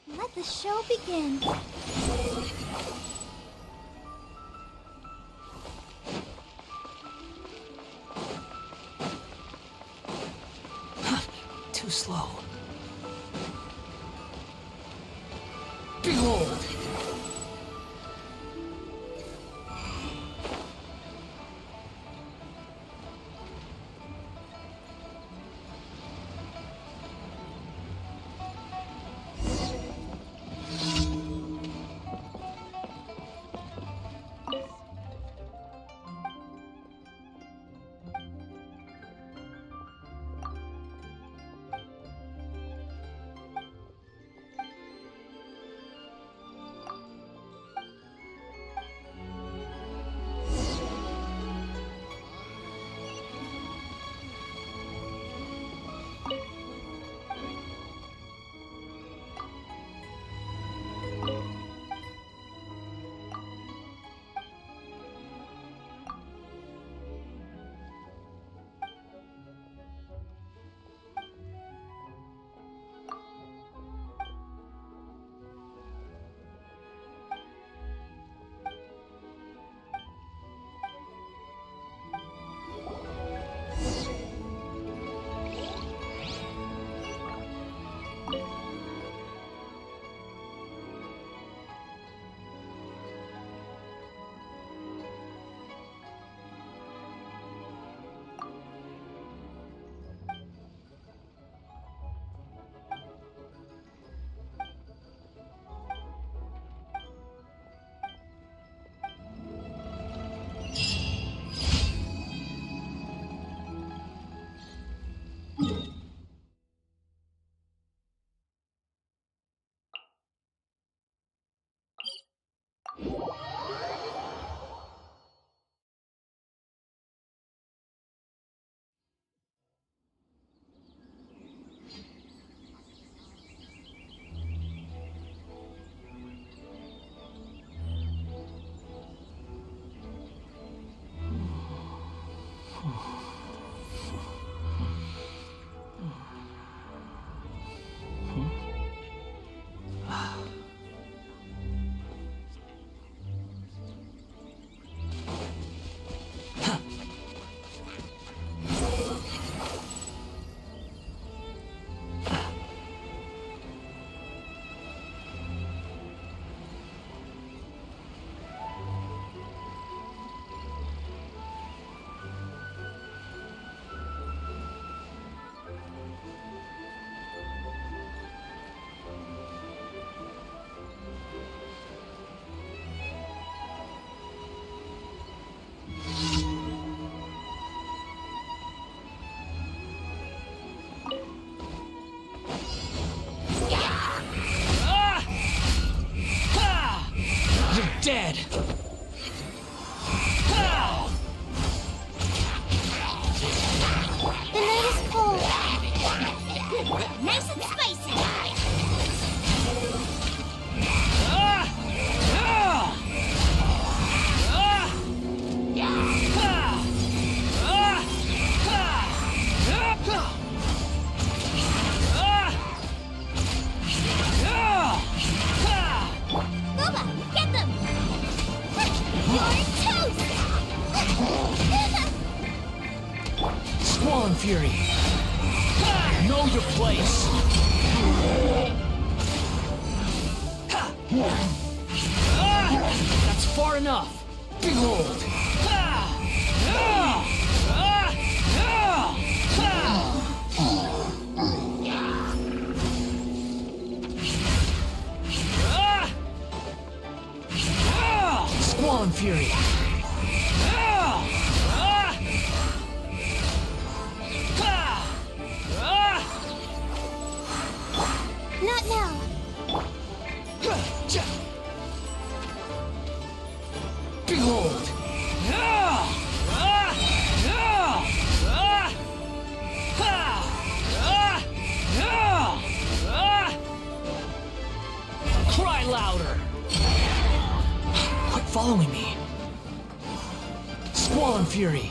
Let the show begin. Too slow. Behold! Squall Fury. Know your place. That's far enough. Behold. Squall Fury. Not now. Behold! Cry louder! Quit following me. Squall Fury.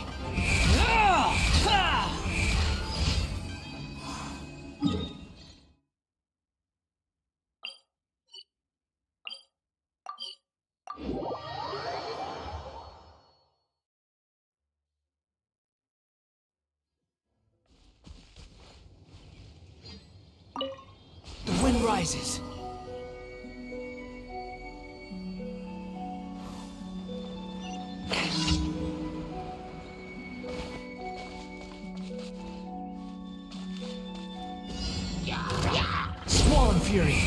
The wind rises. Squall Fury.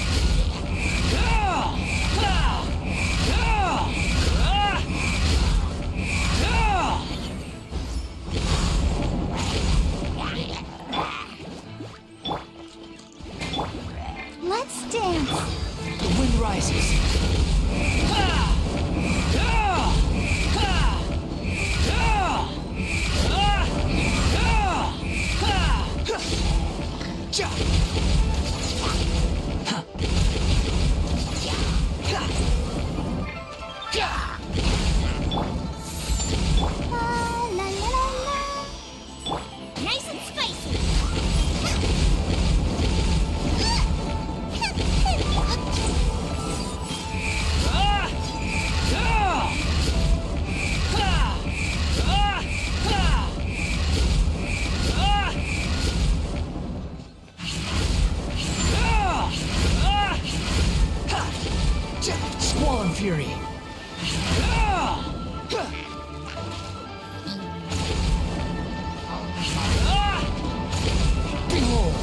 Let's dance. The wind rises. La la la la la. Nice and spicy. Squall Fury. Behold!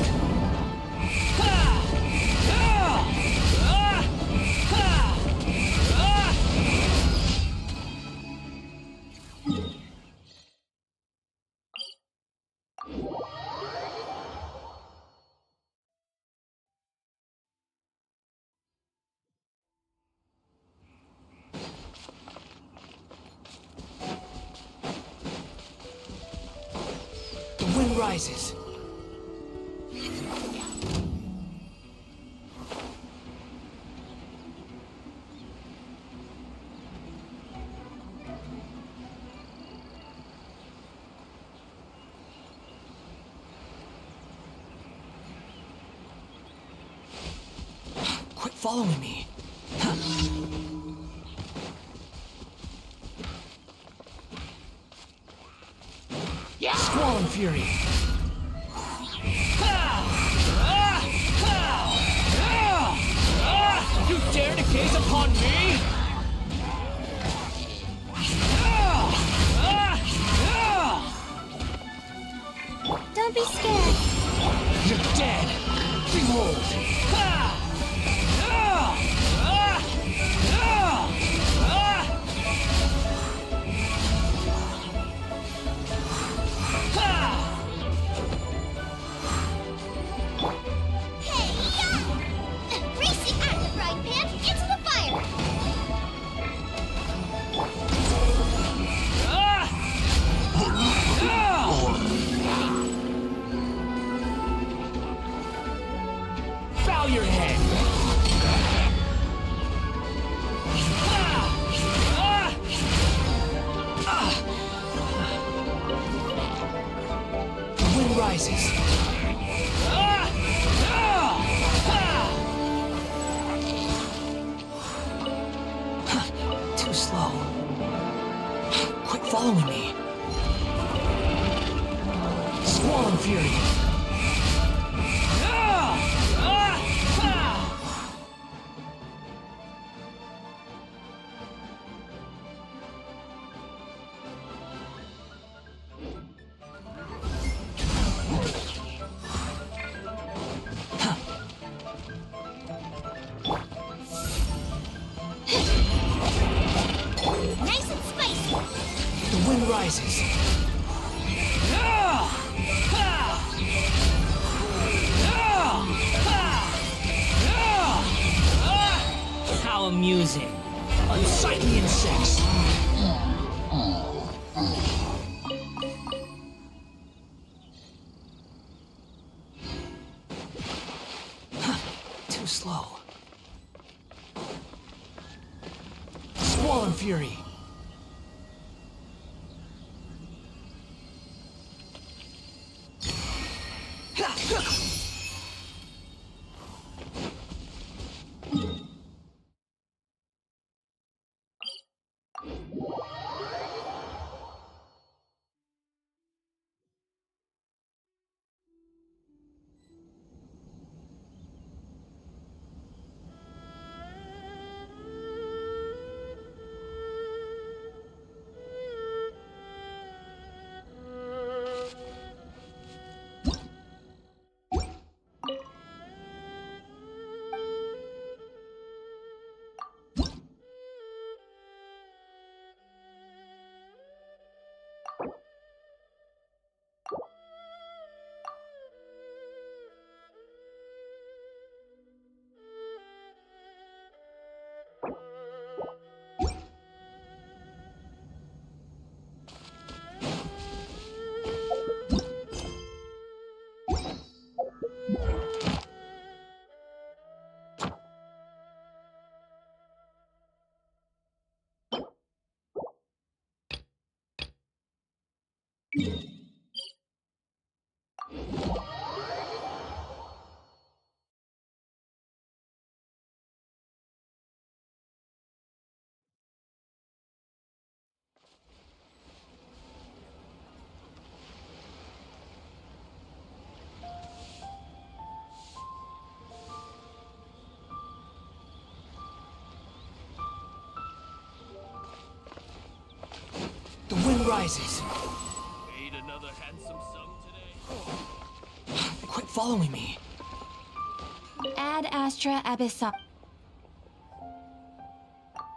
The wind rises. Quit following me. Squall Fury. You dare to gaze upon me? Don't be scared. You're dead. Behold. Racing out of the frying pan into the fire. Bow your head. The wind rises. Too slow. Quit following me. Swollen Fury. Nice and spicy. The wind rises. How amusing. Unsightly insects. Too slow. Swollen Fury. The wind rises. Made another handsome sum today? Quit following me. Ad Astra Abyssal.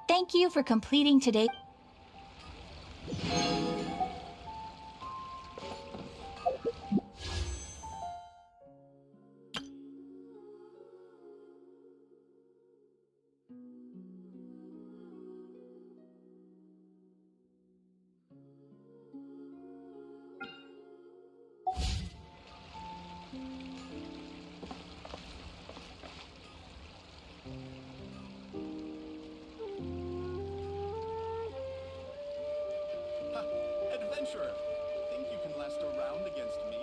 Thank you for completing today. Adventurer, think you can last a round against me?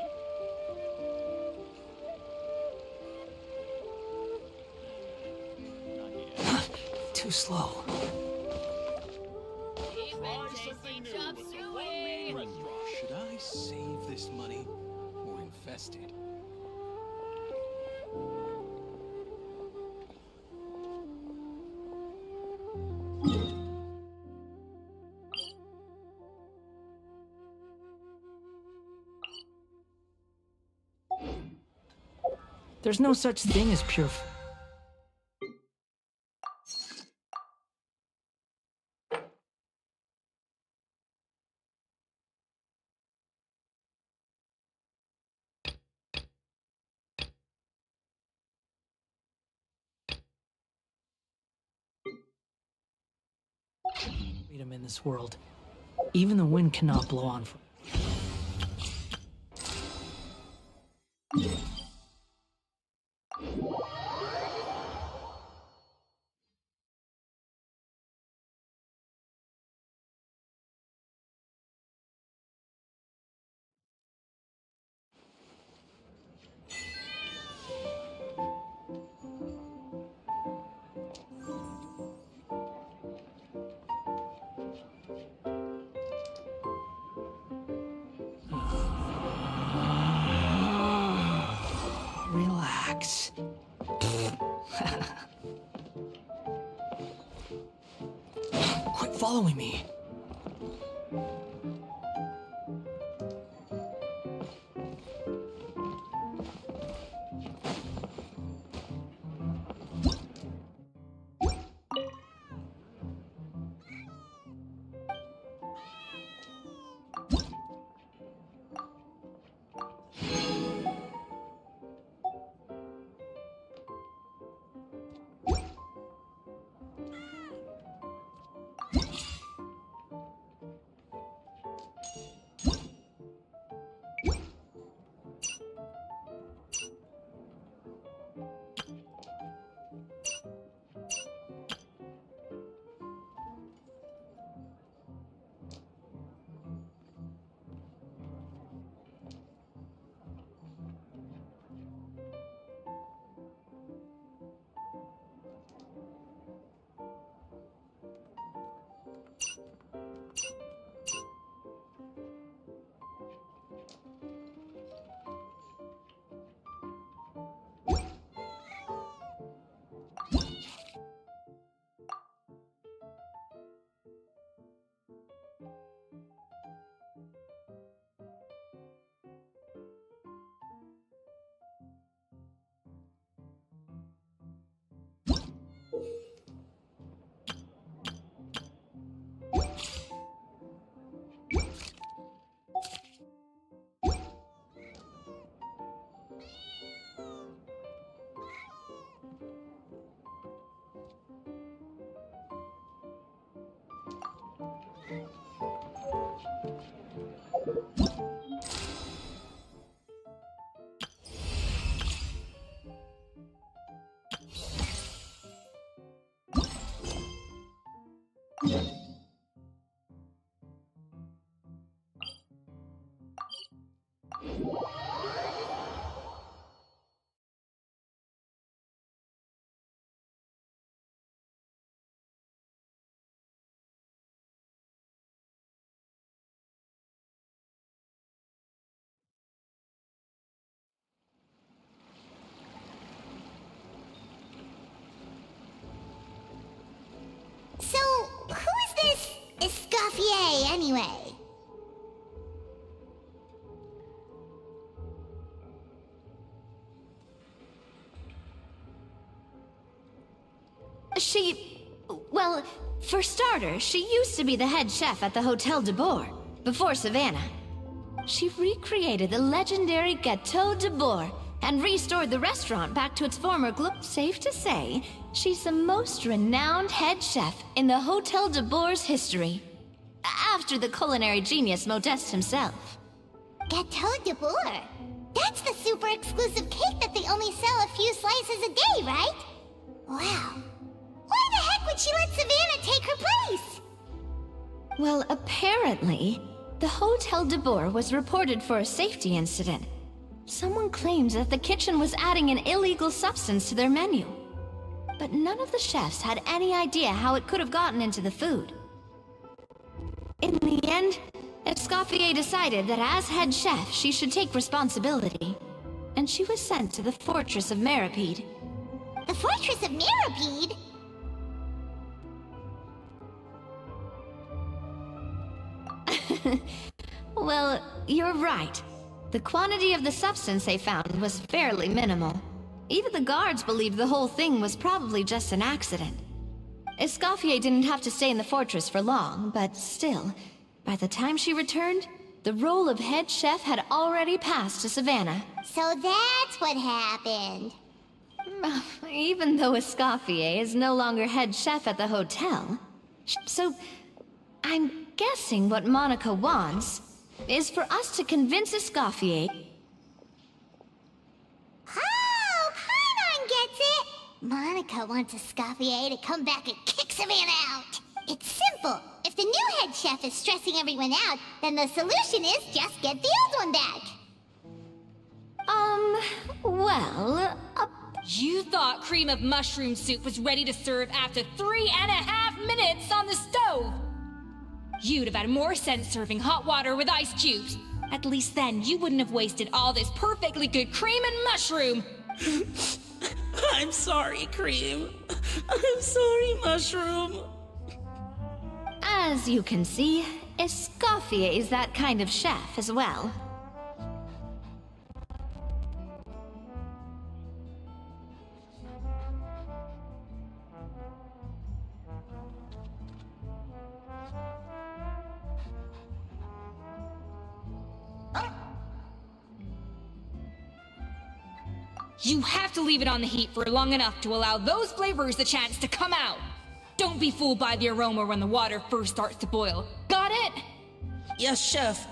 Too slow. Try something new with the one-man restaurant. Should I save this money or invest it? There's no such thing as pure. Freedom in this world. Even the wind cannot blow on for. following me. So, who is this Escoffier anyway? Well, for starters, she used to be the head chef at the Hotel de Boer, before Savannah. She recreated the legendary Gâteau de Boer and restored the restaurant back to its former glory. Safe to say, she's the most renowned head chef in the Hotel de Boer's history. After the culinary genius Modeste himself. Gâteau de Boer? That's the super exclusive cake that they only sell a few slices a day, right? Wow. Why the heck would she let Savannah take her place? Well, apparently, the Hotel de Boer was reported for a safety incident. Someone claims that the kitchen was adding an illegal substance to their menu. But none of the chefs had any idea how it could have gotten into the food. In the end, Escoffier decided that as head chef, she should take responsibility. And she was sent to the Fortress of Meripede. The Fortress of Meripede? Well, you're right. The quantity of the substance they found was fairly minimal. Even the guards believed the whole thing was probably just an accident. Escoffier didn't have to stay in the fortress for long, but still, by the time she returned, the role of head chef had already passed to Savannah. So that's what happened. Even though Escoffier is no longer head chef at the hotel. So, I'm guessing what Monica wants is for us to convince Escoffier. Oh, Paimon gets it! Monica wants Escoffier to come back and kick Savannah out. It's simple. If the new head chef is stressing everyone out, then the solution is just get the old one back. Well, You thought cream of mushroom soup was ready to serve after 3.5 minutes on the stove! You'd have had more sense serving hot water with ice cubes. At least then you wouldn't have wasted all this perfectly good cream and mushroom! I'm sorry, Cream. I'm sorry, Mushroom. As you can see, Escoffier's that kind of chef as well. You have to leave it on the heat for long enough to allow those flavors the chance to come out. Don't be fooled by the aroma when the water first starts to boil. Got it? Yes, chef.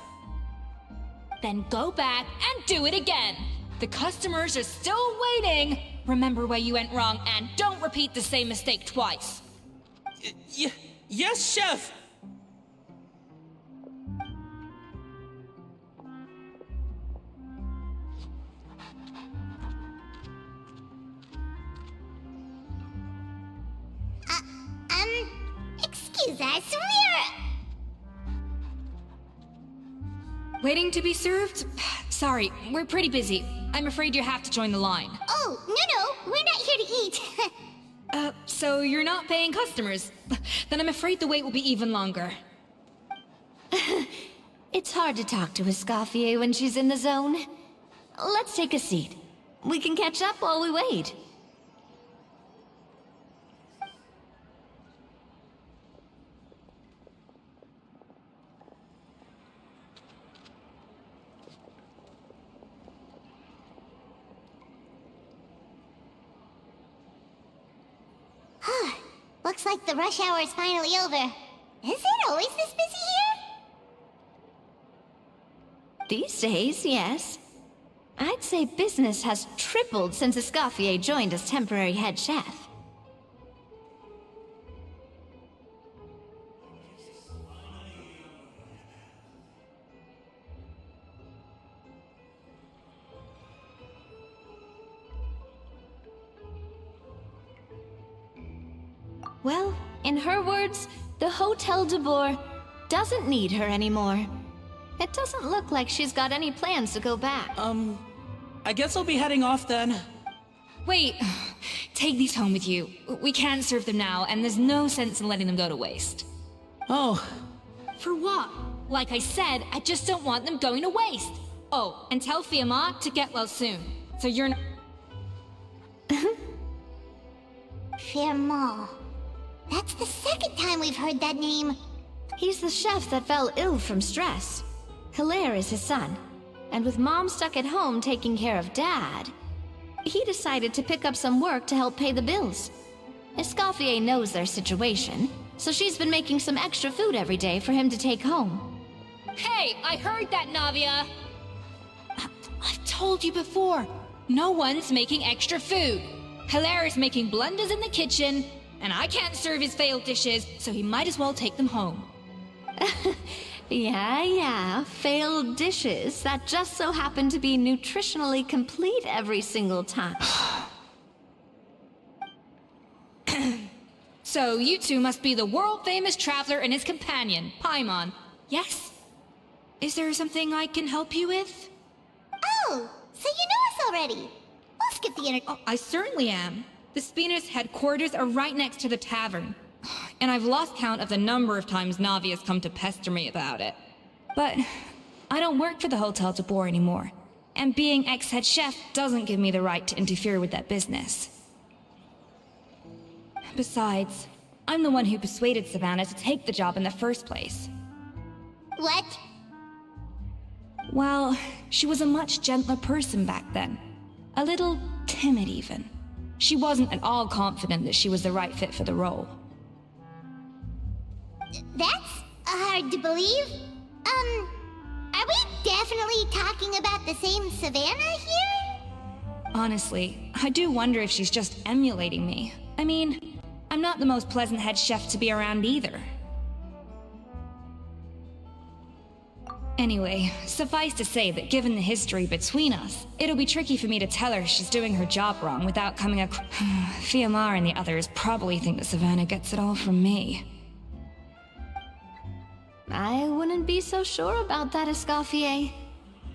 Then go back and do it again. The customers are still waiting. Remember where you went wrong and don't repeat the same mistake twice. Yes, chef. Excuse us, Waiting to be served? Sorry, we're pretty busy. I'm afraid you have to join the line. Oh, no, we're not here to eat. So you're not paying customers? Then I'm afraid the wait will be even longer. It's hard to talk to Escoffier when she's in the zone. Let's take a seat. We can catch up while we wait. Looks like the rush hour is finally over. Is it always this busy here? These days, yes. I'd say business has tripled since Escoffier joined as temporary head chef. Well, in her words, the Hotel de Boer doesn't need her anymore. It doesn't look like she's got any plans to go back. I guess I'll be heading off then. Wait, take these home with you. We can't serve them now, and there's no sense in letting them go to waste. Oh, For what? Like I said, I just don't want them going to waste. Oh, and tell Fiamma to get well soon. So you're not... Firmall. That's the second time we've heard that name. He's the chef that fell ill from stress. Hilaire is his son. And with Mom stuck at home taking care of Dad, he decided to pick up some work to help pay the bills. Escoffier knows their situation, so she's been making some extra food every day for him to take home. Hey, I heard that, Navia! I've told you before, no one's making extra food. Hilaire is making blunders in the kitchen, and I can't serve his failed dishes, so he might as well take them home. Yeah, failed dishes that just so happen to be nutritionally complete every single time. So you two must be the world-famous traveler and his companion, Paimon. Yes? Is there something I can help you with? Oh, so you know us already. We'll skip the inter- Oh, I certainly am. The Spina's headquarters are right next to the tavern. And I've lost count of the number of times Navi has come to pester me about it. But I don't work for the Hotel de Boer anymore. And being ex-head chef doesn't give me the right to interfere with that business. Besides, I'm the one who persuaded Savannah to take the job in the first place. What? Well, she was a much gentler person back then. A little timid even. She wasn't at all confident that she was the right fit for the role. That's hard to believe. Are we definitely talking about the same Savannah here? Honestly, I do wonder if she's just emulating me. I mean, I'm not the most pleasant head chef to be around either. Anyway, suffice to say that given the history between us, it'll be tricky for me to tell her she's doing her job wrong without coming across... Fiamma and the others probably think that Savannah gets it all from me. I wouldn't be so sure about that, Escoffier.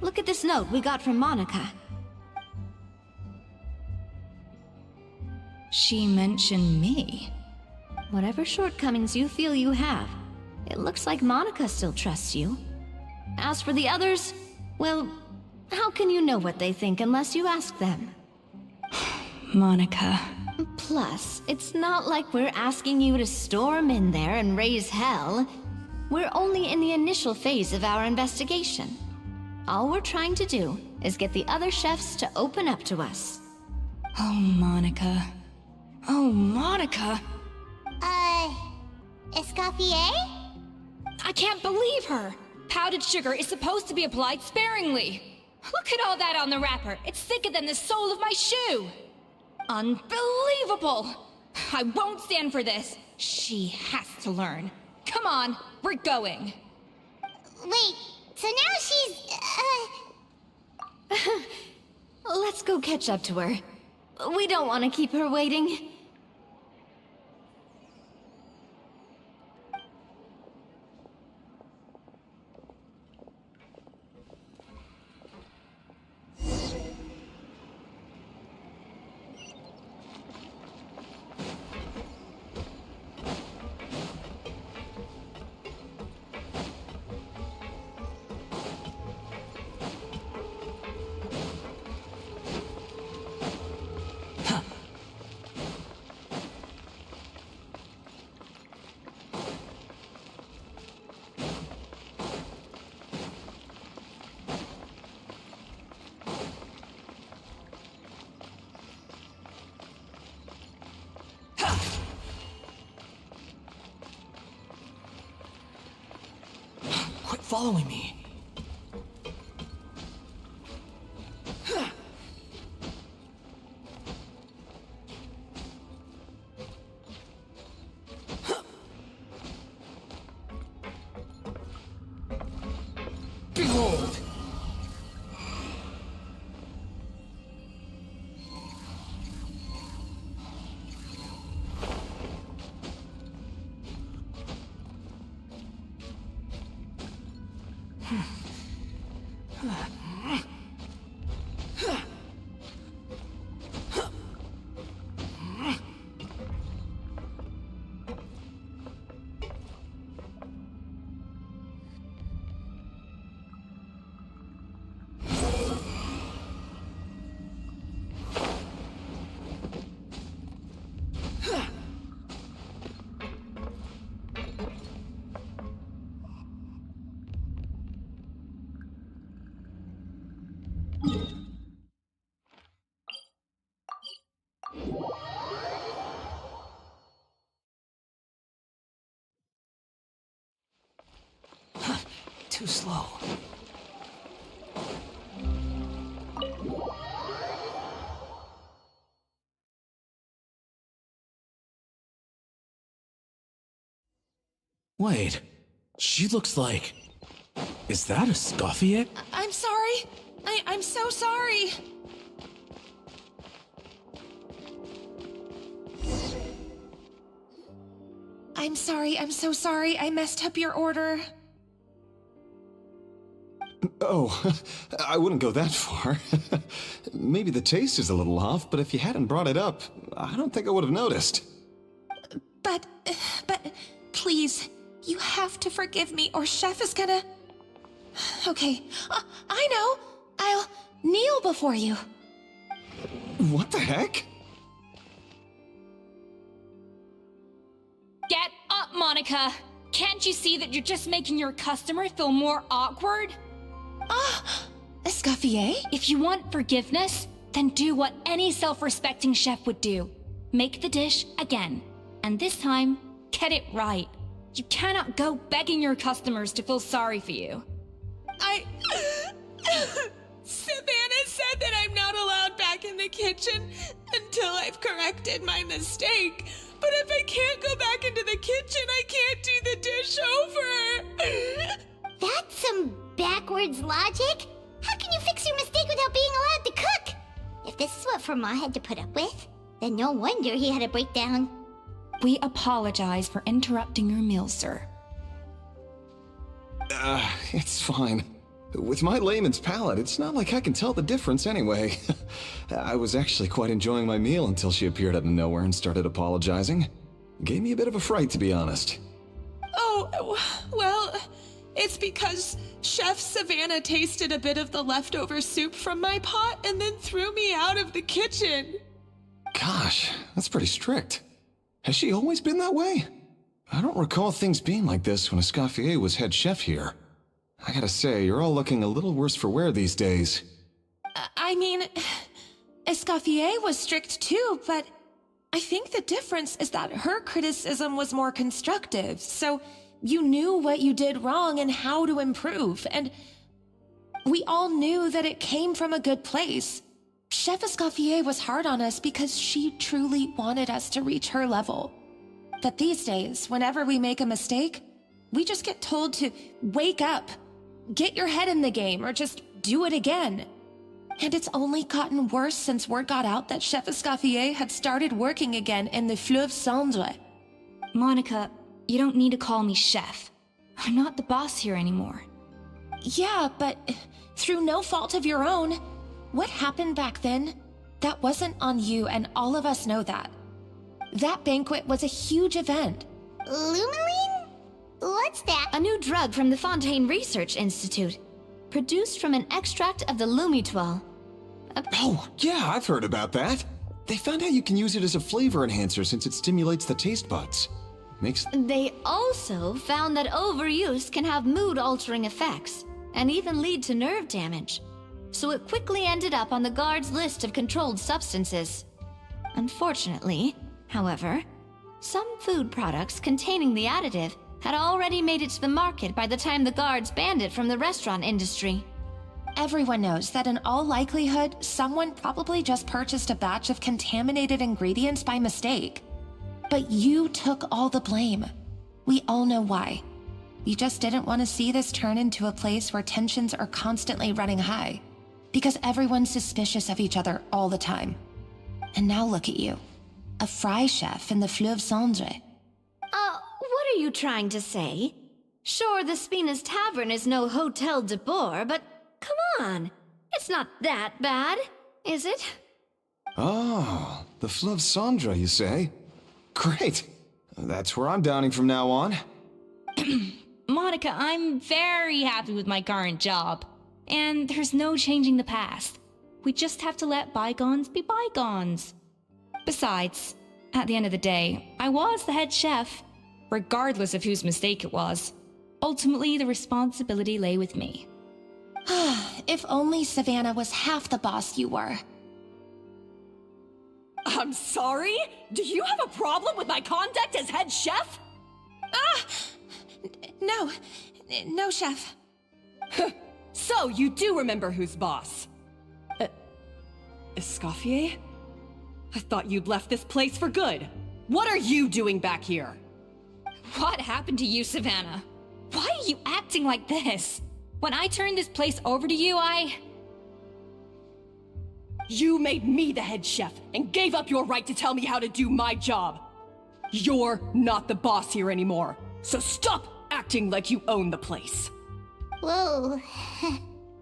Look at this note we got from Monica. She mentioned me. Whatever shortcomings you feel you have, It looks like Monica still trusts you. As for the others, well, how can you know what they think unless you ask them? Monica. Plus, it's not like we're asking you to storm in there and raise hell. We're only in the initial phase of our investigation. All we're trying to do is get the other chefs to open up to us. Oh, Monica. Oh, Monica. Escoffier? I can't believe her. Powdered sugar is supposed to be applied sparingly. Look at all that on the wrapper. It's thicker than the sole of my shoe. Unbelievable! I won't stand for this. She has to learn. Come on, we're going. Wait, so now she's, Let's go catch up to her. We don't want to keep her waiting. Quit following me. Behold! Too slow. Wait, she looks like... Is that a Escoffier? I'm sorry. I'm so sorry. I'm sorry, I'm so sorry. I messed up your order. Oh, I wouldn't go that far. Maybe the taste is a little off, but if you hadn't brought it up, I don't think I would have noticed. But, please, you have to forgive me or Chef is gonna... Okay, I know. I'll kneel before you. What the heck? Get up, Monica. Can't you see that you're just making your customer feel more awkward? Escoffier? If you want forgiveness, then do what any self-respecting chef would do. Make the dish again. And this time, get it right. You cannot go begging your customers to feel sorry for you. Savannah said that I'm not allowed back in the kitchen until I've corrected my mistake. But if I can't go back into the kitchen, I can't do the dish over. that's some backwards logic? How can you fix your mistake without being allowed to cook? If this is what Fermat had to put up with, then no wonder he had a breakdown. We apologize for interrupting your meal, sir. It's fine. With my layman's palate, it's not like I can tell the difference anyway. I was actually quite enjoying my meal until she appeared out of nowhere and started apologizing. Gave me a bit of a fright, to be honest. Oh, Oh, well, it's because Chef Savannah tasted a bit of the leftover soup from my pot and then threw me out of the kitchen. Gosh, that's pretty strict. Has she always been that way? I don't recall things being like this when Escoffier was head chef here. I gotta say, you're all looking a little worse for wear these days. I mean, Escoffier was strict too, but I think the difference is that her criticism was more constructive, so you knew what you did wrong and how to improve, and we all knew that it came from a good place. Chef Escoffier was hard on us because she truly wanted us to reach her level. But these days, whenever we make a mistake, we just get told to wake up, get your head in the game, or just do it again. And it's only gotten worse since word got out that Chef Escoffier had started working again in the Fleuve Cendre. Monica, you don't need to call me chef. I'm not the boss here anymore. Yeah, but through no fault of your own, what happened back then, that wasn't on you, and all of us know that. That banquet was a huge event. Lumaline? What's that? A new drug from the Fontaine Research Institute, produced from an extract of the Lumitoile. Oh, yeah, I've heard about that. They found out you can use it as a flavor enhancer since it stimulates the taste buds. They also found that overuse can have mood-altering effects, and even lead to nerve damage. So it quickly ended up on the guards' list of controlled substances. Unfortunately, however, some food products containing the additive had already made it to the market by the time the guards banned it from the restaurant industry. Everyone knows that in all likelihood, someone probably just purchased a batch of contaminated ingredients by mistake. But you took all the blame. We all know why. You just didn't want to see this turn into a place where tensions are constantly running high, because everyone's suspicious of each other all the time. And now look at you, a fry chef in the Fleuve Cendre. What are you trying to say? Sure, the Spina's Tavern is no Hotel de Boer, but come on, it's not that bad, is it? Oh, the Fleuve Cendre, you say? Great. That's where I'm dining from now on. Monica, I'm very happy with my current job. And there's no changing the past. We just have to let bygones be bygones. Besides, at the end of the day, I was the head chef, regardless of whose mistake it was. Ultimately, the responsibility lay with me. If only Savannah was half the boss you were. I'm sorry? Do you have a problem with my conduct as head chef? No, chef. So, you do remember who's boss? Escoffier? I thought you'd left this place for good. What are you doing back here? What happened to you, Savannah? Why are you acting like this? When I turned this place over to you, You made me the head chef and gave up your right to tell me how to do my job. You're not the boss here anymore, so stop acting like you own the place. Whoa.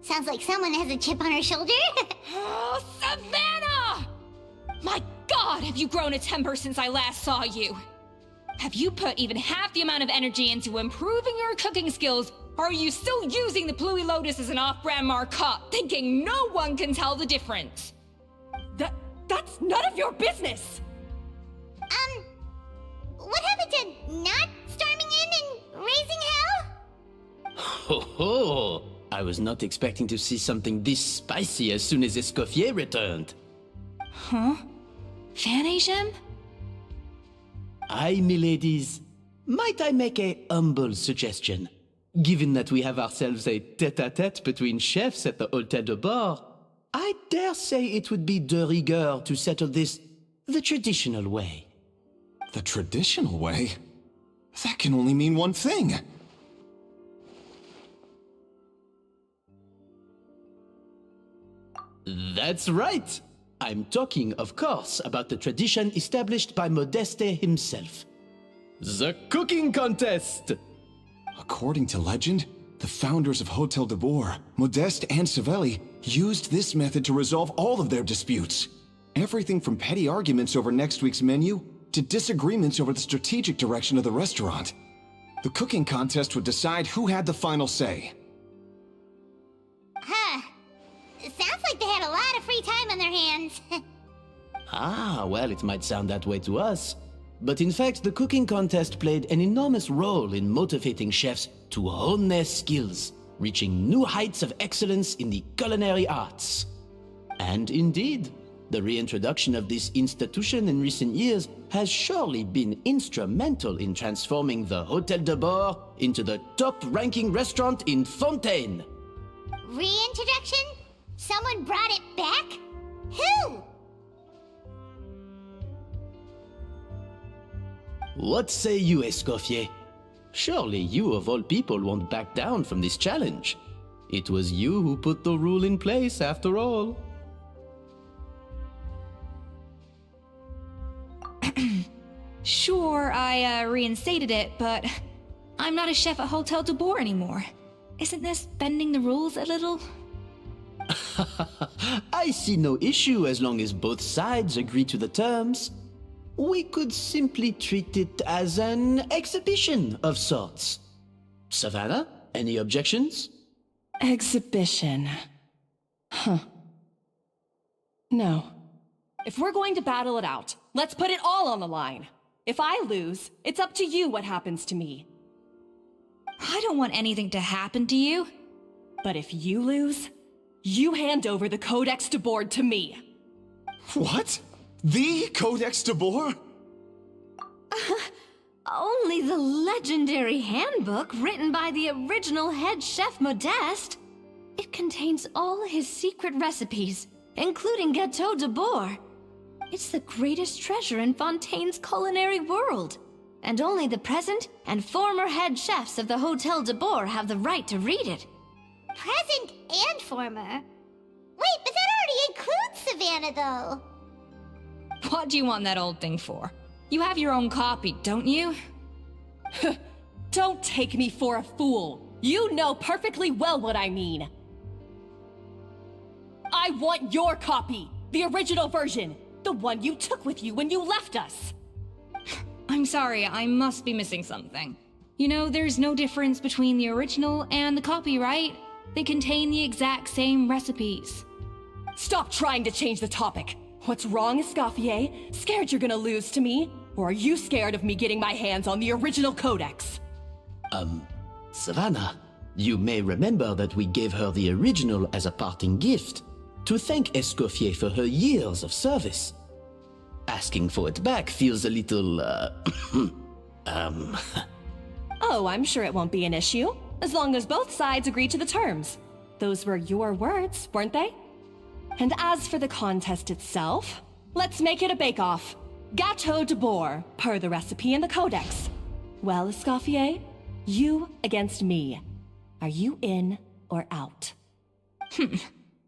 Sounds like someone has a chip on her shoulder. Oh, Savannah! My God, have you grown a temper since I last saw you? Have you put even half the amount of energy into improving your cooking skills, or are you still using the Pluie Lotus as an off-brand marcotte, thinking no one can tell the difference? That's none of your business! What happened to not storming in and raising hell? Ho ho! I was not expecting to see something this spicy as soon as Escoffier returned. Huh? Fan Agem? Aye, miladies. Might I make a humble suggestion? Given that we have ourselves a tête-à-tête between chefs at the Hôtel de Bord, I dare say it would be de rigueur to settle this the traditional way. The traditional way? That can only mean one thing. That's right! I'm talking, of course, about the tradition established by Modeste himself. The cooking contest! According to legend, the founders of Hotel de Boer, Modeste and Savelli, used this method to resolve all of their disputes. Everything from petty arguments over next week's menu to disagreements over the strategic direction of the restaurant. The cooking contest would decide who had the final say. Huh. Sounds like they had a lot of free time on their hands. Ah, well, it might sound that way to us. But in fact, the cooking contest played an enormous role in motivating chefs to hone their skills, reaching new heights of excellence in the culinary arts. And indeed, the reintroduction of this institution in recent years has surely been instrumental in transforming the Hôtel de Bord into the top-ranking restaurant in Fontaine. Reintroduction? Someone brought it back? Who? What say you, Escoffier? Surely you of all people won't back down from this challenge. It was you who put the rule in place, after all. Sure, I reinstated it, but I'm not a chef at Hotel de Boer anymore. Isn't this bending the rules a little? I see no issue as long as both sides agree to the terms. We could simply treat it as an exhibition of sorts. Savannah, any objections? Exhibition. Huh. No. If we're going to battle it out, let's put it all on the line. If I lose, it's up to you what happens to me. I don't want anything to happen to you. But if you lose, you hand over the Codex de Board to me. What? The Codex de Boer? Only the legendary handbook written by the original head chef Modeste. It contains all his secret recipes, including Gâteau de Boer. It's the greatest treasure in Fontaine's culinary world. And only the present and former head chefs of the Hôtel de Boer have the right to read it. Present and former? Wait, but that already includes Savannah, though. What do you want that old thing for? You have your own copy, don't you? Don't take me for a fool. You know perfectly well what I mean. I want your copy, the original version, the one you took with you when you left us. I'm sorry, I must be missing something. You know, there's no difference between the original and the copy, right? They contain the exact same recipes. Stop trying to change the topic. What's wrong, Escoffier? Scared you're gonna lose to me? Or are you scared of me getting my hands on the original codex? Savannah, you may remember that we gave her the original as a parting gift, to thank Escoffier for her years of service. Asking for it back feels a little, Oh, I'm sure it won't be an issue, as long as both sides agree to the terms. Those were your words, weren't they? And as for the contest itself, let's make it a bake-off. Gâteau de Boer, per the recipe in the codex. Well, Escoffier, you against me. Are you in or out?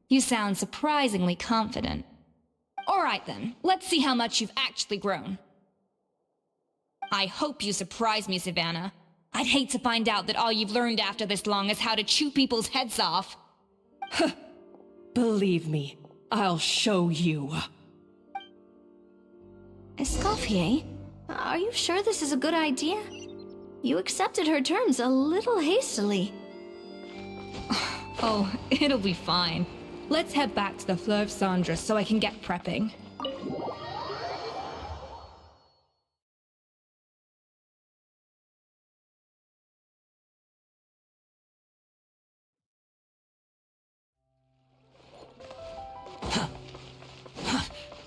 You sound surprisingly confident. All right then, let's see how much you've actually grown. I hope you surprise me, Savannah. I'd hate to find out that all you've learned after this long is how to chew people's heads off. Believe me, I'll show you. Escoffier, are you sure this is a good idea? You accepted her terms a little hastily. Oh, it'll be fine. Let's head back to the Fleuve Cendre so I can get prepping.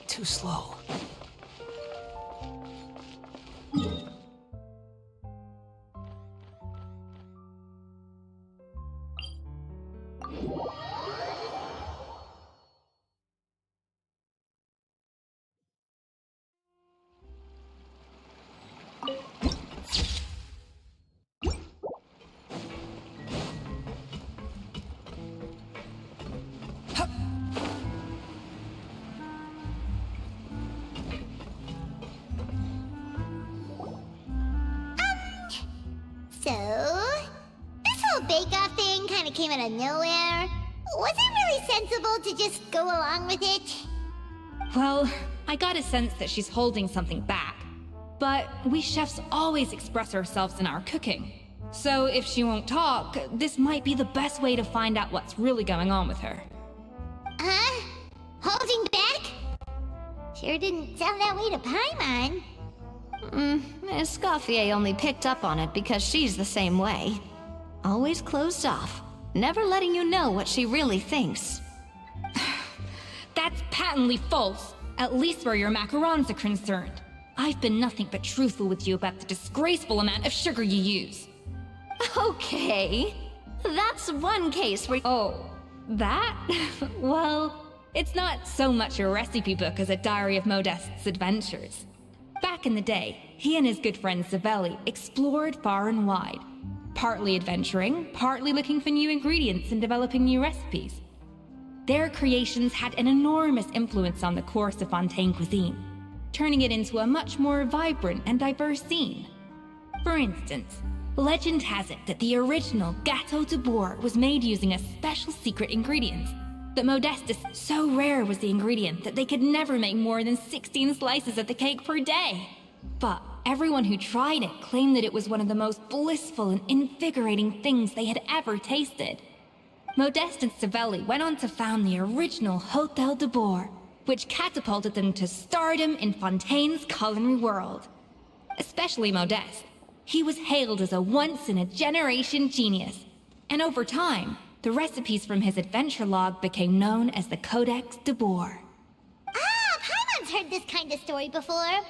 Too slow. So, this whole bake-off thing kind of came out of nowhere. Was it really sensible to just go along with it? Well, I got a sense that she's holding something back. But we chefs always express ourselves in our cooking. So if she won't talk, this might be the best way to find out what's really going on with her. Huh? Holding back? Sure didn't sound that way to Paimon. Escoffier only picked up on it because she's the same way. Always closed off, never letting you know what she really thinks. That's patently false, at least where your macarons are concerned. I've been nothing but truthful with you about the disgraceful amount of sugar you use. Okay, that's one case where— Oh, that? Well, it's not so much a recipe book as a diary of Modest's adventures. Back in the day, he and his good friend Savelli explored far and wide, partly adventuring, partly looking for new ingredients and developing new recipes. Their creations had an enormous influence on the course of Fontaine cuisine, turning it into a much more vibrant and diverse scene. For instance, legend has it that the original Gâteau de Bourg was made using a special secret ingredient. That Modestus, so rare was the ingredient that they could never make more than 16 slices of the cake per day. But everyone who tried it claimed that it was one of the most blissful and invigorating things they had ever tasted. Modeste and Savelli went on to found the original Hôtel de Bourg, which catapulted them to stardom in Fontaine's culinary world. Especially Modeste. He was hailed as a once-in-a-generation genius, and over time, the recipes from his adventure log became known as the Codex de Bourg. Ah, Paimon's heard this kind of story before.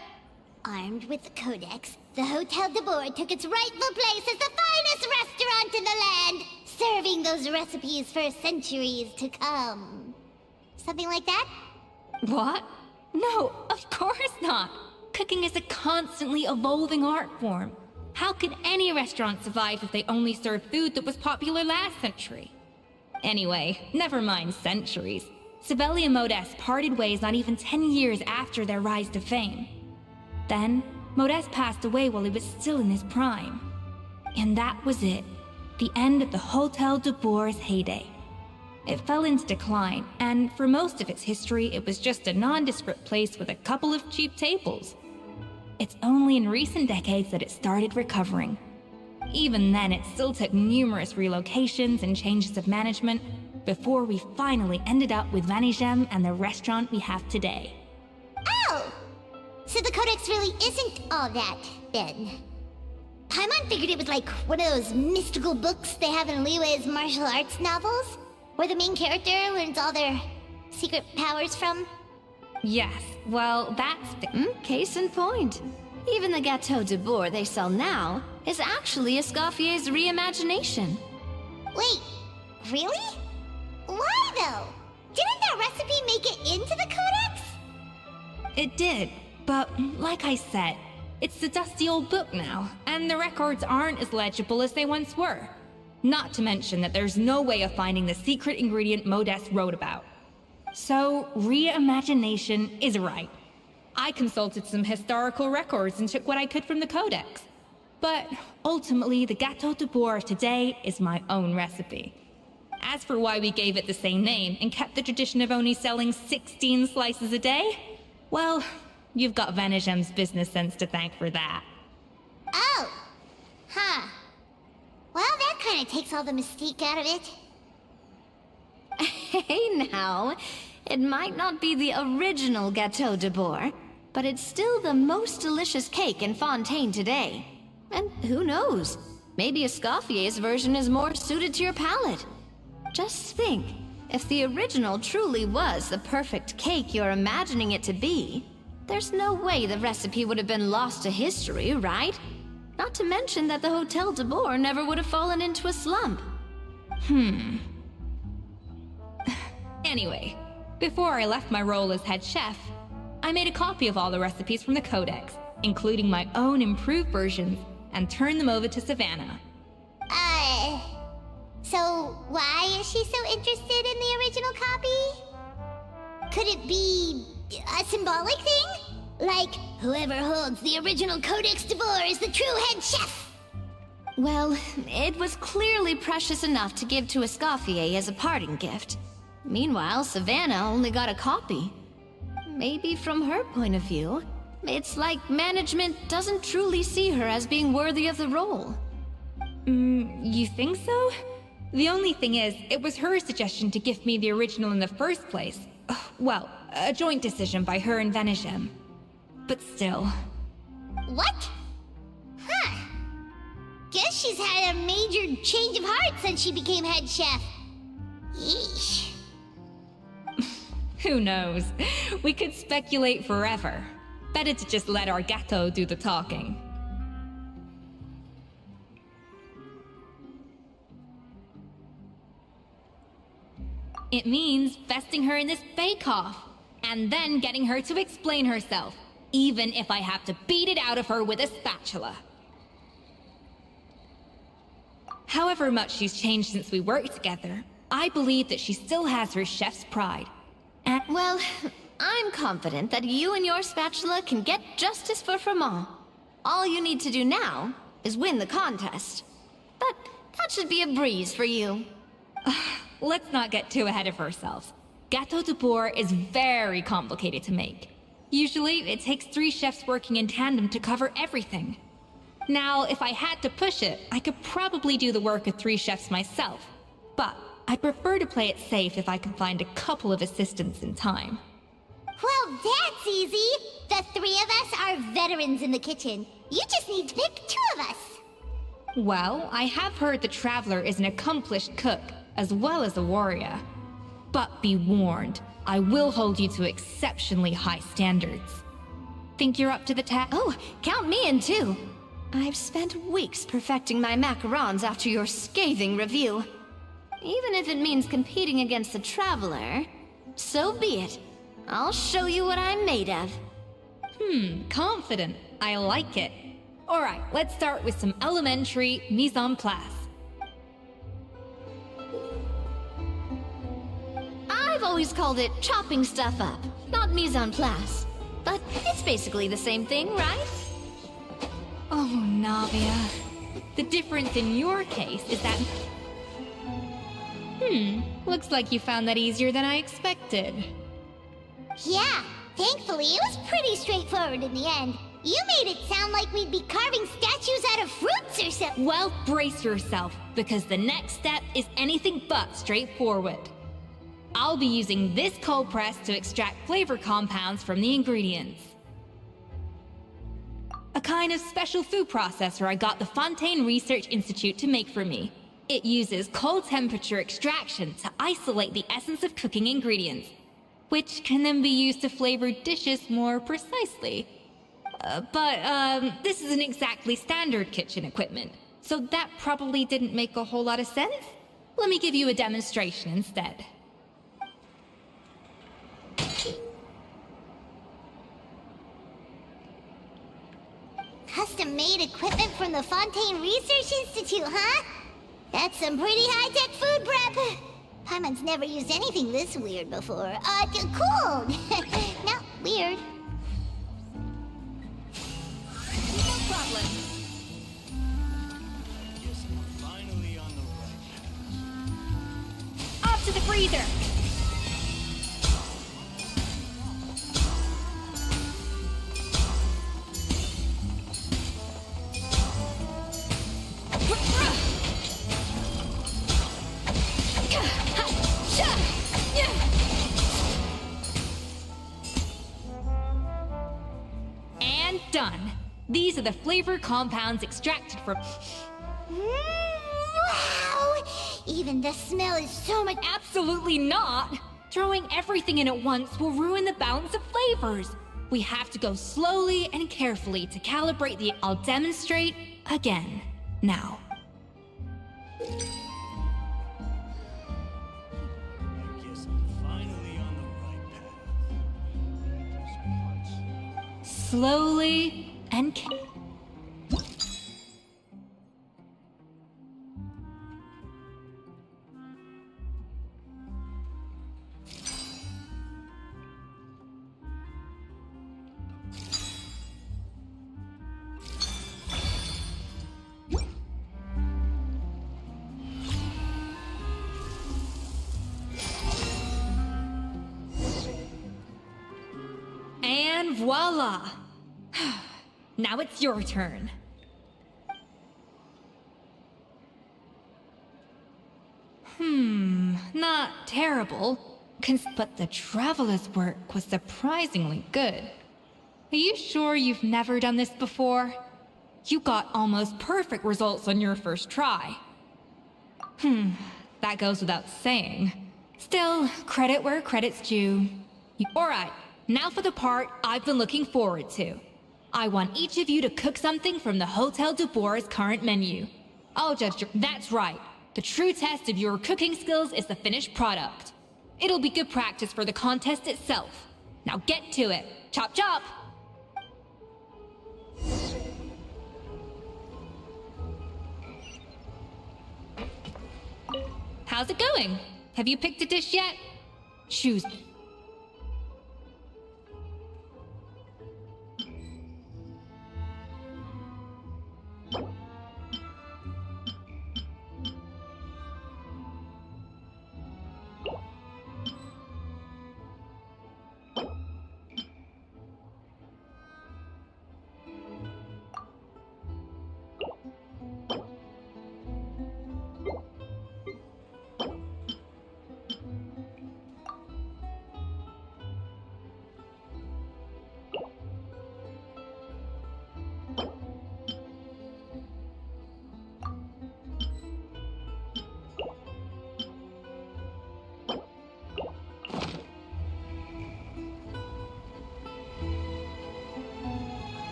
Armed with the Codex, the Hôtel de Bourg took its rightful place as the finest restaurant in the land, serving those recipes for centuries to come. Something like that? What? No, of course not. Cooking is a constantly evolving art form. How could any restaurant survive if they only served food that was popular last century? Anyway, never mind centuries. Savelli and Modeste parted ways not even 10 years after their rise to fame. Then, Modeste passed away while he was still in his prime. And that was it. The end of the Hôtel de Bourg's heyday. It fell into decline, and for most of its history, it was just a nondescript place with a couple of cheap tables. It's only in recent decades that it started recovering. Even then, it still took numerous relocations and changes of management before we finally ended up with Vanigem and the restaurant we have today. Oh! So the Codex really isn't all that, then. Paimon figured it was like one of those mystical books they have in Liue's martial arts novels, where the main character learns all their secret powers from. Yes, well, that's Case in point. Even the Gâteau de Bourg they sell now is actually Escoffier's reimagination. Wait, really? Why though? Didn't that recipe make it into the Codex? It did, but like I said, it's a dusty old book now, and the records aren't as legible as they once were. Not to mention that there's no way of finding the secret ingredient Modeste wrote about. So, reimagination is right. I consulted some historical records and took what I could from the Codex. But ultimately, the Gâteau de Bourg of today is my own recipe. As for why we gave it the same name and kept the tradition of only selling 16 slices a day, well, you've got Vanigem's business sense to thank for that. Oh! Huh. Well, that kind of takes all the mystique out of it. Hey now, it might not be the original Gâteau de Bourg, but it's still the most delicious cake in Fontaine today. And who knows, maybe Escoffier's version is more suited to your palate. Just think, if the original truly was the perfect cake you're imagining it to be, there's no way the recipe would have been lost to history, right? Not to mention that the Hôtel de Bourg never would have fallen into a slump. Anyway, before I left my role as head chef, I made a copy of all the recipes from the Codex, including my own improved versions, and turned them over to Savannah. So why is she so interested in the original copy? Could it be a symbolic thing? Like, whoever holds the original Codex de Bourg is the true head chef? Well, it was clearly precious enough to give to Escoffier as a parting gift. Meanwhile, Savannah only got a copy. Maybe from her point of view, it's like management doesn't truly see her as being worthy of the role. You think so? The only thing is, it was her suggestion to give me the original in the first place. Well, a joint decision by her and Venegem. But still. What? Huh. Guess she's had a major change of heart since she became head chef. Yeesh. Who knows? We could speculate forever. Better to just let our Gato do the talking. It means besting her in this bake-off, and then getting her to explain herself, even if I have to beat it out of her with a spatula. However much she's changed since we worked together, I believe that she still has her chef's pride. And Well, I'm confident that you and your spatula can get justice for Froment. All you need to do now is win the contest. But that should be a breeze for you. let's not get too ahead of ourselves. Gâteau de Bourg is very complicated to make. Usually, it takes 3 chefs working in tandem to cover everything. Now, if I had to push it, I could probably do the work of 3 chefs myself. But I prefer to play it safe if I can find a couple of assistants in time. Well, that's easy. The 3 of us are veterans in the kitchen. You just need to pick 2 of us. Well, I have heard the Traveler is an accomplished cook, as well as a warrior. But be warned, I will hold you to exceptionally high standards. Think you're up to the task? Oh, count me in too. I've spent weeks perfecting my macarons after your scathing review. Even if it means competing against the Traveler, so be it. I'll show you what I'm made of. Confident. I like it. Alright, let's start with some elementary mise en place. I've always called it chopping stuff up, not mise en place. But it's basically the same thing, right? Oh, Navia. The difference in your case is that... looks like you found that easier than I expected. Yeah, thankfully it was pretty straightforward in the end. You made it sound like we'd be carving statues out of fruits or something. Well, brace yourself, because the next step is anything but straightforward. I'll be using this cold press to extract flavor compounds from the ingredients. A kind of special food processor I got the Fontaine Research Institute to make for me. It uses cold temperature extraction to isolate the essence of cooking ingredients, which can then be used to flavor dishes more precisely. But this isn't exactly standard kitchen equipment, so that probably didn't make a whole lot of sense. Let me give you a demonstration instead. Custom-made equipment from the Fontaine Research Institute, huh? That's some pretty high-tech food prep. Paimon's never used anything this weird before. Cool! No, weird. No problem. Guess I'm finally on the right path. Off to the freezer! And done. These are the flavor compounds extracted from... Wow! Even the smell is so much... Absolutely not! Throwing everything in at once will ruin the balance of flavors. We have to go slowly and carefully to calibrate the... I'll demonstrate again. Now. I guess I'm finally on the right path. Slowly and... And voila! Now it's your turn. not terrible, but the Traveler's work was surprisingly good. Are you sure you've never done this before? You got almost perfect results on your first try. That goes without saying. Still, credit where credit's due. Alright, now for the part I've been looking forward to. I want each of you to cook something from the Hotel de Boer's current menu. I'll judge your— That's right. The true test of your cooking skills is the finished product. It'll be good practice for the contest itself. Now get to it. Chop chop! How's it going? Have you picked a dish yet? Choose.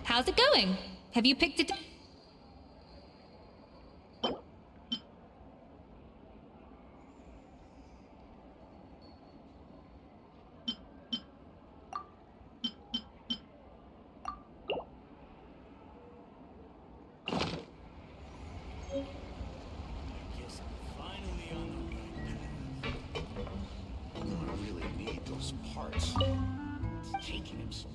How's it going? Have you picked it? Guess I'm finally on the right path. I really need those parts. It's taking him so long.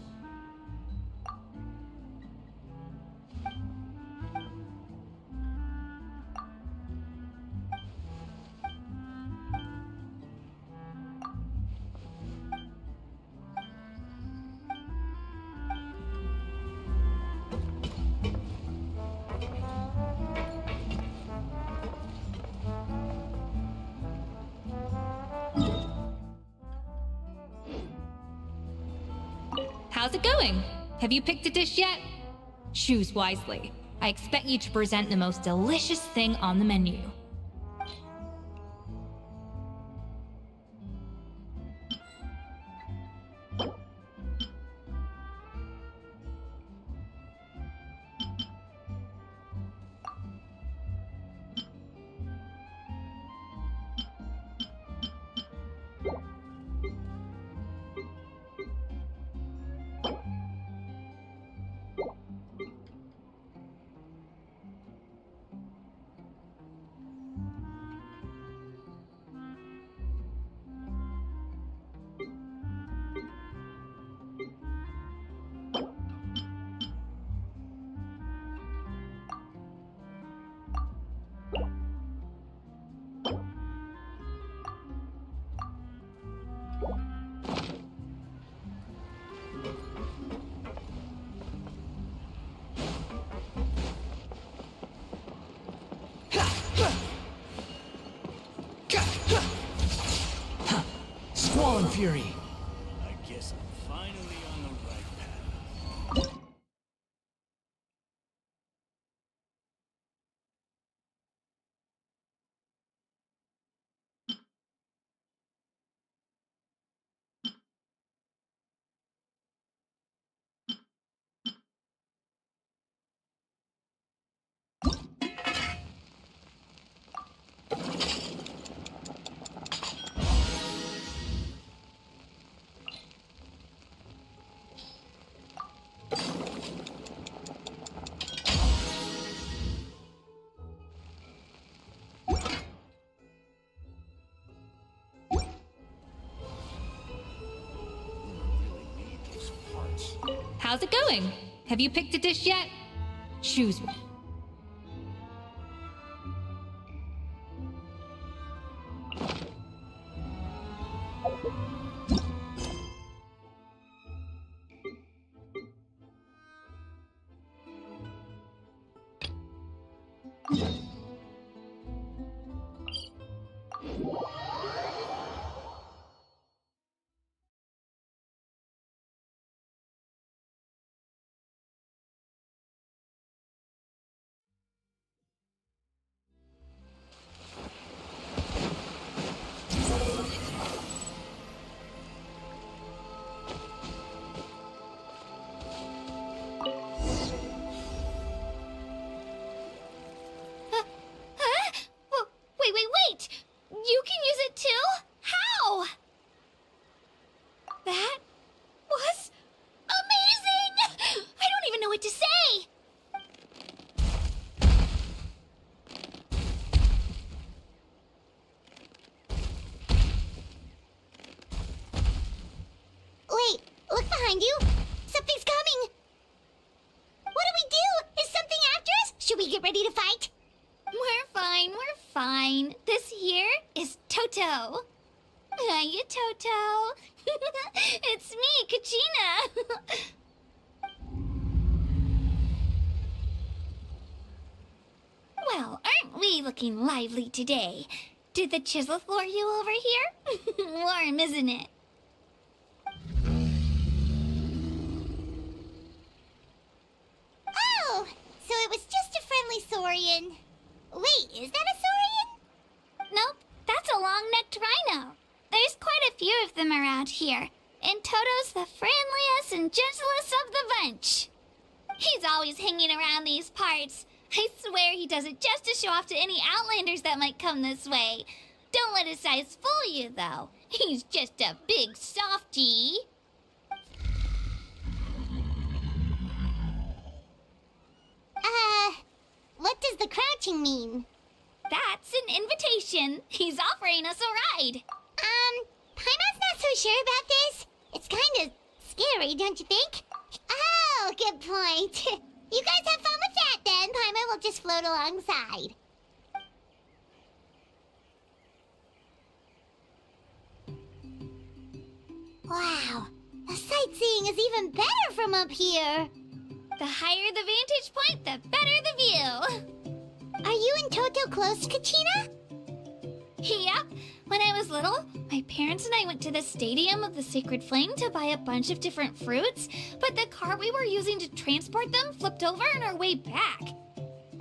How's it going? Have you picked a dish yet? Choose wisely. I expect you to present the most delicious thing on the menu. Squall and Fury. I guess I'm finally on the right path. how's it going? Have you picked a dish yet? Choose one. Wait! You can use it too? How? That was amazing! I don't even know what to say! Wait, look behind you! Something's coming! What do we do? Is something after us? Should we get ready to fight? We're fine. This here is Toto. Hiya, Toto. It's me, Kachina. Well, aren't we looking lively today? Did the chisel floor you over here? Warm, isn't it? Oh, so it was just a friendly saurian. Wait, is that a saurian? Nope, that's a long-necked rhino. There's quite a few of them around here, and Toto's the friendliest and gentlest of the bunch. He's always hanging around these parts. I swear he does it just to show off to any outlanders that might come this way. Don't let his size fool you, though. He's just a big softie. What does the crouching mean? That's an invitation. He's offering us a ride. Paimon's not so sure about this. It's kind of scary, don't you think? Oh, good point. You guys have fun with that, then. Paimon will just float alongside. Wow, the sightseeing is even better from up here. The higher the vantage point, the better the view. Are you and Toto close, Kachina? Yep. When I was little, my parents and I went to the Stadium of the Sacred Flame to buy a bunch of different fruits, but the car we were using to transport them flipped over on our way back.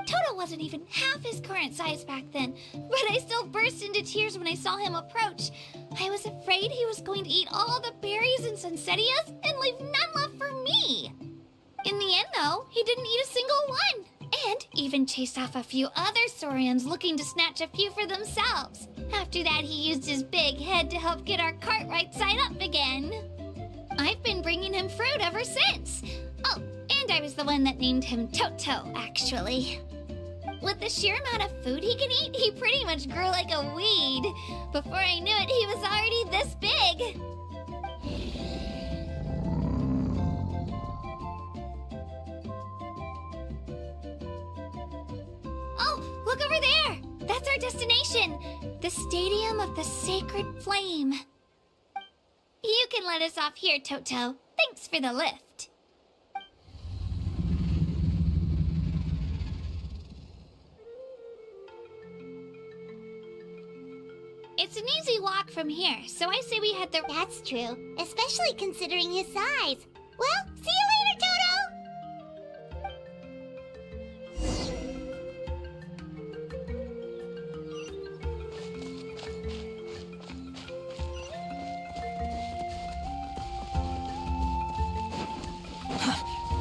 Toto wasn't even half his current size back then, but I still burst into tears when I saw him approach. I was afraid he was going to eat all the berries and sunsettias and leave none left for me. In the end, though, he didn't eat a single one, and even chased off a few other saurians looking to snatch a few for themselves. After that, he used his big head to help get our cart right side up again. I've been bringing him fruit ever since. Oh, and I was the one that named him Toto, actually. With the sheer amount of food he can eat, he pretty much grew like a weed. Before I knew it, he was already this big. Oh, look over there! That's our destination! The Stadium of the Sacred Flame. You can let us off here, Toto. Thanks for the lift. It's an easy walk from here, so I say we head the... That's true, especially considering his size. Well, see you later, Toto!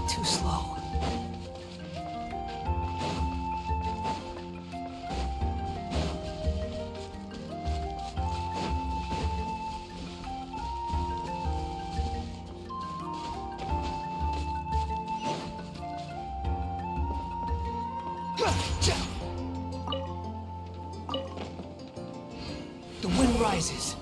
Too slow. The wind rises.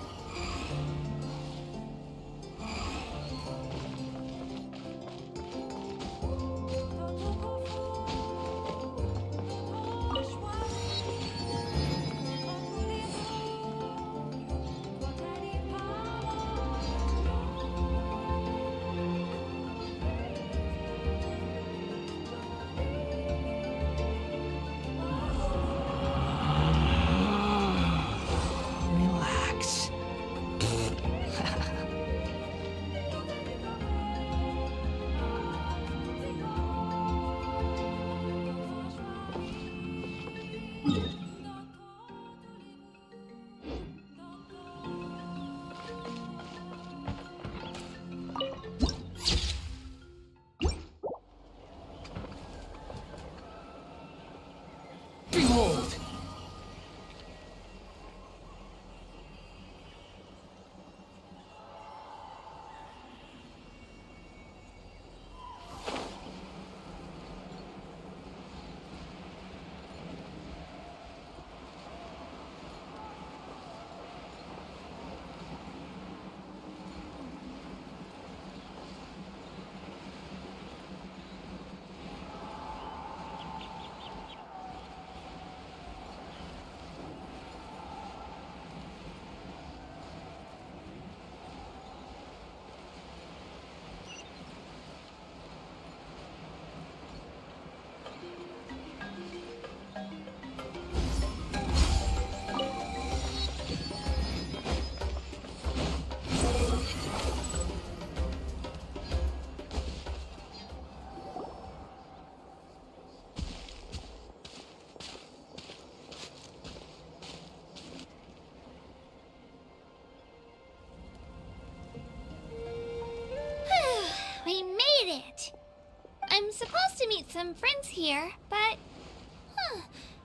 some friends here, but...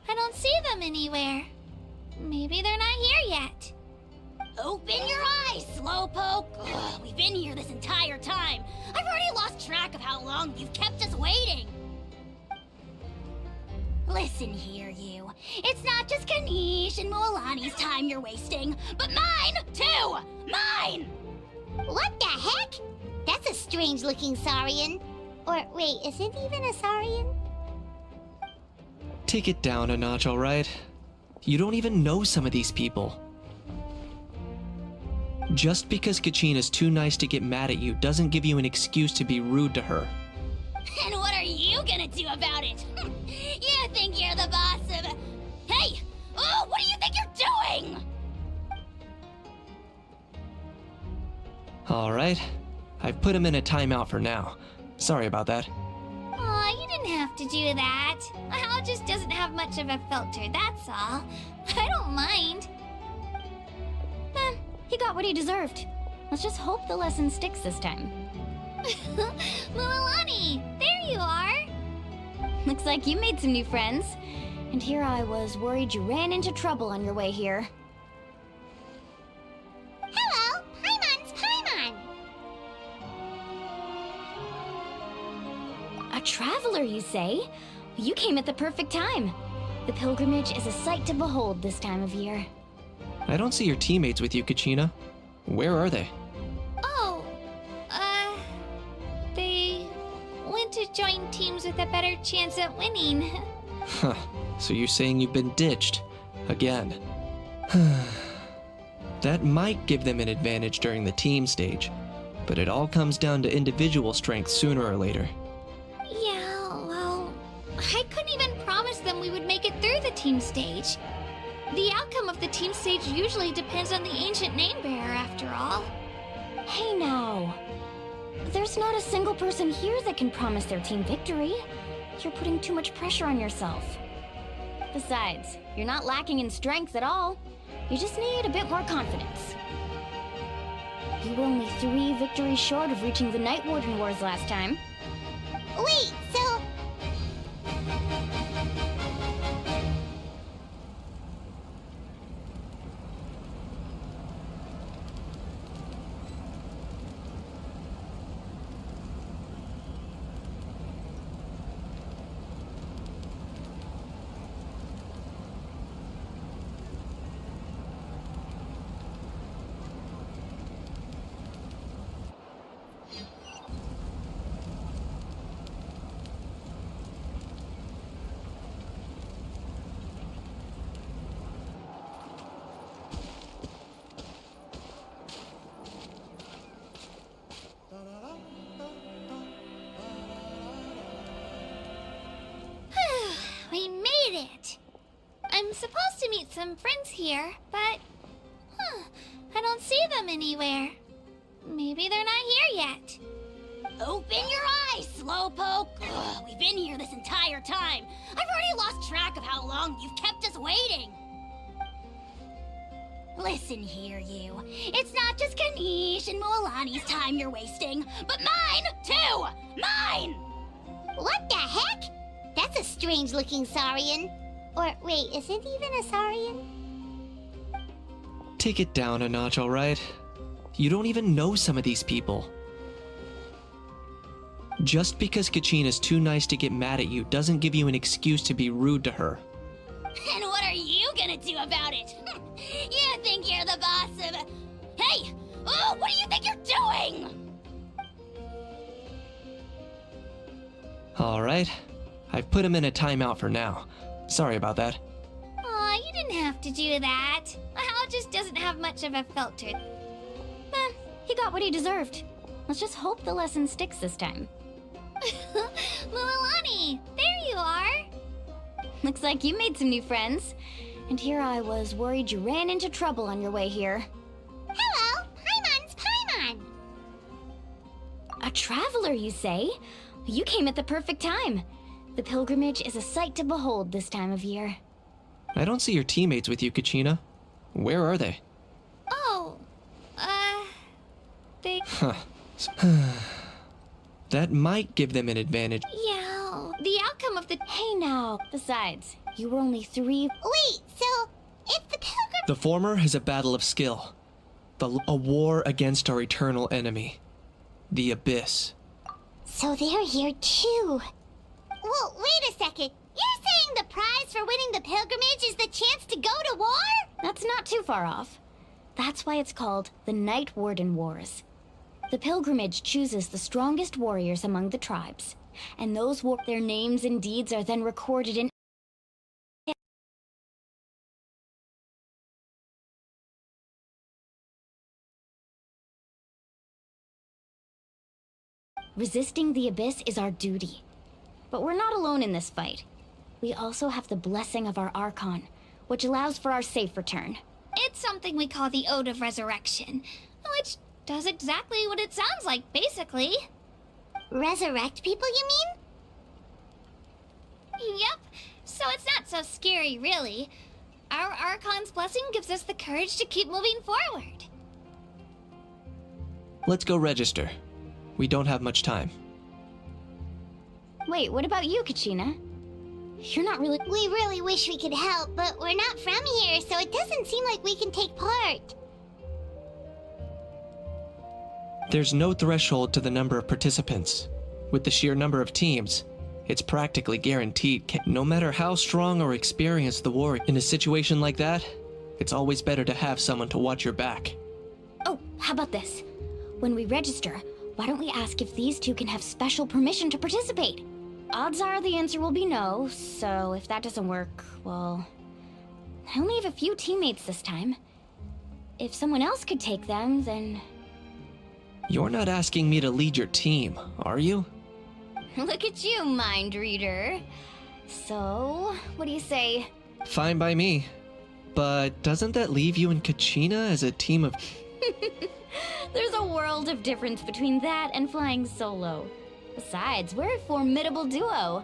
I don't see them anywhere. Maybe they're not here yet. Open your eyes, Slowpoke! Ugh, we've been here this entire time. I've already lost track of how long you've kept us waiting. Listen here, you. It's not just Kanish and Moalani's time you're wasting, but mine, too! Mine! What the heck? That's a strange-looking Saurian. Or, wait, is it even a Saurian? Take it down a notch, alright? You don't even know some of these people. Just because Kachina's too nice to get mad at you doesn't give you an excuse to be rude to her. And what are you gonna do about it? You think you're the boss of... Hey! Oh, what do you think you're doing? Alright. I've put him in a timeout for now. Sorry about that. Aw, you didn't have to do that. Hal just doesn't have much of a filter, that's all. I don't mind. He got what he deserved. Let's just hope the lesson sticks this time. Mualani, there you are. Looks like you made some new friends. And here I was worried you ran into trouble on your way here. Hello, Paimon's Paimon. A traveler, you say? You came at the perfect time. The pilgrimage is a sight to behold this time of year. I don't see your teammates with you, Kachina. Where are they? Oh, they went to join teams with a better chance at winning. Huh. So you're saying you've been ditched. Again. That might give them an advantage during the team stage, but it all comes down to individual strength sooner or later. Yeah, well, I couldn't even promise them we would make it through the team stage. The outcome of the team stage usually depends on the ancient name bearer, after all. Hey now. There's not a single person here that can promise their team victory. You're putting too much pressure on yourself. Besides, you're not lacking in strength at all. You just need a bit more confidence. You were only 3 victories short of reaching the Night Warden Wars last time. Wait, so... We made it! I'm supposed to meet some friends here, but... I don't see them anywhere. Maybe they're not here yet. Open your eyes, Slowpoke! Ugh, we've been here this entire time. I've already lost track of how long you've kept us waiting. Listen here, you. It's not just Kanish and Moalani's time you're wasting, but mine, too! Mine! What the heck? That's a strange-looking Saurian. Or, wait, is it even a Saurian? Take it down a notch, alright? You don't even know some of these people. Just because Kachina's too nice to get mad at you doesn't give you an excuse to be rude to her. And what are you gonna do about it? You think you're the boss of... Hey! Oh, what do you think you're doing? Alright. I've put him in a timeout for now. Sorry about that. Aw, you didn't have to do that. Hal just doesn't have much of a filter. He got what he deserved. Let's just hope the lesson sticks this time. Mualani, there you are. Looks like you made some new friends. And here I was worried you ran into trouble on your way here. Hello, Paimon's Paimon. A traveler, you say? You came at the perfect time. The pilgrimage is a sight to behold this time of year. I don't see your teammates with you, Kachina. Where are they? Oh, they... Huh. That might give them an advantage. Yeah, The outcome of the... Hey now. Besides, you were only 3... Wait, so if the pilgrim... The former is a battle of skill. A war against our eternal enemy. The Abyss. So they're here too. Well, wait a second. You're saying the prize for winning the pilgrimage is the chance to go to war? That's not too far off. That's why it's called the Night Warden Wars. The pilgrimage chooses the strongest warriors among the tribes, and their names and deeds are then recorded in... Resisting the Abyss is our duty. But we're not alone in this fight. We also have the blessing of our Archon, which allows for our safe return. It's something we call the Ode of Resurrection, which does exactly what it sounds like, basically. Resurrect people, you mean? Yep, so it's not so scary, really. Our Archon's blessing gives us the courage to keep moving forward. Let's go register. We don't have much time. Wait, what about you, Kachina? You're not really... We really wish we could help, but we're not from here, so it doesn't seem like we can take part. There's no threshold to the number of participants. With the sheer number of teams, it's practically guaranteed. No matter how strong or experienced the warrior, in a situation like that, it's always better to have someone to watch your back. Oh, how about this? When we register, why don't we ask if these two can have special permission to participate? Odds are the answer will be no, so if that doesn't work, well... I only have a few teammates this time. If someone else could take them, then... You're not asking me to lead your team, are you? Look at you, mind reader. So, what do you say? Fine by me. But doesn't that leave you and Kachina as a team of... There's a world of difference between that and flying solo. Besides, we're a formidable duo.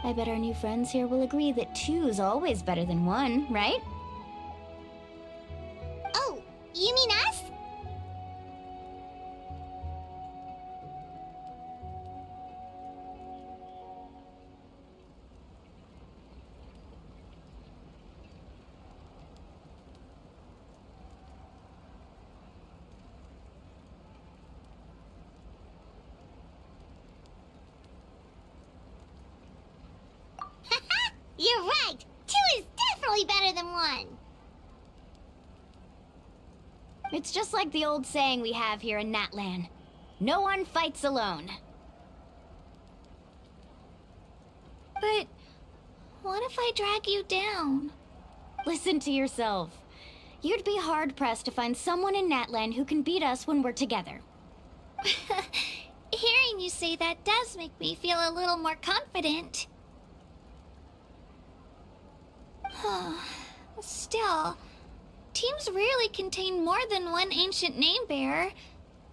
I bet our new friends here will agree that two's always better than one, right? Oh, you mean us? You're right! Two is definitely better than one! It's just like the old saying we have here in Natlan. No one fights alone. But what if I drag you down? Listen to yourself. You'd be hard-pressed to find someone in Natlan who can beat us when we're together. Hearing you say that does make me feel a little more confident. Still, teams rarely contain more than one ancient name bearer.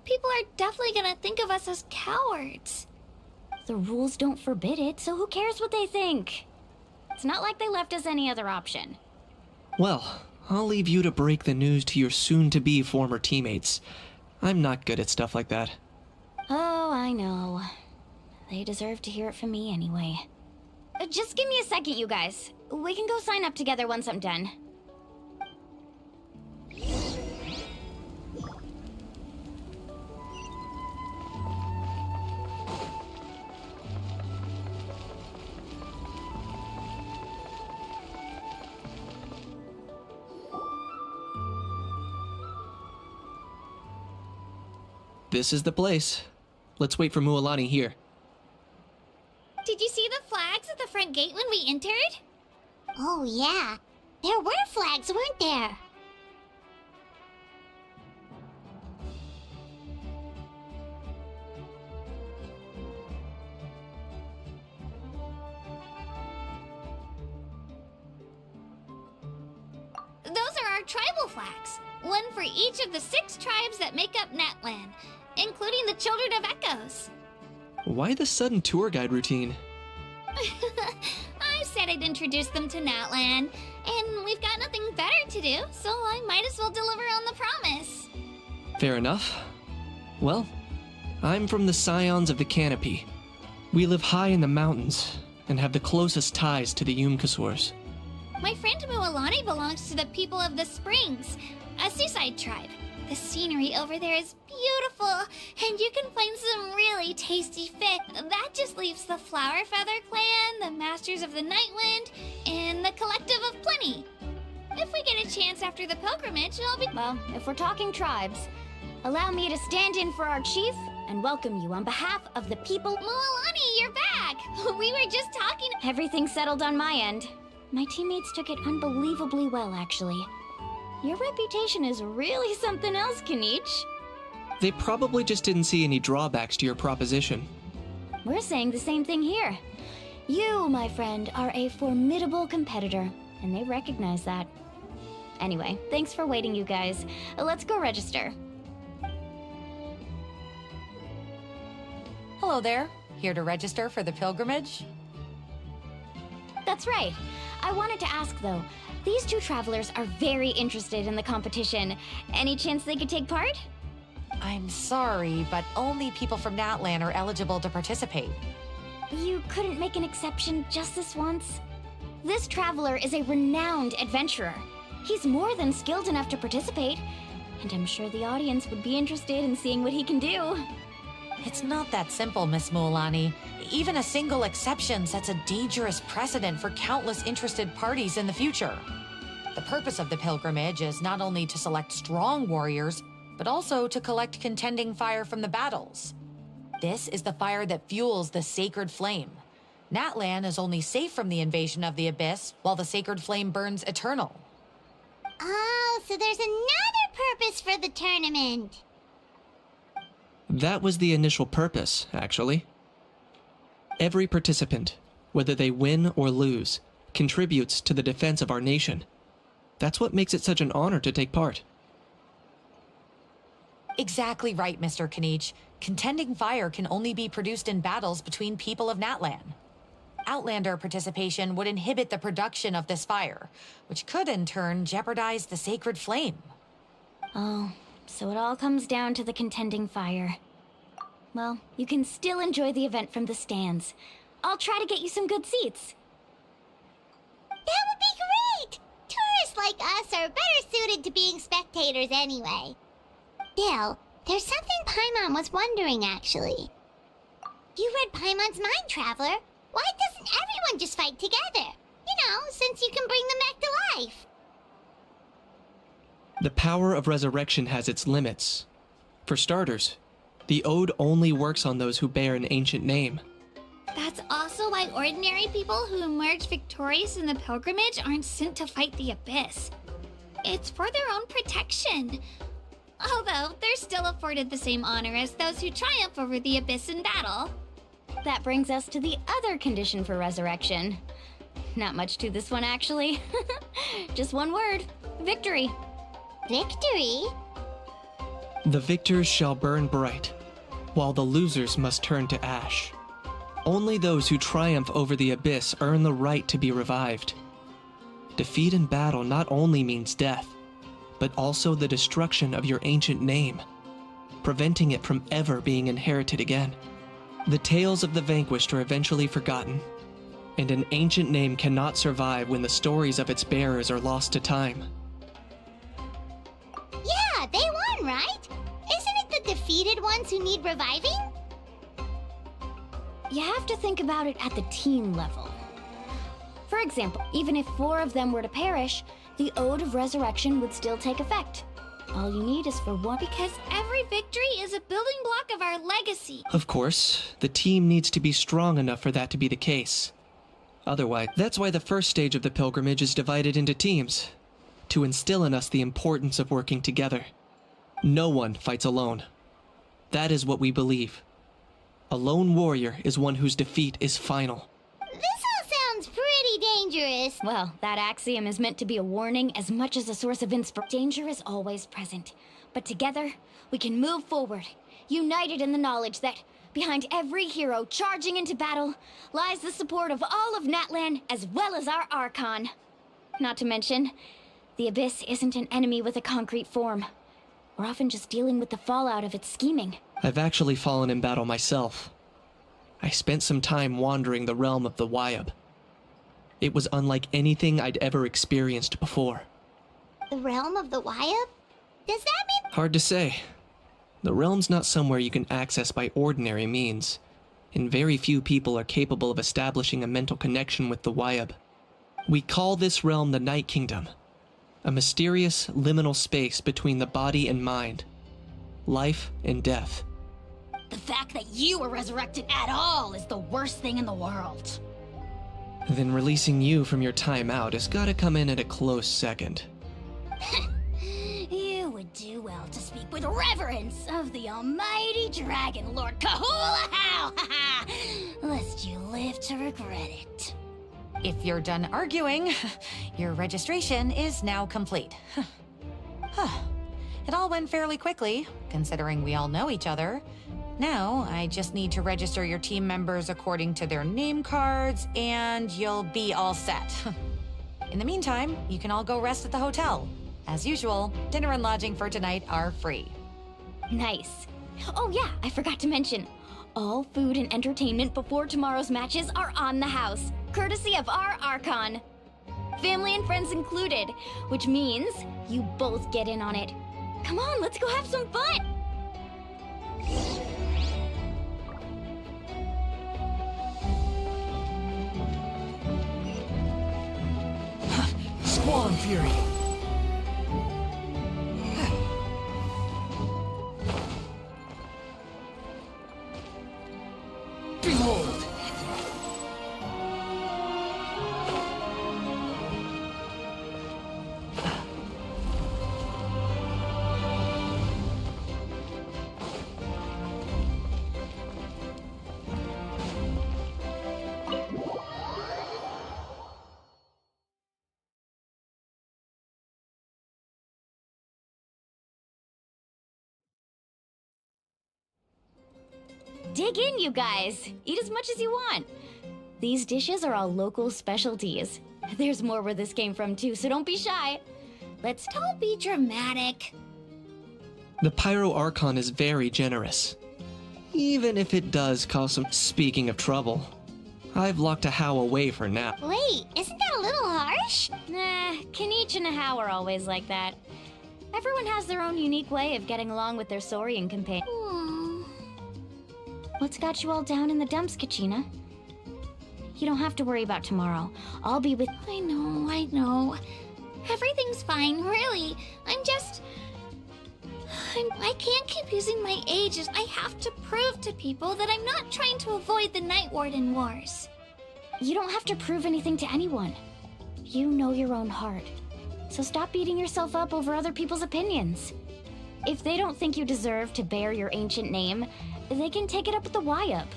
People are definitely gonna think of us as cowards. The rules don't forbid it, so who cares what they think? It's not like they left us any other option. Well, I'll leave you to break the news to your soon-to-be former teammates. I'm not good at stuff like that. Oh, I know. They deserve to hear it from me anyway. Just give me a second, you guys. We can go sign up together once I'm done. This is the place. Let's wait for Mualani here. Did you see the flags at the front gate when we entered? Oh yeah, there were flags, weren't there? Those are our tribal flags. One for each of the 6 tribes that make up Natlan, including the Children of Echoes. Why the sudden tour guide routine? I said I'd introduce them to Natlan, and we've got nothing better to do, so I might as well deliver on the promise. Fair enough. Well, I'm from the Scions of the Canopy. We live high in the mountains and have the closest ties to the Yumkasors. My friend Mualani belongs to the people of the Springs, a seaside tribe. The scenery over there is beautiful, and you can find some really tasty fish. That just leaves the Flower Feather Clan, the Masters of the Nightwind, and the Collective of Plenty. If we get a chance after the pilgrimage, I'll be— Well, if we're talking tribes, allow me to stand in for our chief and welcome you on behalf of the people. Mualani, you're back! We were just talking— Everything settled on my end. My teammates took it unbelievably well, actually. Your reputation is really something else, Kanich. They probably just didn't see any drawbacks to your proposition. We're saying the same thing here. You, my friend, are a formidable competitor, and they recognize that. Anyway, thanks for waiting, you guys. Let's go register. Hello there. Here to register for the pilgrimage? That's right. I wanted to ask, though. These two travelers are very interested in the competition. Any chance they could take part? I'm sorry, but only people from Natlan are eligible to participate. You couldn't make an exception just this once? This traveler is a renowned adventurer. He's more than skilled enough to participate, and I'm sure the audience would be interested in seeing what he can do. It's not that simple, Miss Mualani. Even a single exception sets a dangerous precedent for countless interested parties in the future. The purpose of the pilgrimage is not only to select strong warriors, but also to collect contending fire from the battles. This is the fire that fuels the sacred flame. Natlan is only safe from the invasion of the Abyss, while the sacred flame burns eternal. Oh, so there's another purpose for the tournament. That was the initial purpose, actually. Every participant, whether they win or lose, contributes to the defense of our nation. That's what makes it such an honor to take part. Exactly right, Mr. Kanich. Contending fire can only be produced in battles between people of Natlan. Outlander participation would inhibit the production of this fire, which could in turn jeopardize the sacred flame. Oh, so it all comes down to the contending fire. Well, you can still enjoy the event from the stands. I'll try to get you some good seats. That would be great! Tourists like us are better suited to being spectators anyway. Still, there's something Paimon was wondering, actually. You read Paimon's mind, Traveler. Why doesn't everyone just fight together? You know, since you can bring them back to life. The power of resurrection has its limits. For starters, the Ode only works on those who bear an ancient name. That's also why ordinary people who emerge victorious in the pilgrimage aren't sent to fight the Abyss. It's for their own protection. Although, they're still afforded the same honor as those who triumph over the Abyss in battle. That brings us to the other condition for resurrection. Not much to this one, actually. Just one word: victory. Victory? The victors shall burn bright, while the losers must turn to ash. Only those who triumph over the Abyss earn the right to be revived. Defeat in battle not only means death, but also the destruction of your ancient name, preventing it from ever being inherited again. The tales of the vanquished are eventually forgotten, and an ancient name cannot survive when the stories of its bearers are lost to time. Yeah, they won, right? Isn't it the defeated ones who need reviving? You have to think about it at the team level. For example, even if 4 of them were to perish, the Ode of Resurrection would still take effect. All you need is for one— Because every victory is a building block of our legacy. Of course, the team needs to be strong enough for that to be the case. Otherwise, that's why the first stage of the pilgrimage is divided into teams, to instill in us the importance of working together. No one fights alone. That is what we believe. A lone warrior is one whose defeat is final. This all sounds pretty dangerous. Well, that axiom is meant to be a warning as much as a source of inspiration. Danger is always present, but together, we can move forward, united in the knowledge that behind every hero charging into battle lies the support of all of Natlan as well as our Archon. Not to mention, the Abyss isn't an enemy with a concrete form. We're often just dealing with the fallout of its scheming. I've actually fallen in battle myself. I spent some time wandering the realm of the Wyab. It was unlike anything I'd ever experienced before. The realm of the Wyab? Does that mean... Hard to say. The realm's not somewhere you can access by ordinary means, and very few people are capable of establishing a mental connection with the Wyab. We call this realm the Night Kingdom, a mysterious liminal space between the body and mind, life and death. The fact that you were resurrected at all is the worst thing in the world. Then releasing you from your time out has gotta come in at a close second. You would do well to speak with reverence of the almighty Dragon Lord Kahula How, lest you live to regret it. If you're done arguing, your registration is now complete. It all went fairly quickly, considering we all know each other. Now, I just need to register your team members according to their name cards, and you'll be all set. In the meantime, you can all go rest at the hotel. As usual, dinner and lodging for tonight are free. Nice. Oh yeah, I forgot to mention. All food and entertainment before tomorrow's matches are on the house, courtesy of our Archon. Family and friends included, which means you both get in on it. Come on, let's go have some fun! Squall Fury. Behold! Dig in, you guys. Eat as much as you want. These dishes are all local specialties. There's more where this came from too, so don't be shy. Don't be dramatic. The Pyro Archon is very generous. Even if it does cause some speaking of trouble. I've locked a How away for now. Wait, isn't that a little harsh? Nah, Kenichi and How are always like that. Everyone has their own unique way of getting along with their Saurian companion. What's got you all down in the dumps, Kachina? You don't have to worry about tomorrow. I'll be with... I know. Everything's fine, really. I can't keep using my age as I have to prove to people that I'm not trying to avoid the Night Warden Wars. You don't have to prove anything to anyone. You know your own heart. So stop beating yourself up over other people's opinions. If they don't think you deserve to bear your ancient name, they can take it up with the Wyab.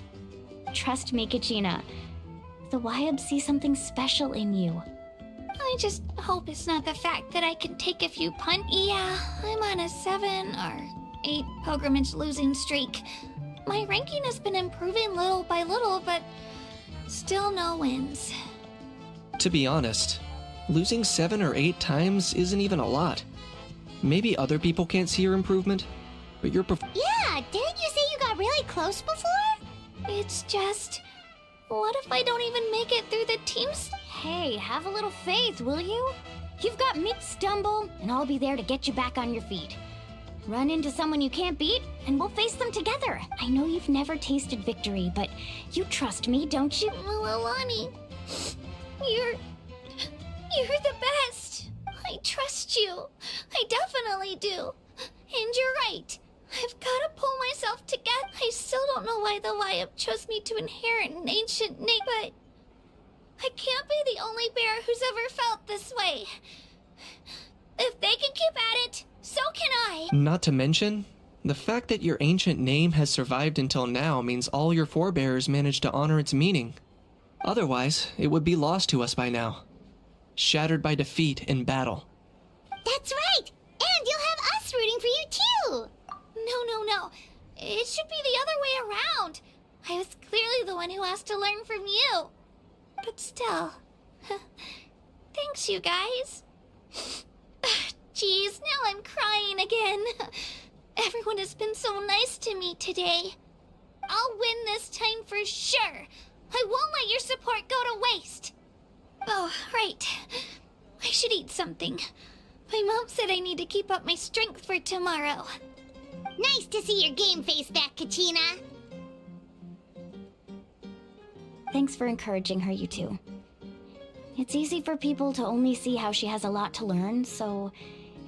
Trust me, Kachina. The Wyab see something special in you. I just hope it's not the fact that I can take a few Yeah, I'm on a 7 or 8 pilgrimage losing streak. My ranking has been improving little by little, but still no wins. To be honest, losing 7 or 8 times isn't even a lot. Maybe other people can't see your improvement, but your Yeah, didn't you say you got really close before? It's just... what if I don't even make it through the teams? Hey, have a little faith, will you? You've got me. Stumble, and I'll be there to get you back on your feet. Run into someone you can't beat, and we'll face them together. I know you've never tasted victory, but you trust me, don't you? Well, Alani, you're the best. I trust you. I definitely do. And you're right. I've got to pull myself together. I still don't know why the Wyab chose me to inherit an ancient name, but I can't be the only bear who's ever felt this way. If they can keep at it, so can I. Not to mention, the fact that your ancient name has survived until now means all your forebears managed to honor its meaning. Otherwise, it would be lost to us by now. Shattered by defeat in battle. That's right! And you'll have us rooting for you too! No. It should be the other way around. I was clearly the one who asked to learn from you. But still. Thanks, you guys. Geez, now I'm crying again. Everyone has been so nice to me today. I'll win this time for sure. I won't let your support go to waste. Oh, right. I should eat something. My mom said I need to keep up my strength for tomorrow. Nice to see your game face back, Kachina. Thanks for encouraging her, you two. It's easy for people to only see how she has a lot to learn, so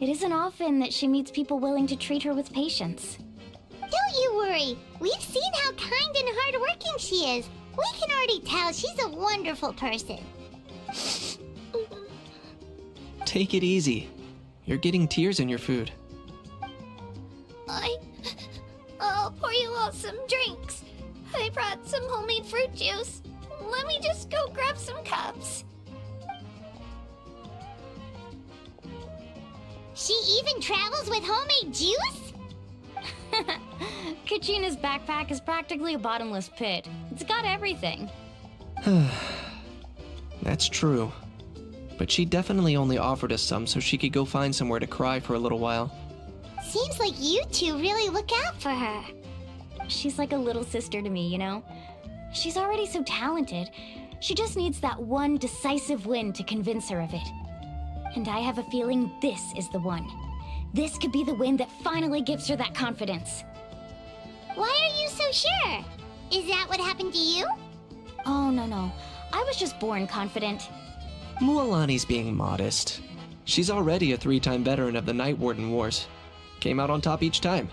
it isn't often that she meets people willing to treat her with patience. Don't you worry. We've seen how kind and hardworking she is. We can already tell she's a wonderful person. Take it easy. You're getting tears in your food. I'll pour you all some drinks. I brought some homemade fruit juice. Let me just go grab some cups. She even travels with homemade juice? Kachina's backpack is practically a bottomless pit. It's got everything. That's true. But she definitely only offered us some so she could go find somewhere to cry for a little while. Seems like you two really look out for her. She's like a little sister to me, you know? She's already so talented. She just needs that one decisive win to convince her of it. And I have a feeling this is the one. This could be the win that finally gives her that confidence. Why are you so sure? Is that what happened to you? Oh, no. I was just born confident. Mualani's being modest. She's already a 3-time veteran of the Night Warden Wars. Came out on top each time.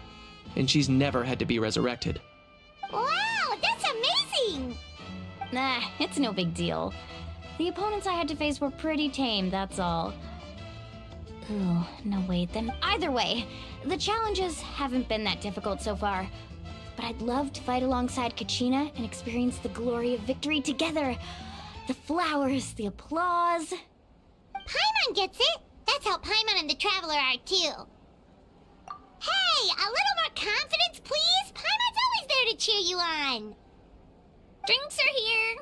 And she's never had to be resurrected. Wow, that's amazing! Nah, it's no big deal. The opponents I had to face were pretty tame, that's all. Oh, no wait, then either way, the challenges haven't been that difficult so far. But I'd love to fight alongside Kachina and experience the glory of victory together. The flowers, the applause. Paimon gets it. That's how Paimon and the Traveler are too. Hey, a little more confidence, please? Paimon's always there to cheer you on. Drinks are here.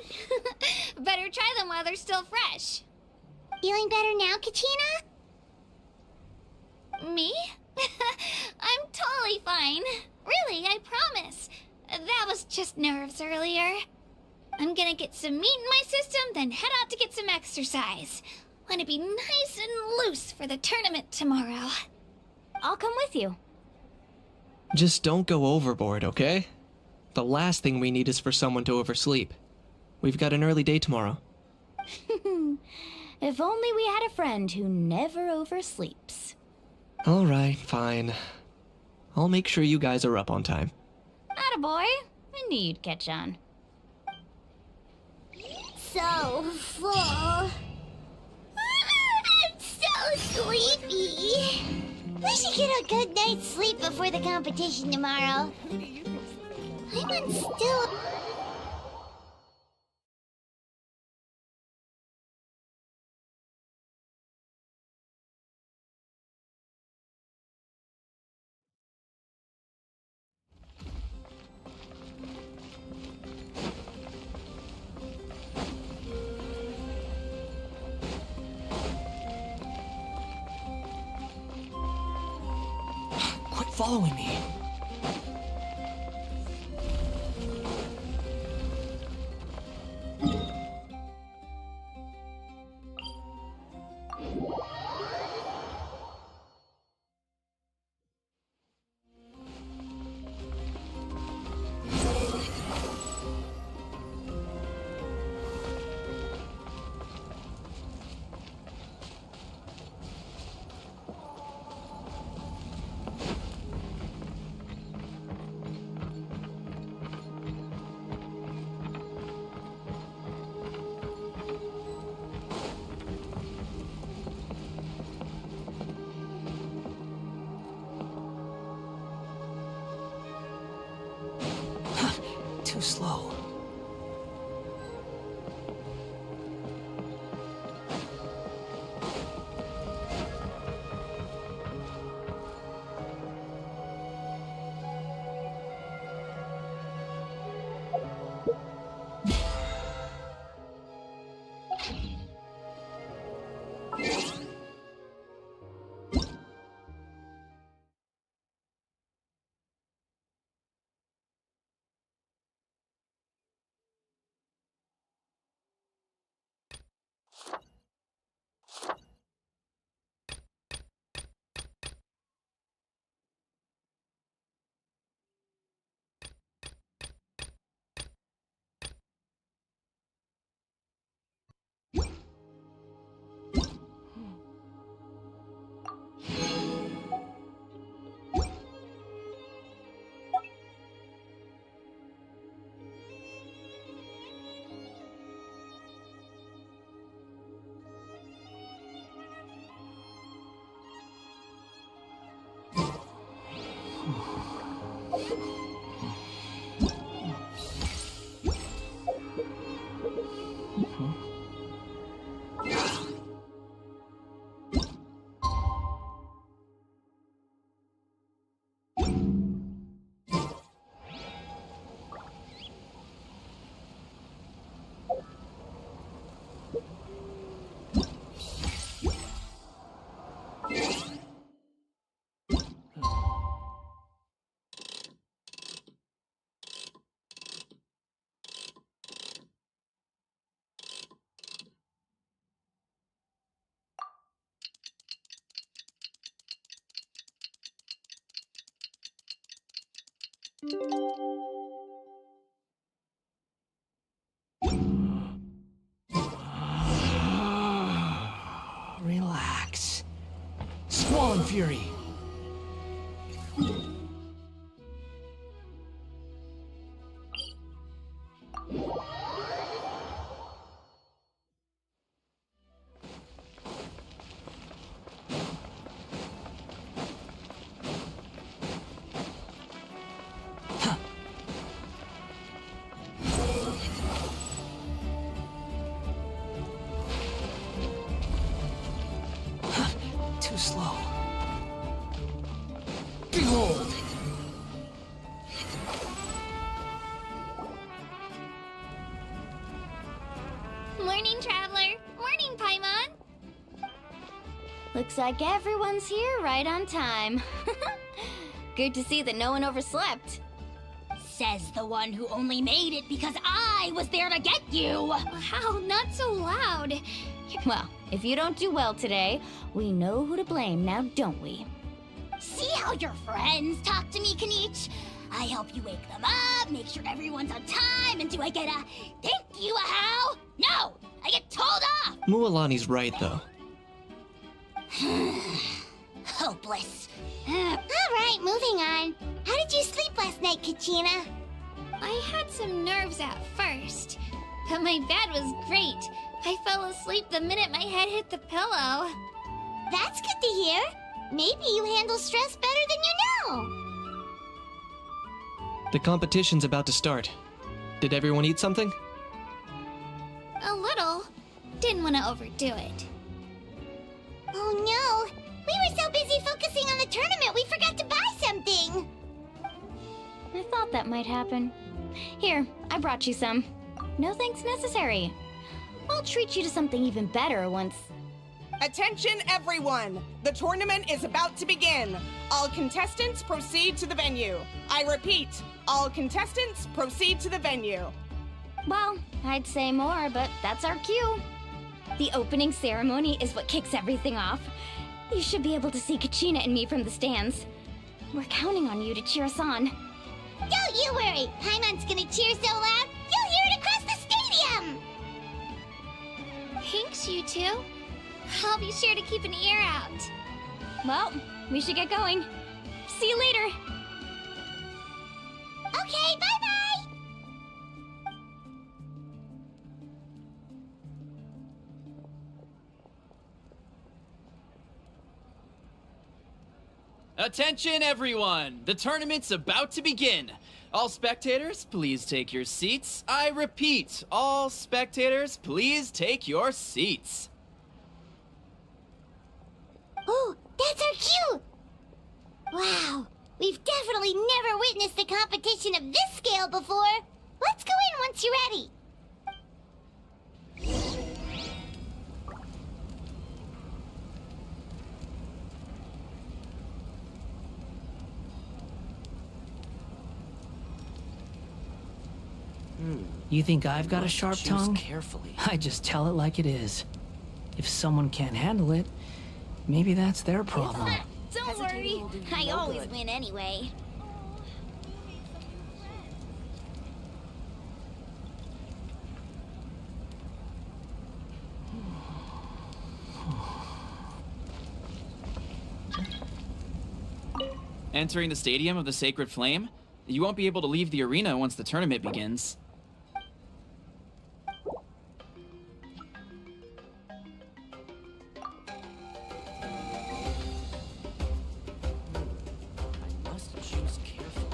Better try them while they're still fresh. Feeling better now, Kachina? Me? I'm totally fine. Really, I promise. That was just nerves earlier. I'm gonna get some meat in my system, then head out to get some exercise. Wanna be nice and loose for the tournament tomorrow. I'll come with you. Just don't go overboard, okay? The last thing we need is for someone to oversleep. We've got an early day tomorrow. If only we had a friend who never oversleeps. Alright, fine. I'll make sure you guys are up on time. Attaboy. I knew you'd catch on. So full. I'm so sleepy. We should get a good night's sleep before the competition tomorrow. I'm still... Quit following me. Too slow. Squall and Fury. Too slow. Behold! Morning, Traveler. Morning, Paimon. Looks like everyone's here right on time. Good to see that no one overslept. Says the one who only made it because I was there to get you! Wow, not so loud. Well, if you don't do well today, we know who to blame now, don't we? See how your friends talk to me, Kanich? I help you wake them up, make sure everyone's on time, and do I get a thank you, a how? No! I get told off! Mualani's right, though. Hopeless. Alright, moving on. How did you sleep last night, Kachina? I had some nerves at first, but my bed was great. I fell asleep the minute my head hit the pillow. That's good to hear. Maybe you handle stress better than you know. The competition's about to start. Did everyone eat something? A little. Didn't want to overdo it. Oh no! We were so busy focusing on the tournament we forgot to buy something! I thought that might happen. Here, I brought you some. No thanks necessary. I'll treat you to something even better once... Attention, everyone! The tournament is about to begin. All contestants proceed to the venue. I repeat, all contestants proceed to the venue. Well, I'd say more, but that's our cue. The opening ceremony is what kicks everything off. You should be able to see Kachina and me from the stands. We're counting on you to cheer us on. Don't you worry! Paimon's gonna cheer so loud, you'll hear it across the stadium! Thanks, you two. I'll be sure to keep an ear out. Well, we should get going. See you later. Okay, bye-bye! Attention, everyone! The tournament's about to begin. All spectators, please take your seats. I repeat, all spectators, please take your seats. Oh, that's our cue! Wow, we've definitely never witnessed a competition of this scale before. Let's go in once you're ready. You think I've got a sharp Choose tongue? carefully. I just tell it like it is. If someone can't handle it, maybe that's their problem. Don't worry, I always win anyway. Entering the Stadium of the Sacred Flame, you won't be able to leave the arena once the tournament begins. I must choose carefully.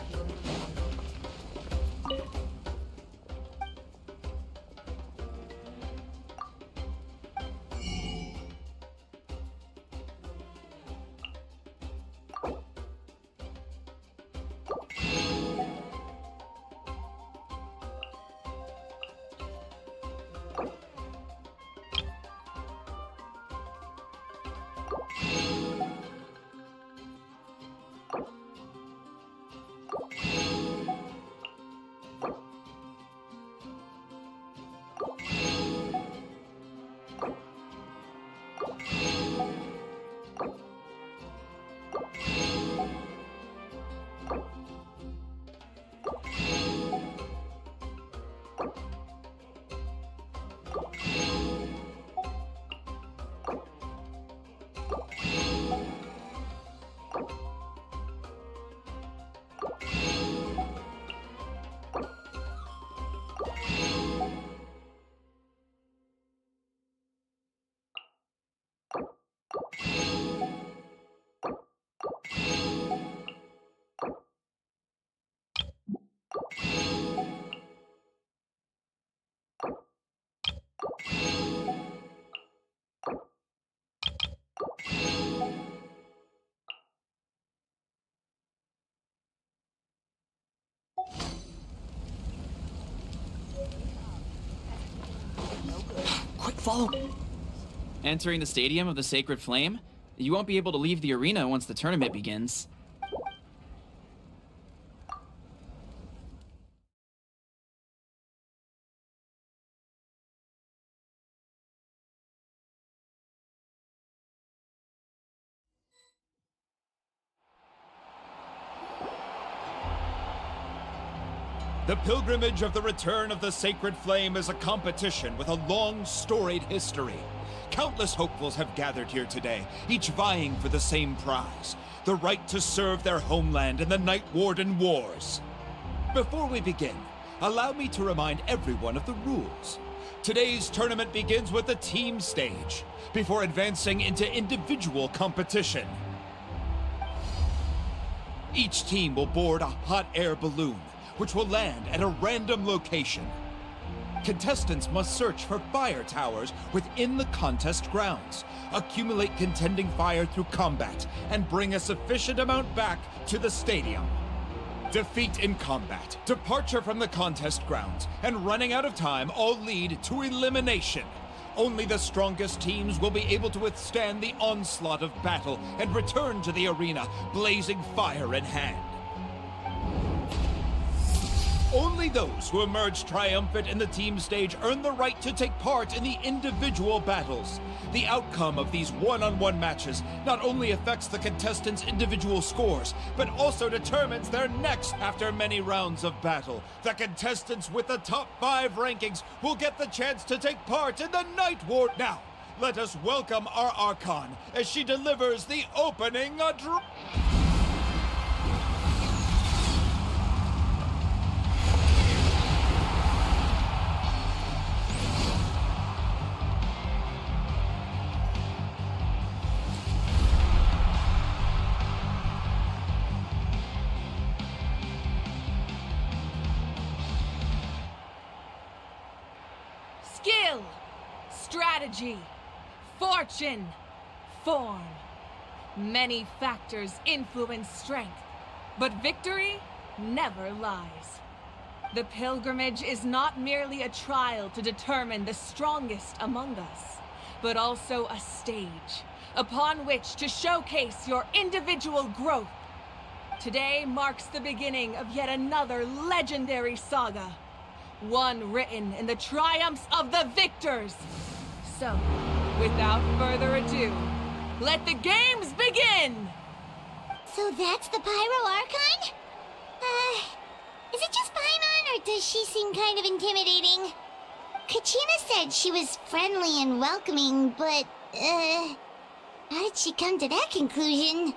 Follow. Entering the Stadium of the Sacred Flame? You won't be able to leave the arena once the tournament begins. The Pilgrimage of the Return of the Sacred Flame is a competition with a long, storied history. Countless hopefuls have gathered here today, each vying for the same prize, the right to serve their homeland in the Night Warden Wars. Before we begin, allow me to remind everyone of the rules. Today's tournament begins with the team stage, before advancing into individual competition. Each team will board a hot air balloon, which will land at a random location. Contestants must search for fire towers within the contest grounds, accumulate contending fire through combat, and bring a sufficient amount back to the stadium. Defeat in combat, departure from the contest grounds, and running out of time all lead to elimination. Only the strongest teams will be able to withstand the onslaught of battle and return to the arena, blazing fire in hand. Only those who emerge triumphant in the team stage earn the right to take part in the individual battles. The outcome of these one-on-one matches not only affects the contestants' individual scores, but also determines their next after many rounds of battle. The contestants with the top 5 rankings will get the chance to take part in the Night Ward. Now, let us welcome our Archon as she delivers the opening address. Skill, strategy, fortune, form. Many factors influence strength, but victory never lies. The pilgrimage is not merely a trial to determine the strongest among us, but also a stage upon which to showcase your individual growth. Today marks the beginning of yet another legendary saga. One written in the triumphs of the victors. So, without further ado, let the games begin! So that's the Pyro Archon? Is it just Paimon, or does she seem kind of intimidating? Kachina said she was friendly and welcoming, but, how did she come to that conclusion?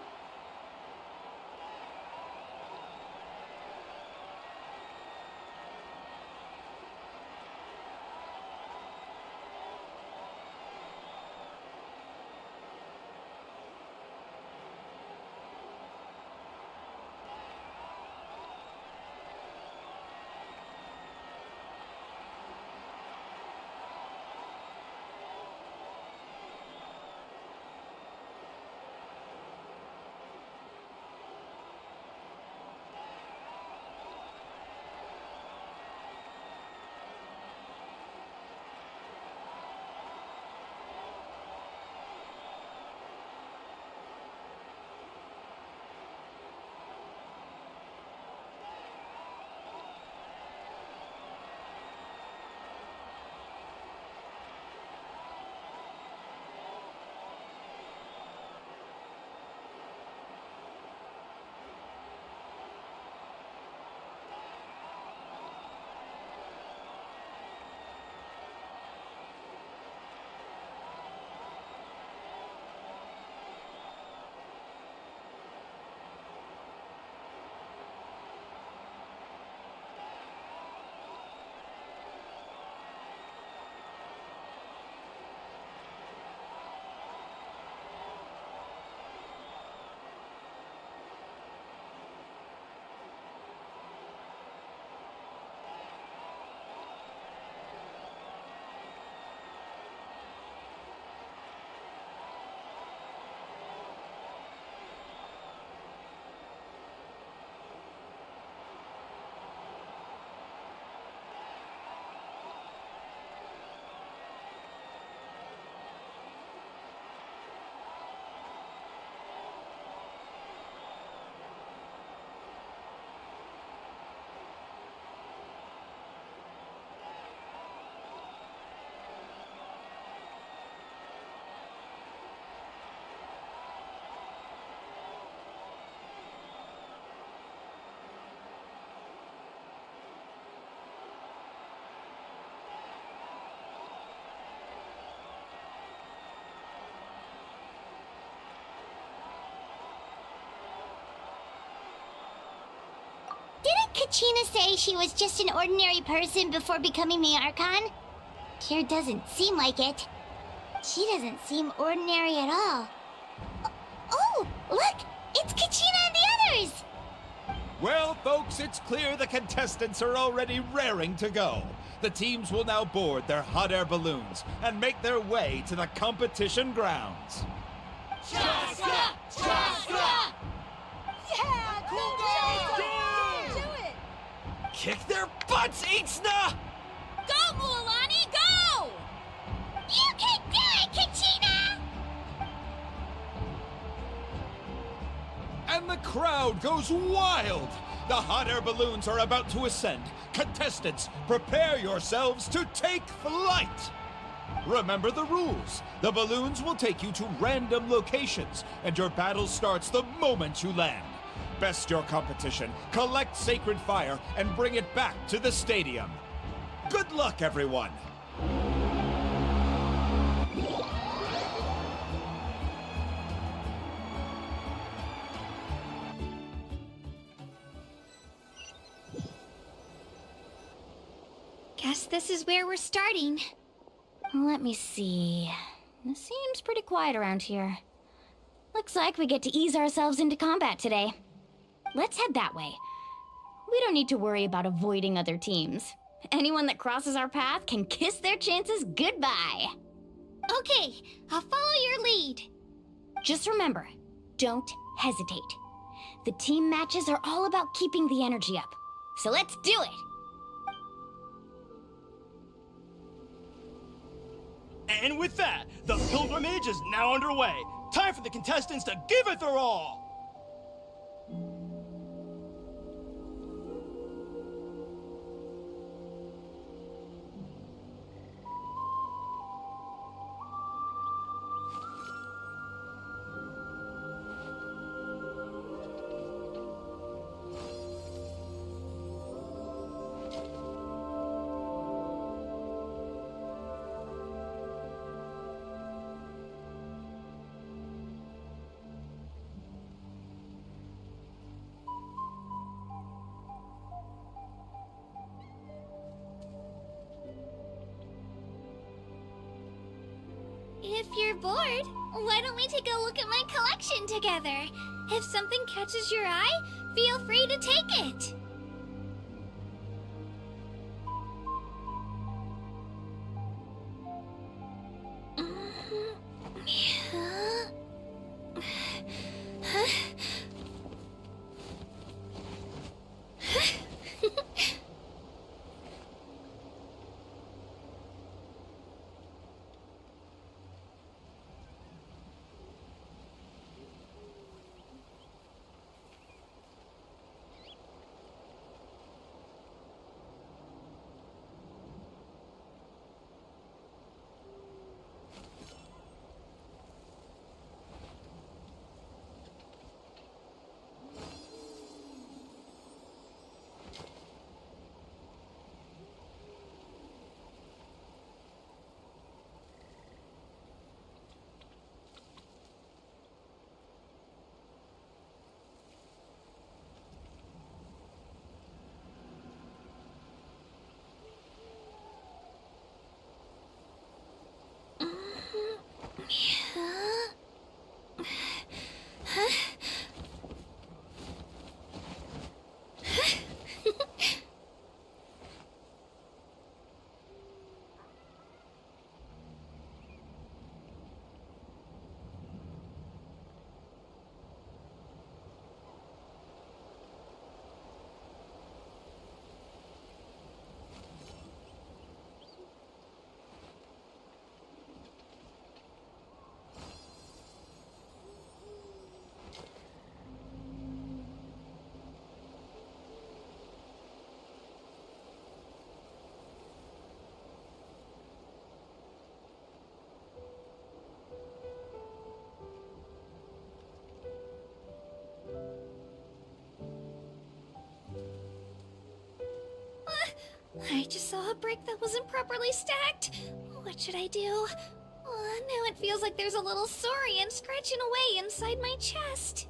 Kachina say she was just an ordinary person before becoming the Archon? Here doesn't seem like it. She doesn't seem ordinary at all. Oh, look! It's Kachina and the others! Well, folks, it's clear the contestants are already raring to go. The teams will now board their hot air balloons and make their way to the competition grounds. Chaska! Chaska! Yeah! Cool guys! Do it! Kick their butts, Ixna! Go, Mualani, go! You can do it, Kachina! And the crowd goes wild! The hot air balloons are about to ascend. Contestants, prepare yourselves to take flight! Remember the rules. The balloons will take you to random locations, and your battle starts the moment you land. Best your competition, collect sacred fire, and bring it back to the stadium. Good luck, everyone! Guess this is where we're starting. Let me see. It seems pretty quiet around here. Looks like we get to ease ourselves into combat today. Let's head that way. We don't need to worry about avoiding other teams. Anyone that crosses our path can kiss their chances goodbye. Okay, I'll follow your lead. Just remember, don't hesitate. The team matches are all about keeping the energy up. So let's do it! And with that, the pilgrimage is now underway. Time for the contestants to give it their all! If you're bored, why don't we take a look at my collection together? If something catches your eye, feel free to take it. I just saw a brick that wasn't properly stacked. What should I do? Now it feels like there's a little saurian scratching away inside my chest.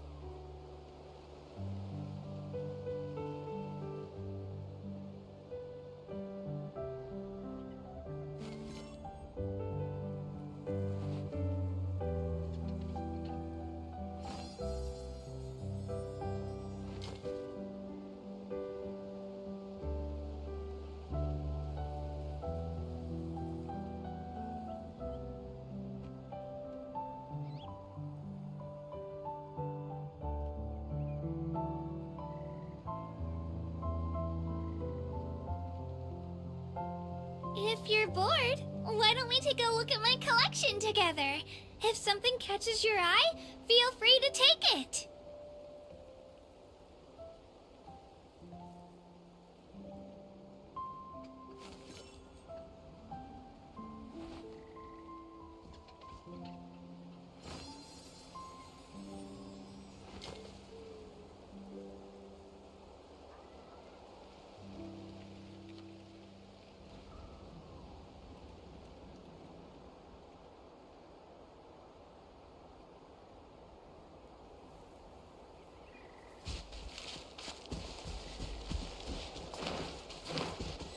If you're bored, why don't we take a look at my collection together? If something catches your eye, feel free to take it.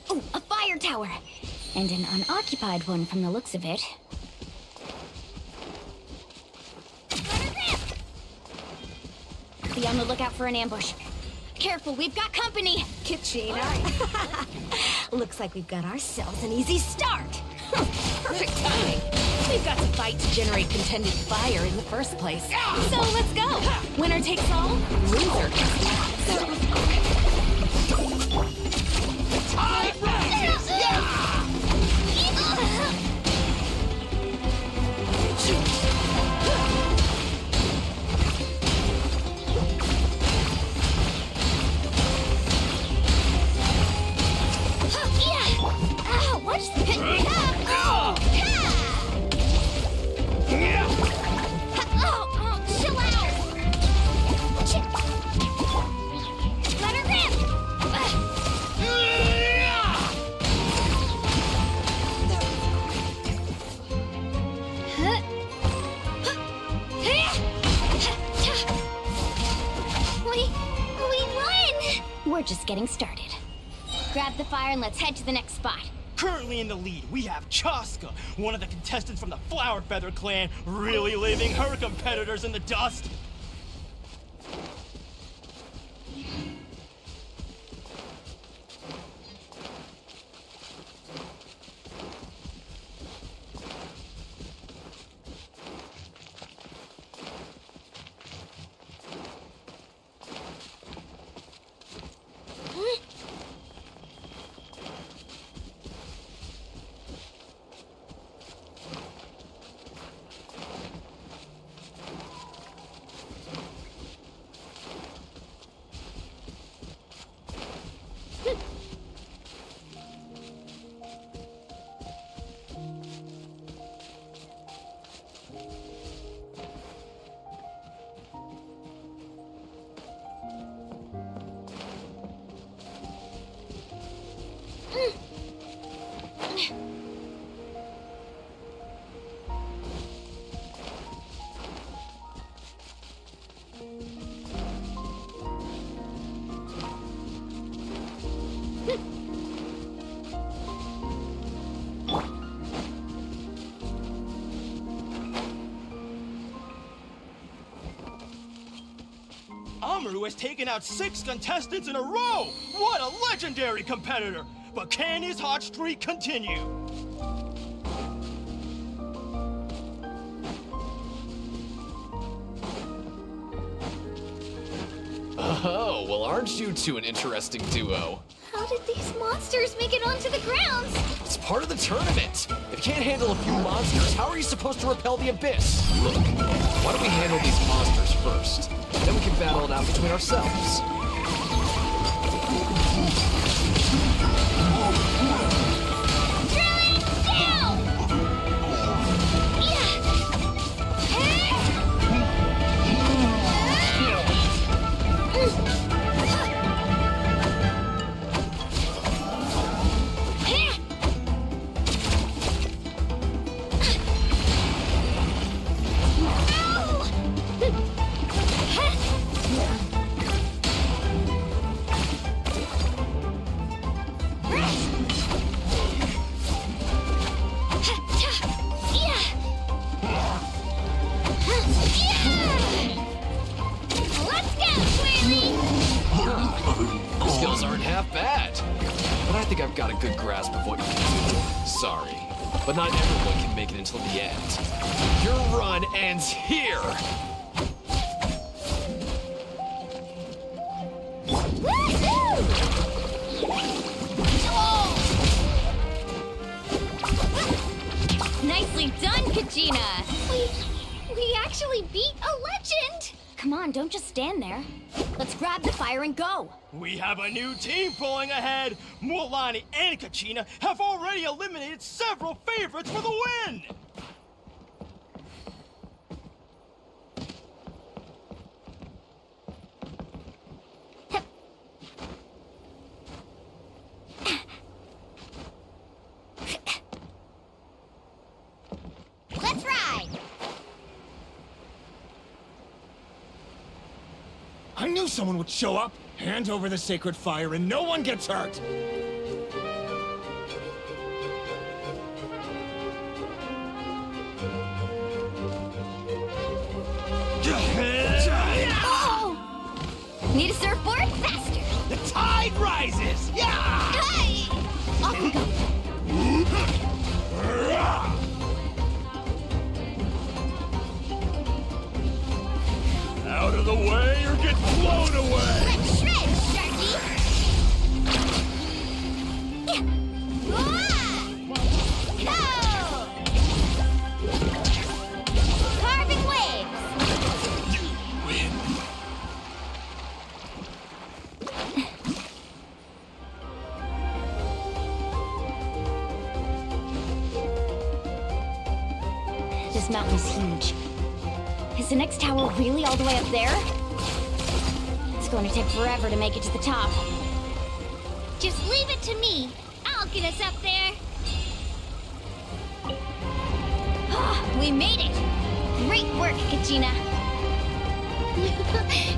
Oh, a fire tower! And an unoccupied one from the looks of it. Be on the lookout for an ambush. Careful, we've got company! Kitchina. Looks like we've got ourselves an easy start. Perfect timing. We've got to fight to generate contended fire in the first place. So let's go! Winner takes all, loser gets last. Watch the pit. Chill out. Let her rip. We won. We're just getting started. Grab the fire and let's head to the next spot. Currently in the lead, we have Chaska, one of the contestants from the Flower Feather clan, really leaving her competitors in the dust. Amaru has taken out 6 contestants in a row! What a legendary competitor! But can his hot streak continue? Oh, well, aren't you two an interesting duo? How did these monsters make it onto the grounds? It's part of the tournament. If you can't handle a few monsters, how are you supposed to repel the abyss? Look, why don't we handle these monsters first? Then we can battle it out between ourselves. Skills aren't half bad. But I think I've got a good grasp of what you can do. Sorry, but not everyone can make it until the end. Your run ends here! Nicely done, Kachina! We actually beat a legend! Come on, don't just stand there. Let's grab the fire and go. We have a new team pulling ahead. Mualani and Kachina have already eliminated several favorites for the win. Let's ride! I knew someone would show up. Hand over the sacred fire and no one gets hurt. Oh! Need a surfboard? Faster! The tide rises! Yeah! Hey! Off we go! Out of the way or get blown away! Let's shred, Sharky! Go! Carving waves! You win. This mountain's huge. Is the next tower really all the way up there? It's going to take forever to make it to the top. Just leave it to me. I'll get us up there. We made it! Great work, Kachina!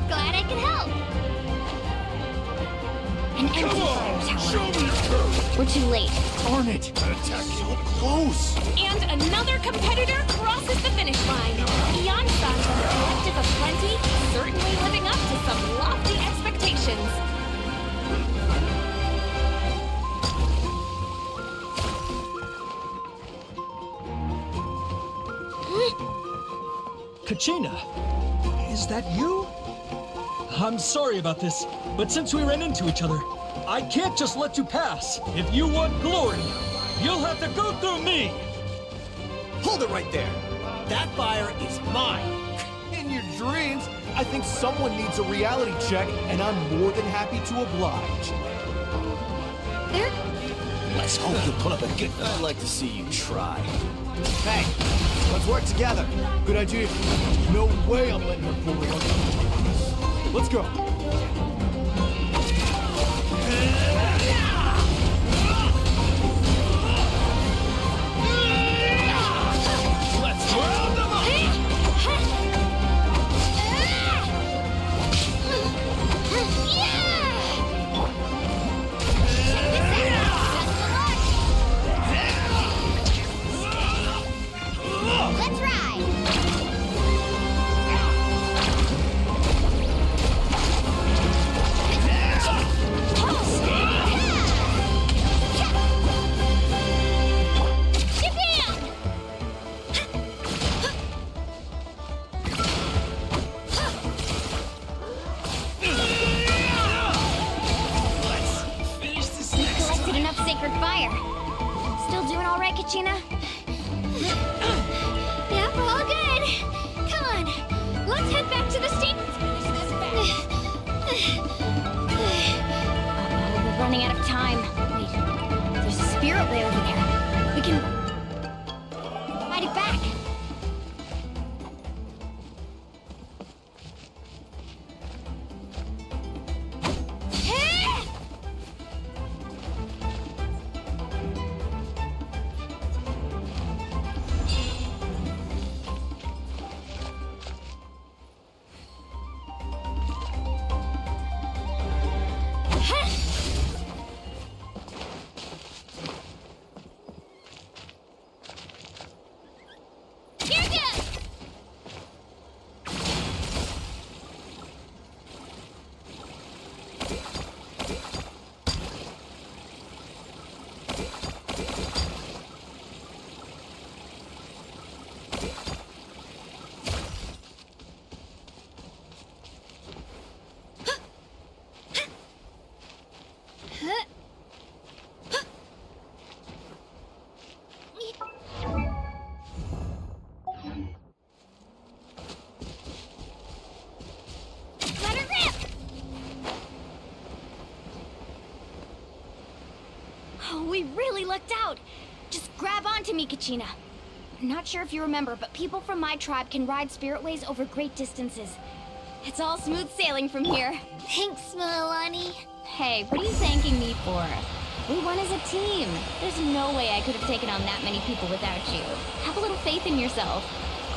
Glad I could help. An empty fire tower. Show me your curve! We're too late. Darn it! That attack so close! And another competitor crosses the finish line. Ian-san from the Collective of Plenty, certainly living up to some lofty expectations. Kachina, is that you? I'm sorry about this, but since we ran into each other, I can't just let you pass. If you want glory, you'll have to go through me. Hold it right there. That fire is mine. In your dreams, I think someone needs a reality check, and I'm more than happy to oblige. Let's hope you put up a good fight. I'd like to see you try. Hey, let's work together. Good idea. No way I'm letting her pull me over. Let's go. Let's round them up. Let's ride! Collected enough sacred fire. Still doing all right, Kachina? Yep, all good. Come on, let's head back to the station. We're running out of time. Wait, there's a spirit way over there. We can fight it back. really lucked out. Just grab onto me, Kachina. Not sure if you remember, but people from my tribe can ride spiritways over great distances. It's all smooth sailing from here. Thanks, Mualani. Hey, what are you thanking me for? We won as a team. There's no way I could have taken on that many people without you. Have a little faith in yourself.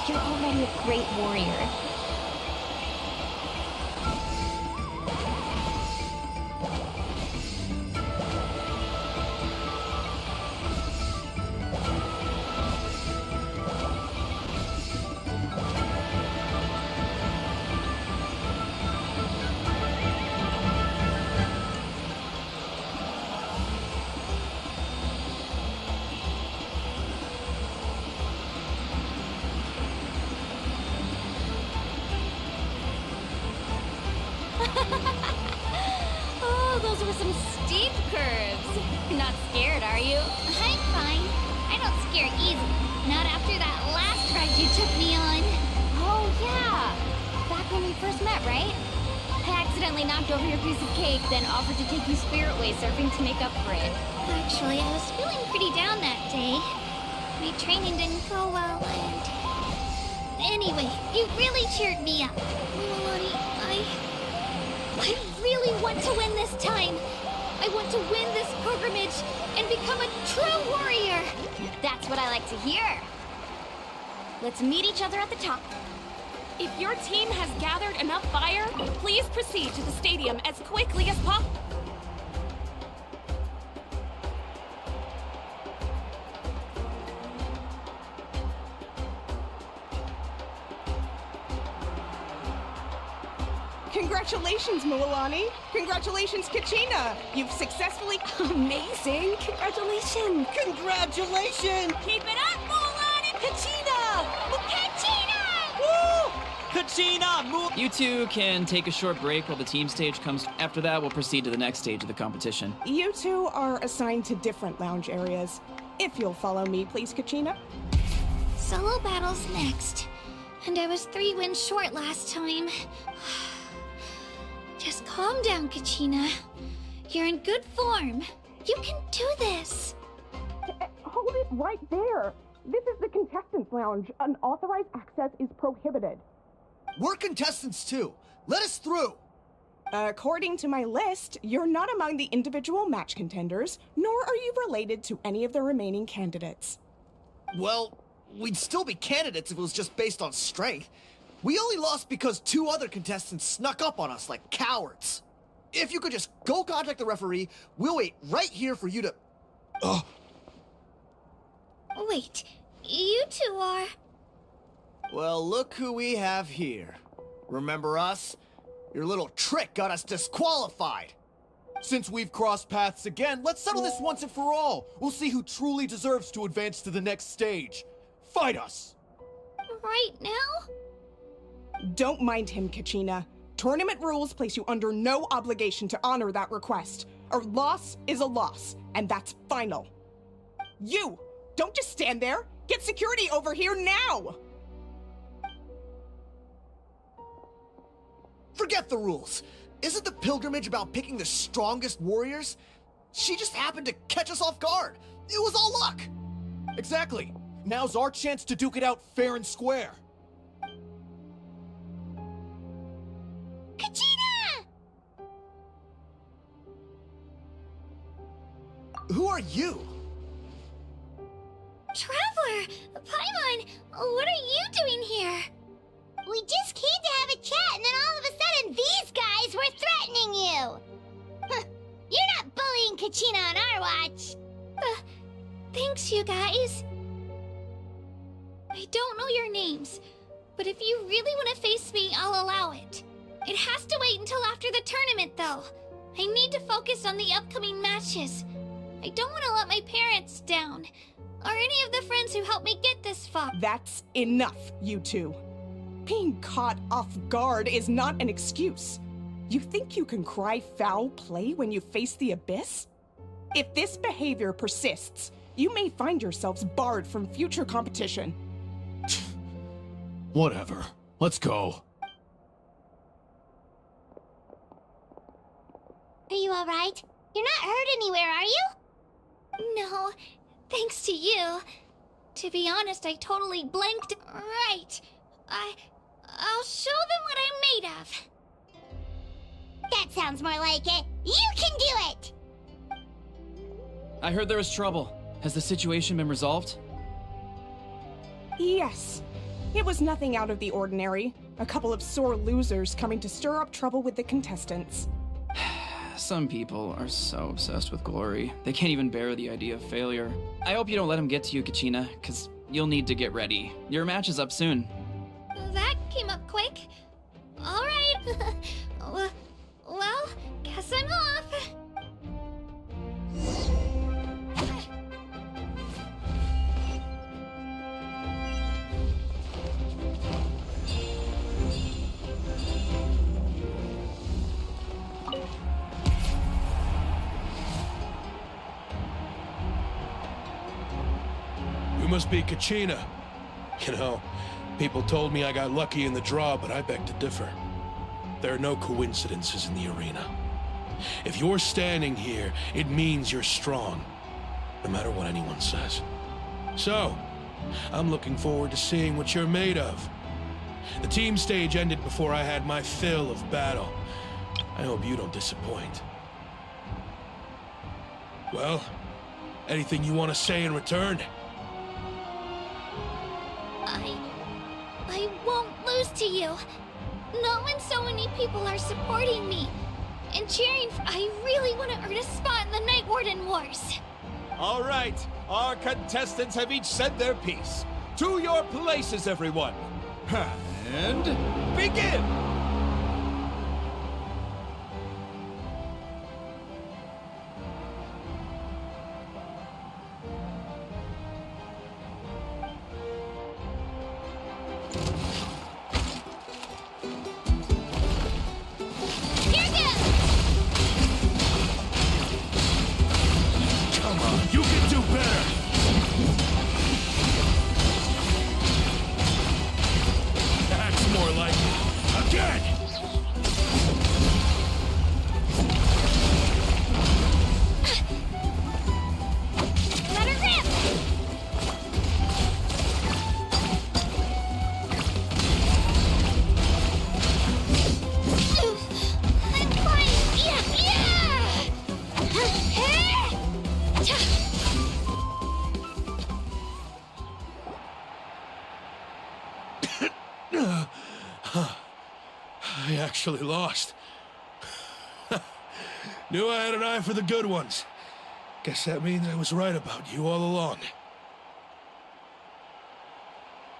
You're already a great warrior. Oh, those were some steep curves. You're not scared, are you? I'm fine. I don't scare easily. Not after that last ride you took me on. Oh, yeah. Back when we first met, right? I accidentally knocked over your piece of cake, then offered to take you spiritway surfing to make up for it. Actually, I was feeling pretty down that day. My training didn't go well, and... Anyway, you really cheered me up. Mualani, I really want to win this time. I want to win this pilgrimage and become a true warrior. That's what I like to hear. Let's meet each other at the top. If your team has gathered enough fire, please proceed to the stadium as quickly as possible. Congratulations, Mualani! Kongratulations, Kachina! You've successfully... Amazing! Congratulations! Congratulations! Keep it up, Mualani! Kachina! Kachina! Woo! Kachina! You two can take a short break while the team stage comes. After that, we'll proceed to the next stage of the competition. You two are assigned to different lounge areas. If you'll follow me, please, Kachina. Solo battles next. And I was 3 wins short last time. Just calm down, Kachina. You're in good form. You can do this. Hold it right there. This is the contestants' lounge. Unauthorized access is prohibited. We're contestants too. Let us through. According to my list, you're not among the individual match contenders, nor are you related to any of the remaining candidates. Well, we'd still be candidates if it was just based on strength. We only lost because 2 other contestants snuck up on us like cowards. If you could just go contact the referee, we'll wait right here for you to... Wait, you two are... Well, look who we have here. Remember us? Your little trick got us disqualified. Since we've crossed paths again, let's settle this once and for all. We'll see who truly deserves to advance to the next stage. Fight us! Right now? Don't mind him, Kachina. Tournament rules place you under no obligation to honor that request. A loss is a loss, and that's final. You! Don't just stand there! Get security over here now! Forget the rules. Isn't the pilgrimage about picking the strongest warriors? She just happened to catch us off guard. It was all luck. Exactly. Now's our chance to duke it out fair and square. Kachina! Who are you? Traveler! Paimon! What are you doing here? We just came to have a chat, and then all of a sudden these guys were threatening you! You're not bullying Kachina on our watch! Thanks, you guys. I don't know your names, but if you really want to face me, I'll allow it. It has to wait until after the tournament, though. I need to focus on the upcoming matches. I don't want to let my parents down, or any of the friends who helped me get this far. That's enough, you two. Being caught off guard is not an excuse. You think you can cry foul play when you face the abyss? If this behavior persists, you may find yourselves barred from future competition. Whatever. Let's go. Are you alright? You're not hurt anywhere, are you? No, thanks to you. To be honest, I totally blanked. Right. I'll show them what I'm made of. That sounds more like it. You can do it! I heard there was trouble. Has the situation been resolved? Yes. It was nothing out of the ordinary. A couple of sore losers coming to stir up trouble with the contestants. Some people are so obsessed with glory, they can't even bear the idea of failure. I hope you don't let them get to you, Kachina, because you'll need to get ready. Your match is up soon. That came up quick. All right. Well, guess I'm off. You must be Kachina. You know, people told me I got lucky in the draw, but I beg to differ. There are no coincidences in the arena. If you're standing here, it means you're strong, no matter what anyone says. So, I'm looking forward to seeing what you're made of. The team stage ended before I had my fill of battle. I hope you don't disappoint. Well, anything you want to say in return? I won't lose to you. Not when so many people are supporting me and cheering for. I really want to earn a spot in the Night Warden Wars. All right, our contestants have each said their piece. To your places, everyone. And begin! You can do better! That's more like it. Again! Let her rip! I'm fine! Yeah! I actually lost. Knew I had an eye for the good ones. Guess that means I was right about you all along.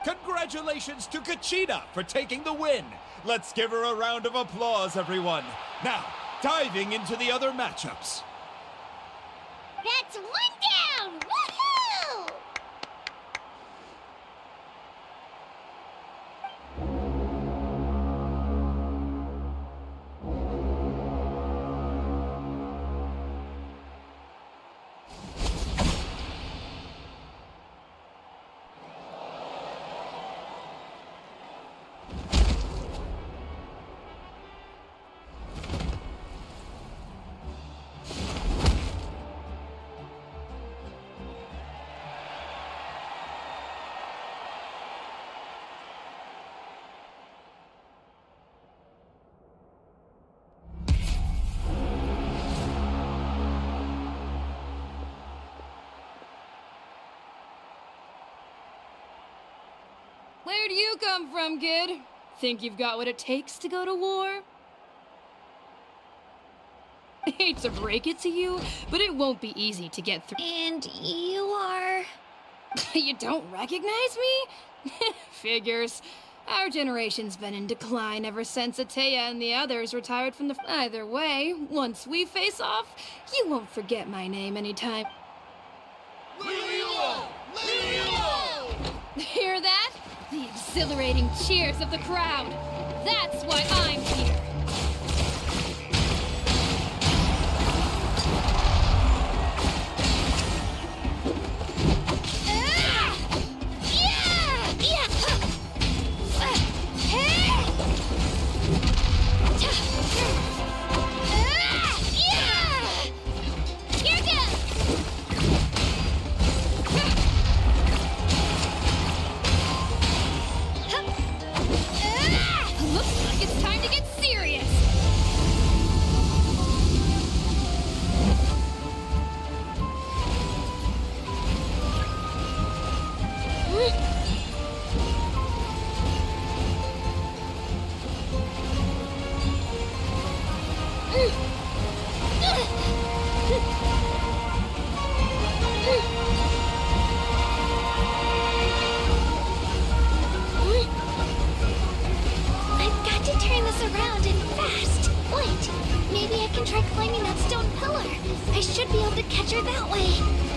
Congratulations to Kachina for taking the win. Let's give her a round of applause, everyone. Now, diving into the other matchups. That's one down! Woohoo! Where do you come from, kid? Think you've got what it takes to go to war? I hate to break it to you, but it won't be easy to get through. And you are... You don't recognize me? Figures. Our generation's been in decline ever since Ateya and the others retired from the... Either way, once we face off, you won't forget my name anytime. Hear that? The exhilarating cheers of the crowd. That's why I'm here. try climbing that stone pillar. I should be able to catch her that way.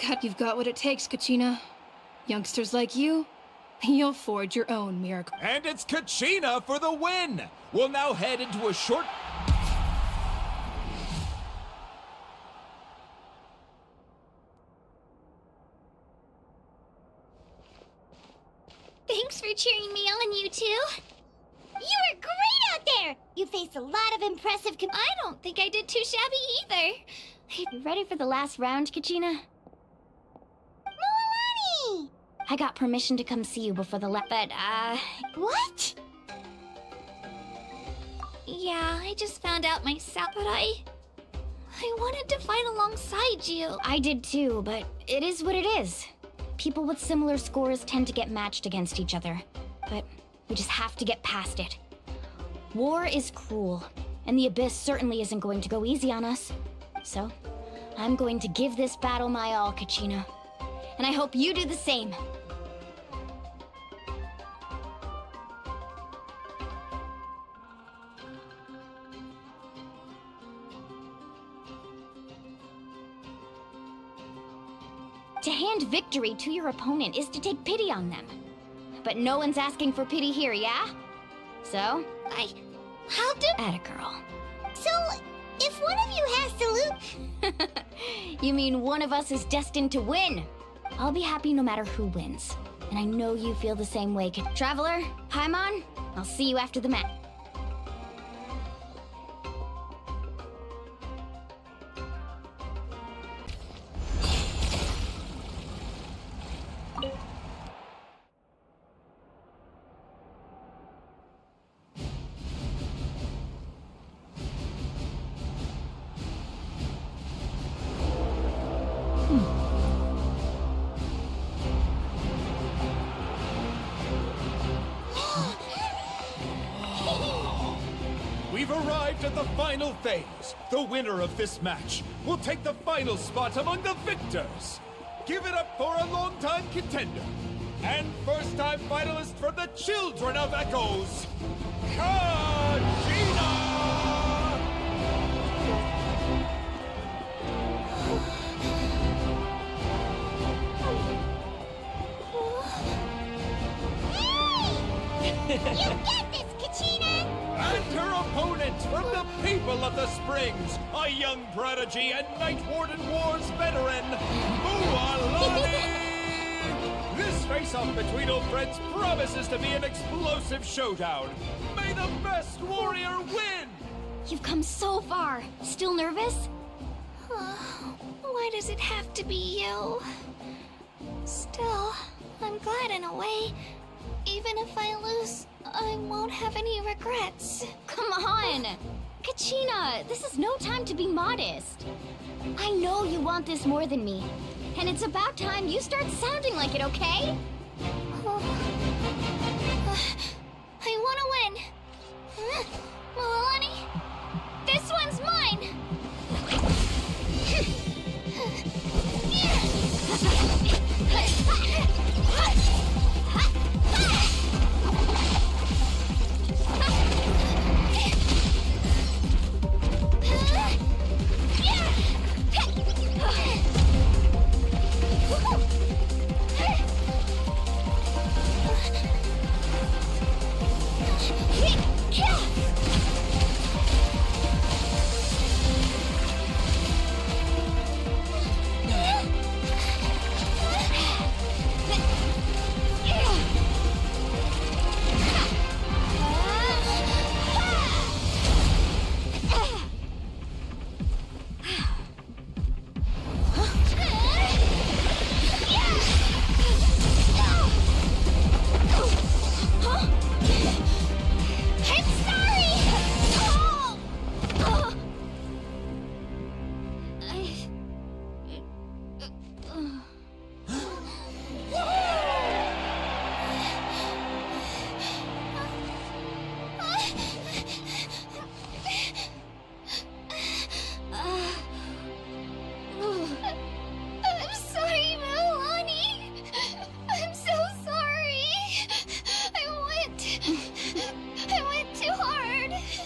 God, you've got what it takes, Kachina. Youngsters like you, you'll forge your own miracle. And it's Kachina for the win! We'll now head into a short... Thanks for cheering me on, you two. You were great out there! You faced a lot of impressive I don't think I did too shabby either. You ready for the last round, Kachina? Mualani! I got permission to come see you before the but, What? Yeah, I just found out myself, but I wanted to fight alongside you. I did too, but it is what it is. People with similar scores tend to get matched against each other, but we just have to get past it. War is cruel, and the Abyss certainly isn't going to go easy on us. So, I'm going to give this battle my all, Kachina. And I hope you do the same. To hand victory to your opponent is to take pity on them. But no one's asking for pity here, yeah? So, How do... Atta girl. So, if one of you has to lose... You mean one of us is destined to win? I'll be happy no matter who wins. And I know you feel the same way, Traveler, Paimon, I'll see you after the match. We've arrived at the final phase. The winner of this match will take the final spot among the victors. give it up for a longtime contender and first-time finalist from the Children of Echoes, Kachina! You get this, Kachina! And her opponent from the people of the Springs, a young prodigy and Night Warden Wars veteran, Mualani! This face-off between old friends promises to be an explosive showdown. May the best warrior win! You've come so far. Still nervous? Why does it have to be you? Still, I'm glad in a way. Even if I lose, I won't have any regrets. Come on! Kachina, this is no time to be modest. I know you want this more than me. And it's about time you start sounding like it, okay? I want to win. Mualani, this one's mine.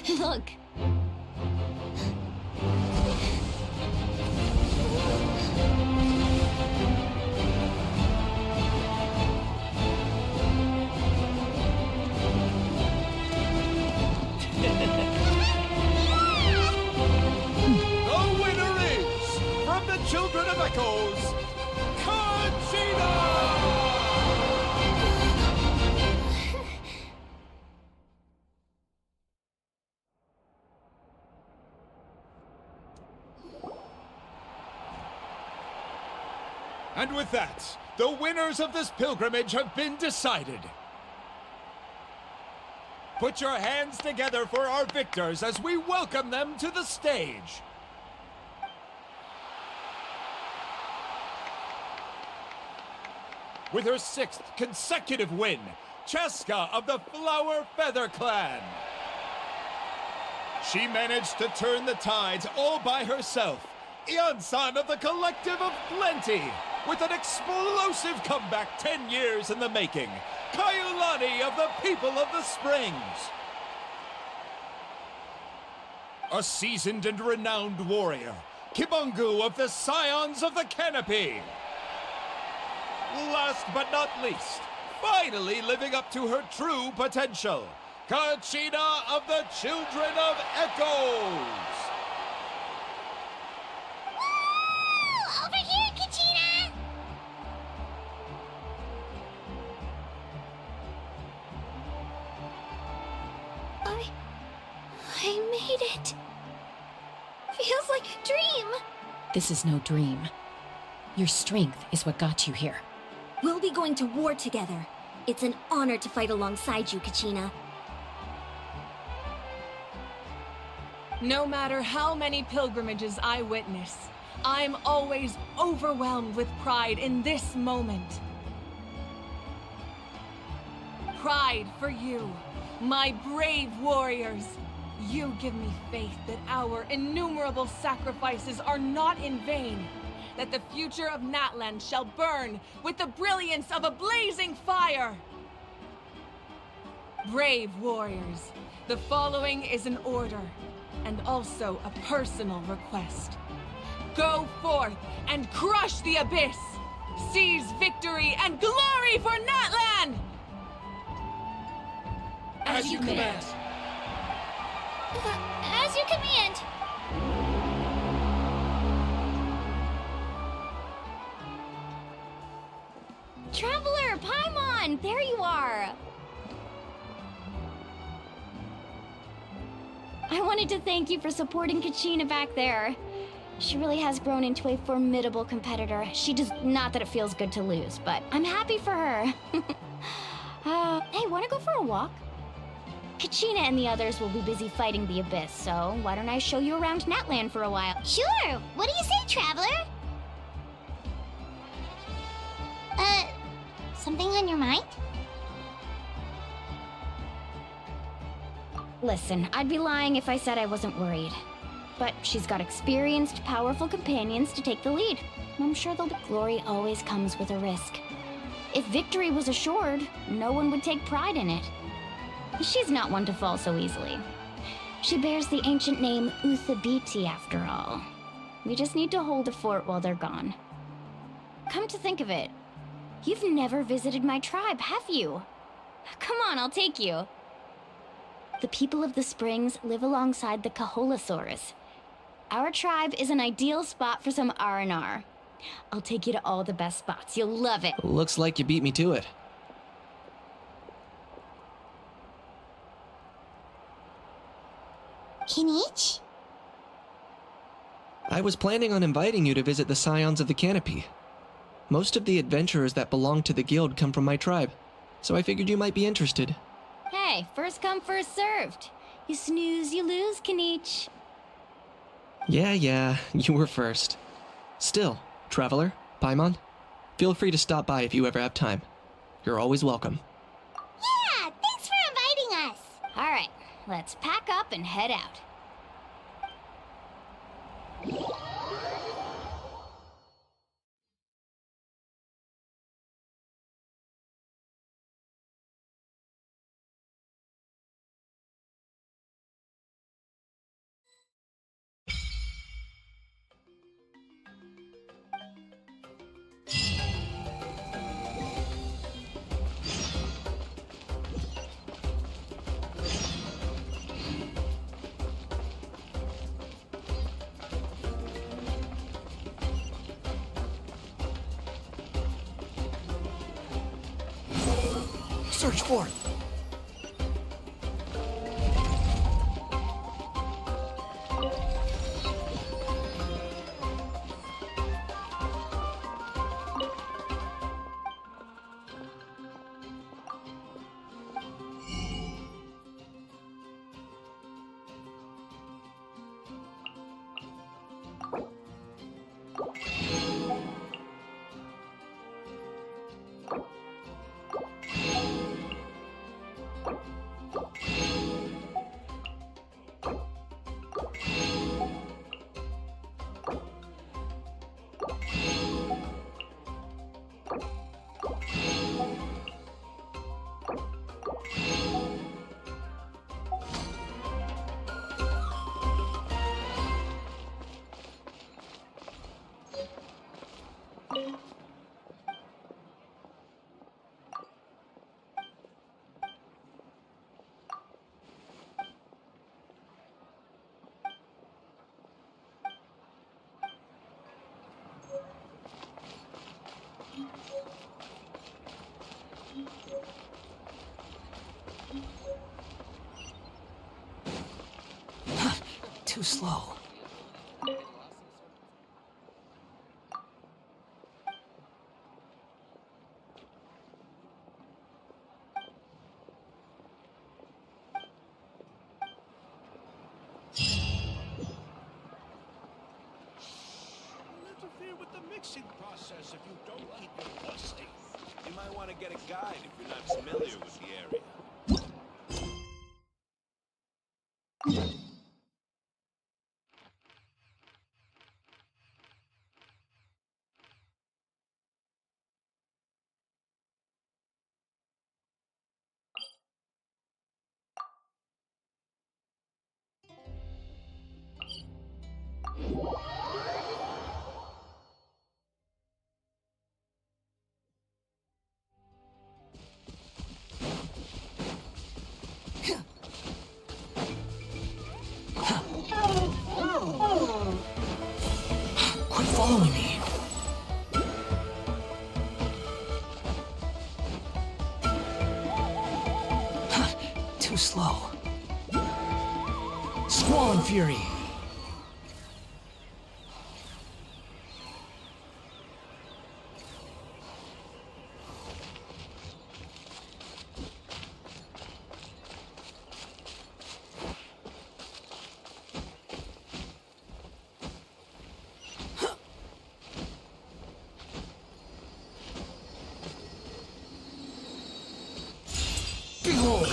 Look. The winner is, from the Children of Echoes, Kachina! And with that, the winners of this pilgrimage have been decided. Put your hands together for our victors as we welcome them to the stage. With her 6th consecutive win, Cheska of the Flower Feather Clan. She managed to turn the tides all by herself. Ian-san of the Collective of Plenty, with an explosive comeback 10 years in the making. Kayulani of the People of the Springs. A seasoned and renowned warrior, Kibungu of the Scions of the Canopy. Last but not least, finally living up to her true potential, Kachina of the Children of Echoes. Over here, Kachina! I made it. Feels like a dream. This is no dream. Your strength is what got you here. We'll be going to war together. It's an honor to fight alongside you, Kachina. No matter how many pilgrimages I witness, I'm always overwhelmed with pride in this moment. Pride for you, my brave warriors. You give me faith that our innumerable sacrifices are not in vain, that the future of Natlan shall burn with the brilliance of a blazing fire. Brave warriors, the following is an order, and also a personal request. Go forth and crush the abyss! Seize victory and glory for Natlan! As you command. As you command. Traveler, Paimon, there you are. I wanted to thank you for supporting Kachina back there. She really has grown into a formidable competitor. She does not that it feels good to lose, but I'm happy for her. Hey, wanna go for a walk? Kachina and the others will be busy fighting the Abyss, so why don't I show you around Natlan for a while? Sure. What do you say, Traveler? Something on your mind? Listen, I'd be lying if I said I wasn't worried. But she's got experienced, powerful companions to take the lead. I'm sure the glory always comes with a risk. If victory was assured, no one would take pride in it. She's not one to fall so easily. She bears the ancient name Uthabiti, after all. We just need to hold the fort while they're gone. Come to think of it, you've never visited my tribe, have you? Come on, I'll take you. The people of the Springs live alongside the Kaholasaurus. Our tribe is an ideal spot for some R&R. I'll take you to all the best spots. You'll love it. Looks like you beat me to it. Kinich? I was planning on inviting you to visit the Scions of the Canopy. Most of the adventurers that belong to the guild come from my tribe, so I figured you might be interested. Hey, first come, first served. You snooze, you lose, Kinich. Yeah, you were first. Still, Traveler, Paimon, feel free to stop by if you ever have time. You're always welcome. Yeah, thanks for inviting us. All right, let's pack up and head out. Search for it. Too slow. Interfere with the mixing process if you don't keep your dusty. You might want to get a guide if you're not familiar with the area. Too slow. Squall and Fury. Behold!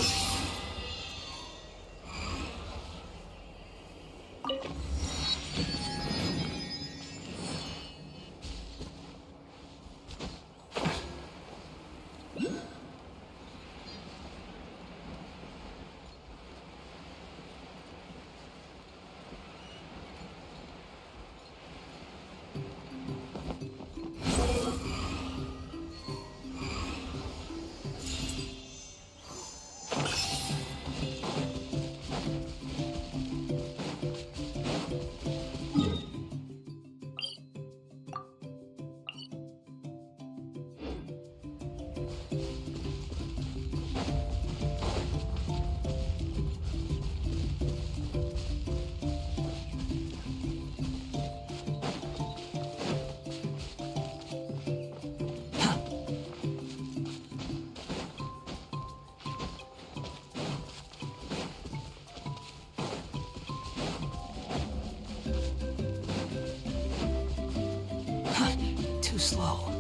Too slow.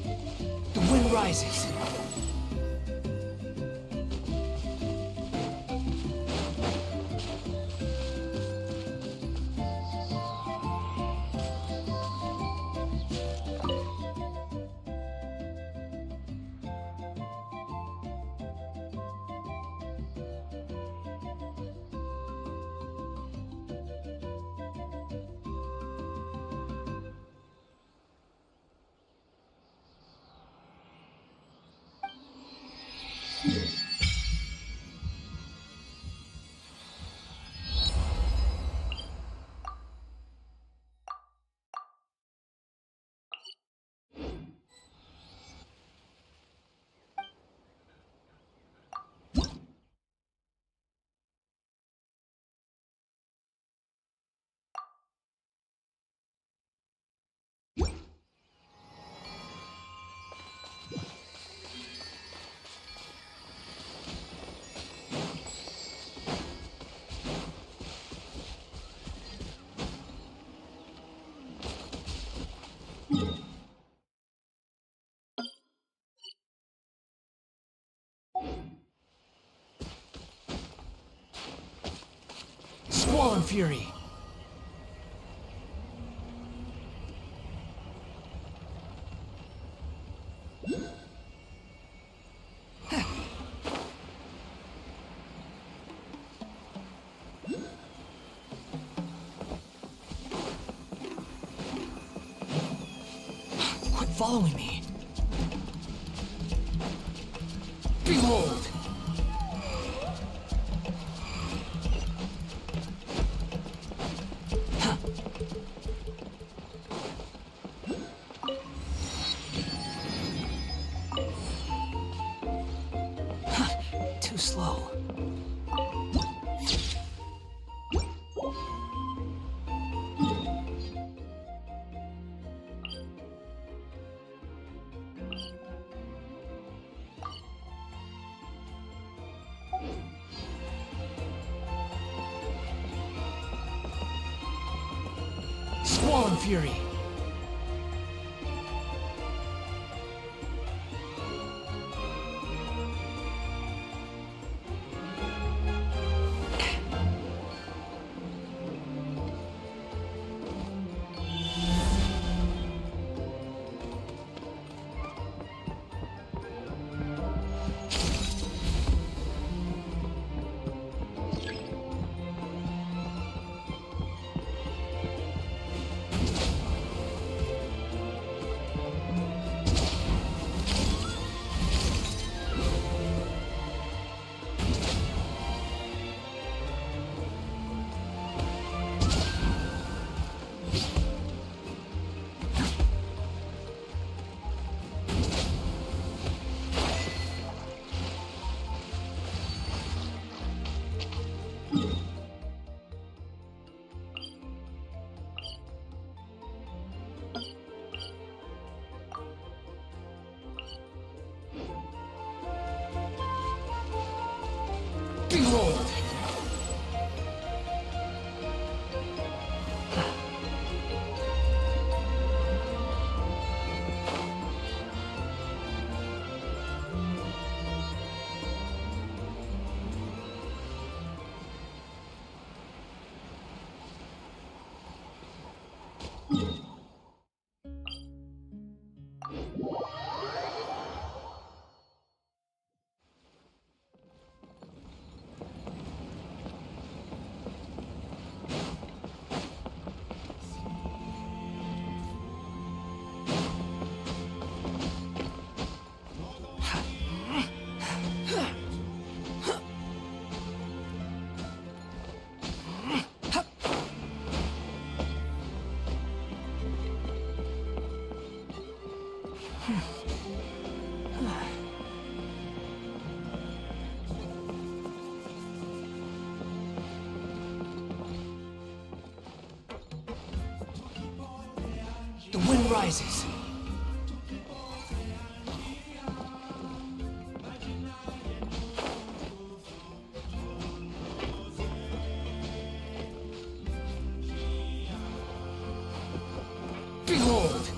The wind rises. Squall and Fury. Quit following me. Behold! Too slow. Squall and Fury. Behold! The wind rises. Behold!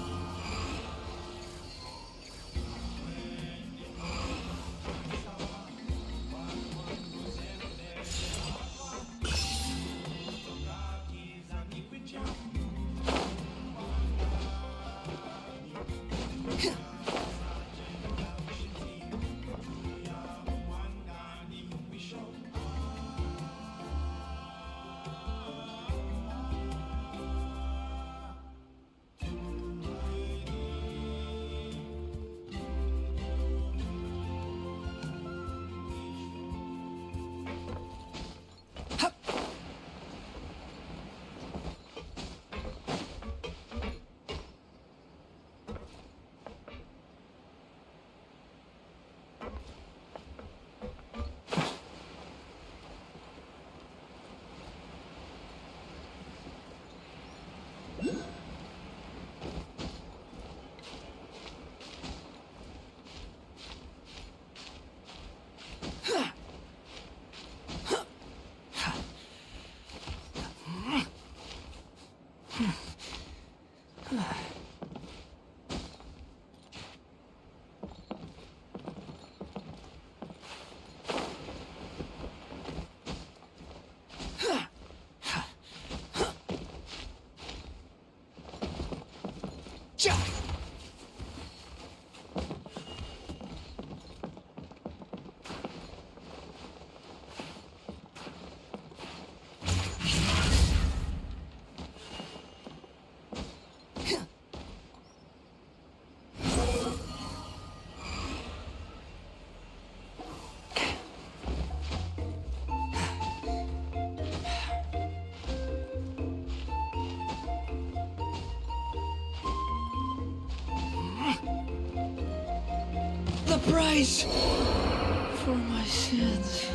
The price for my sins.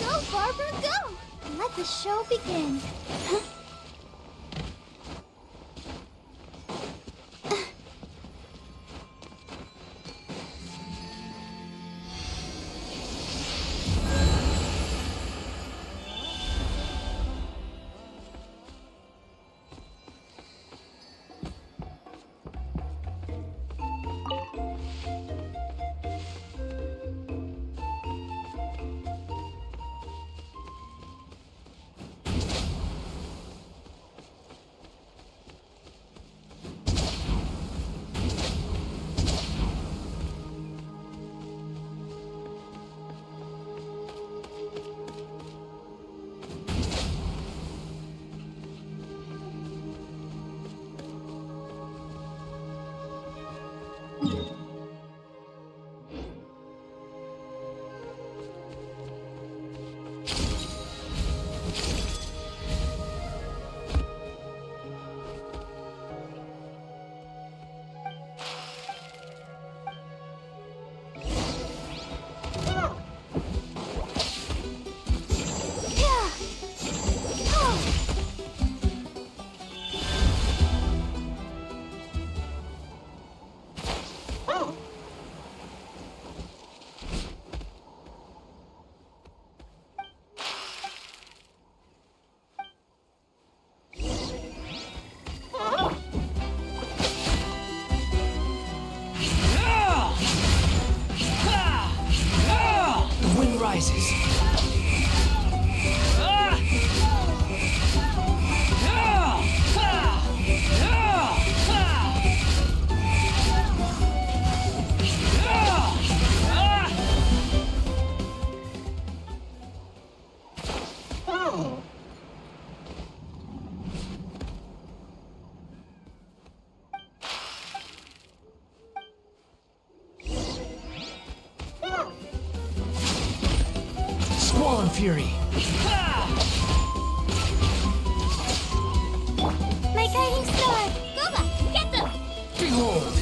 Go, Barbara, go! Let the show begin. Fury. My guiding star! Goba, get them! Behold!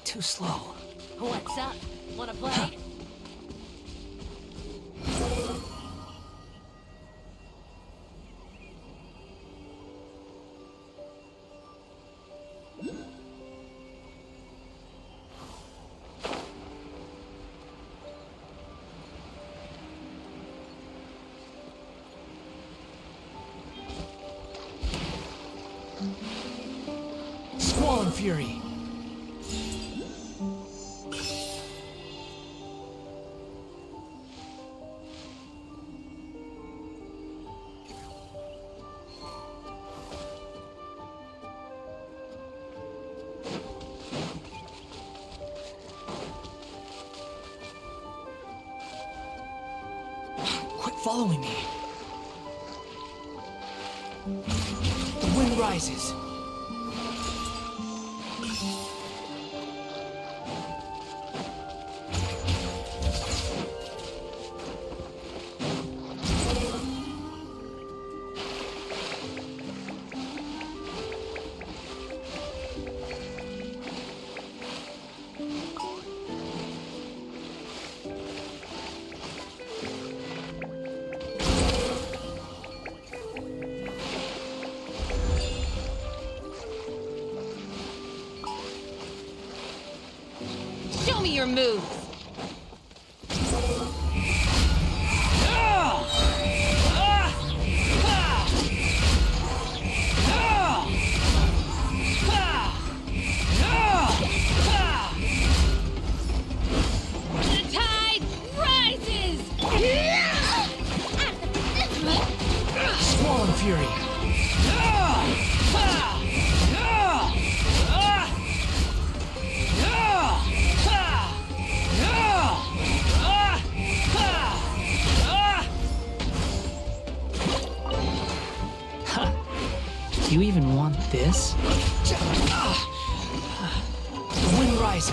Too slow. What's up? Wanna play? Squall Fury. Quit following me. The wind rises. Show me your moves! The tide rises! Squall Fury. You even want this? The wind rises.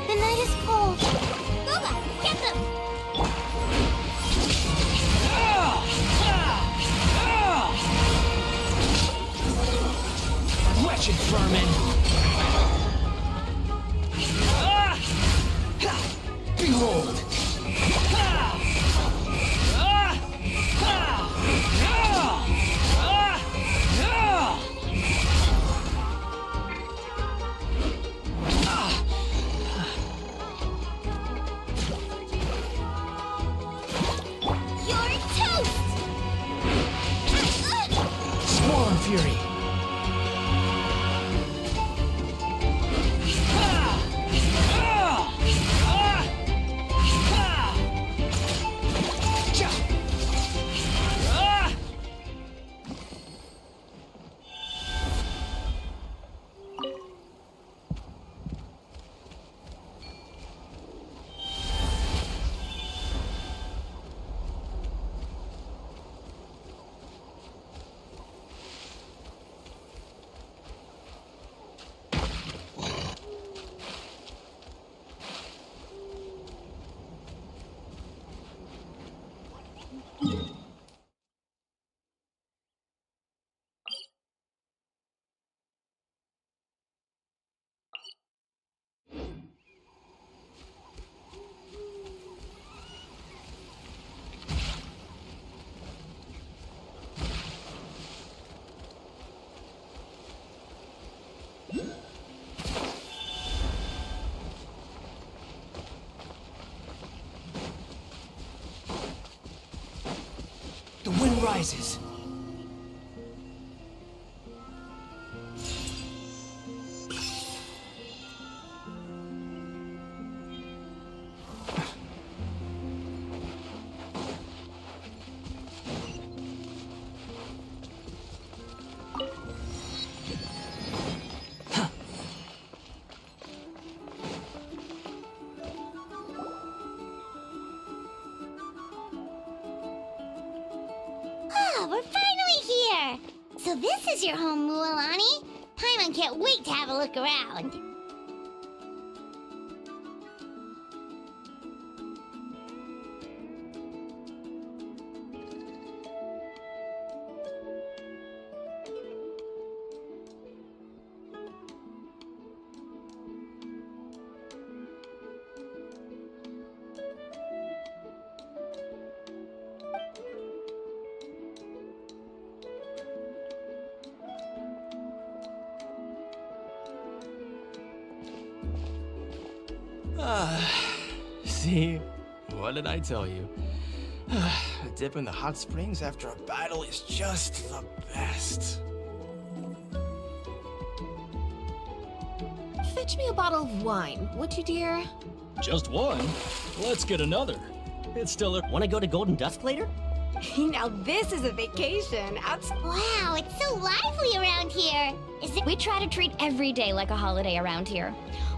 The night is cold. Goba, get them! Wretched vermin. Behold! You're toast! Squall Fury. The wind rises. Ah, we're finally here! So this is your home, Mualani? Paimon can't wait to have a look around. See? What did I tell you? A dip in the hot springs after a battle is just the best. Fetch me a bottle of wine, would you, dear? Just one? Let's get another. It's still a... Want to go to Golden Dusk later? Now this is a vacation. Wow, it's so lively around here. Is it? We try to treat every day like a holiday around here.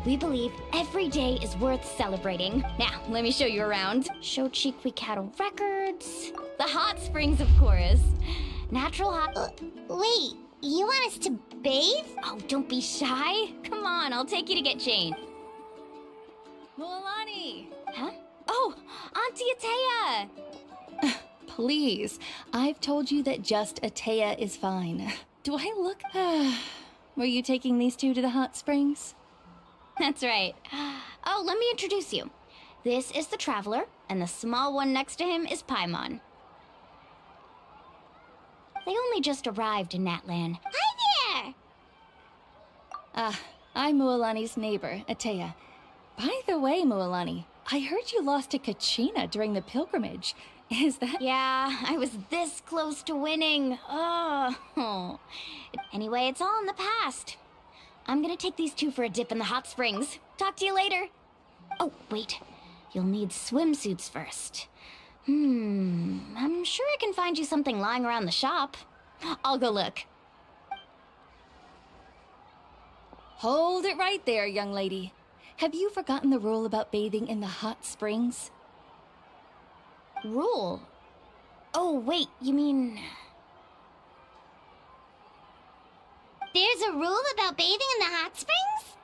We believe every day is worth celebrating. Now, let me show you around. Shochiqui Cattle Records. The hot springs, of course. Natural hot... Wait, you want us to bathe? Oh, don't be shy. Come on, I'll take you to get Jane. Mualani! Huh? Oh, Auntie Atea! Please, I've told you that just Atea is fine. Do I look... Were you taking these two to the hot springs? That's right. Oh, let me introduce you. This is the Traveler, and the small one next to him is Paimon. They only just arrived in Natlan. Hi there! I'm Mualani's neighbor, Atea. By the way, Mualani, I heard you lost to Kachina during the pilgrimage. Is that... Yeah, I was this close to winning. Oh. Anyway, it's all in the past. I'm gonna take these two for a dip in the hot springs. Talk to you later. Oh, wait. You'll need swimsuits first. I'm sure I can find you something lying around the shop. I'll go look. Hold it right there, young lady. Have you forgotten the rule about bathing in the hot springs? Rule? Oh, wait, you mean... There's a rule about bathing in the hot springs?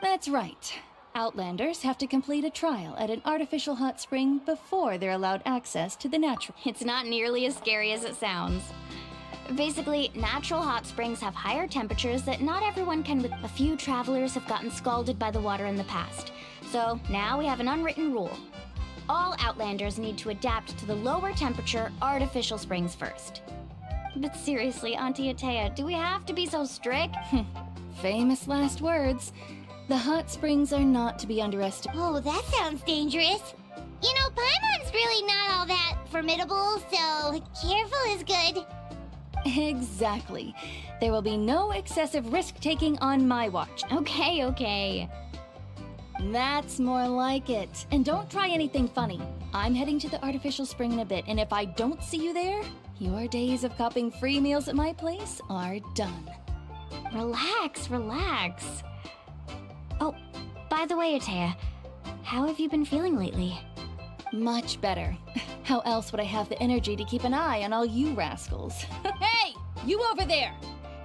That's right. Outlanders have to complete a trial at an artificial hot spring before they're allowed access to the natural. It's not nearly as scary as it sounds. Basically, natural hot springs have higher temperatures that not everyone can with. A few travelers have gotten scalded by the water in the past. So now we have an unwritten rule. All Outlanders need to adapt to the lower temperature artificial springs first. But seriously, Auntie Atea, do we have to be so strict? Famous last words. The hot springs are not to be underestimated. Oh, that sounds dangerous. You know, Paimon's really not all that formidable, so careful is good. Exactly. There will be no excessive risk-taking on my watch. Okay. That's more like it. And don't try anything funny. I'm heading to the artificial spring in a bit, and if I don't see you there, your days of copping free meals at my place are done. Relax. Oh, by the way, Atea, how have you been feeling lately? Much better. How else would I have the energy to keep an eye on all you rascals? Hey! You over there!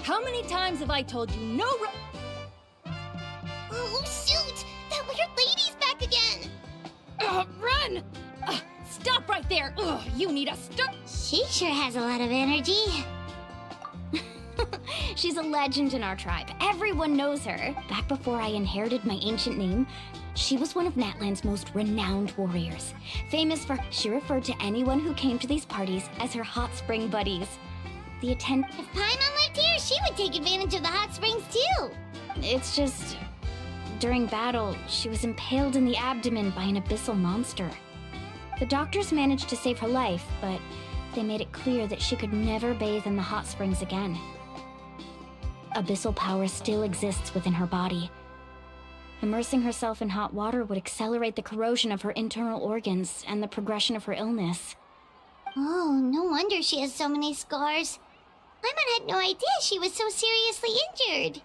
How many times have I told you no Oh, shoot! That weird lady's back again! Run! Stop right there! You need a stop! She sure has a lot of energy. She's a legend in our tribe. Everyone knows her. Back before I inherited my ancient name, she was one of Natlan's most renowned warriors. Famous for, she referred to anyone who came to these parties as her hot spring buddies. If Paimon lived here, she would take advantage of the hot springs too. It's just... during battle, she was impaled in the abdomen by an abyssal monster. The doctors managed to save her life, but they made it clear that she could never bathe in the hot springs again. Abyssal power still exists within her body. Immersing herself in hot water would accelerate the corrosion of her internal organs and the progression of her illness. Oh, no wonder she has so many scars. Paimon had no idea she was so seriously injured.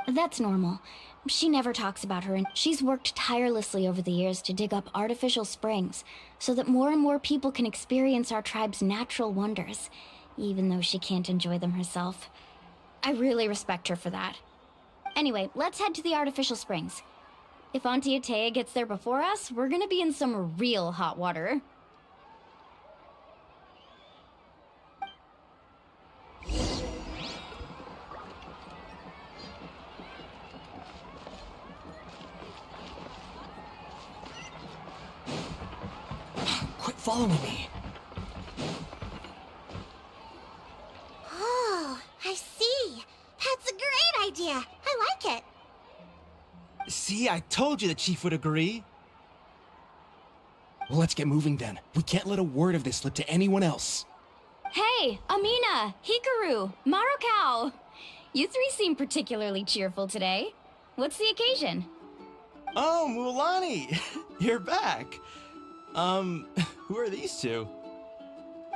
That's normal. She never talks about her, and she's worked tirelessly over the years to dig up artificial springs so that more and more people can experience our tribe's natural wonders, even though she can't enjoy them herself. I really respect her for that. Anyway, let's head to the artificial springs. If Auntie Atea gets there before us, we're gonna be in some real hot water. Quit following me. Oh, I see. That's a great idea. I like it. See, I told you the chief would agree. Well, let's get moving then. We can't let a word of this slip to anyone else. Hey, Amina, Hikaru, Marukao! You three seem particularly cheerful today. What's the occasion? Oh, Mualani! You're back. Who are these two?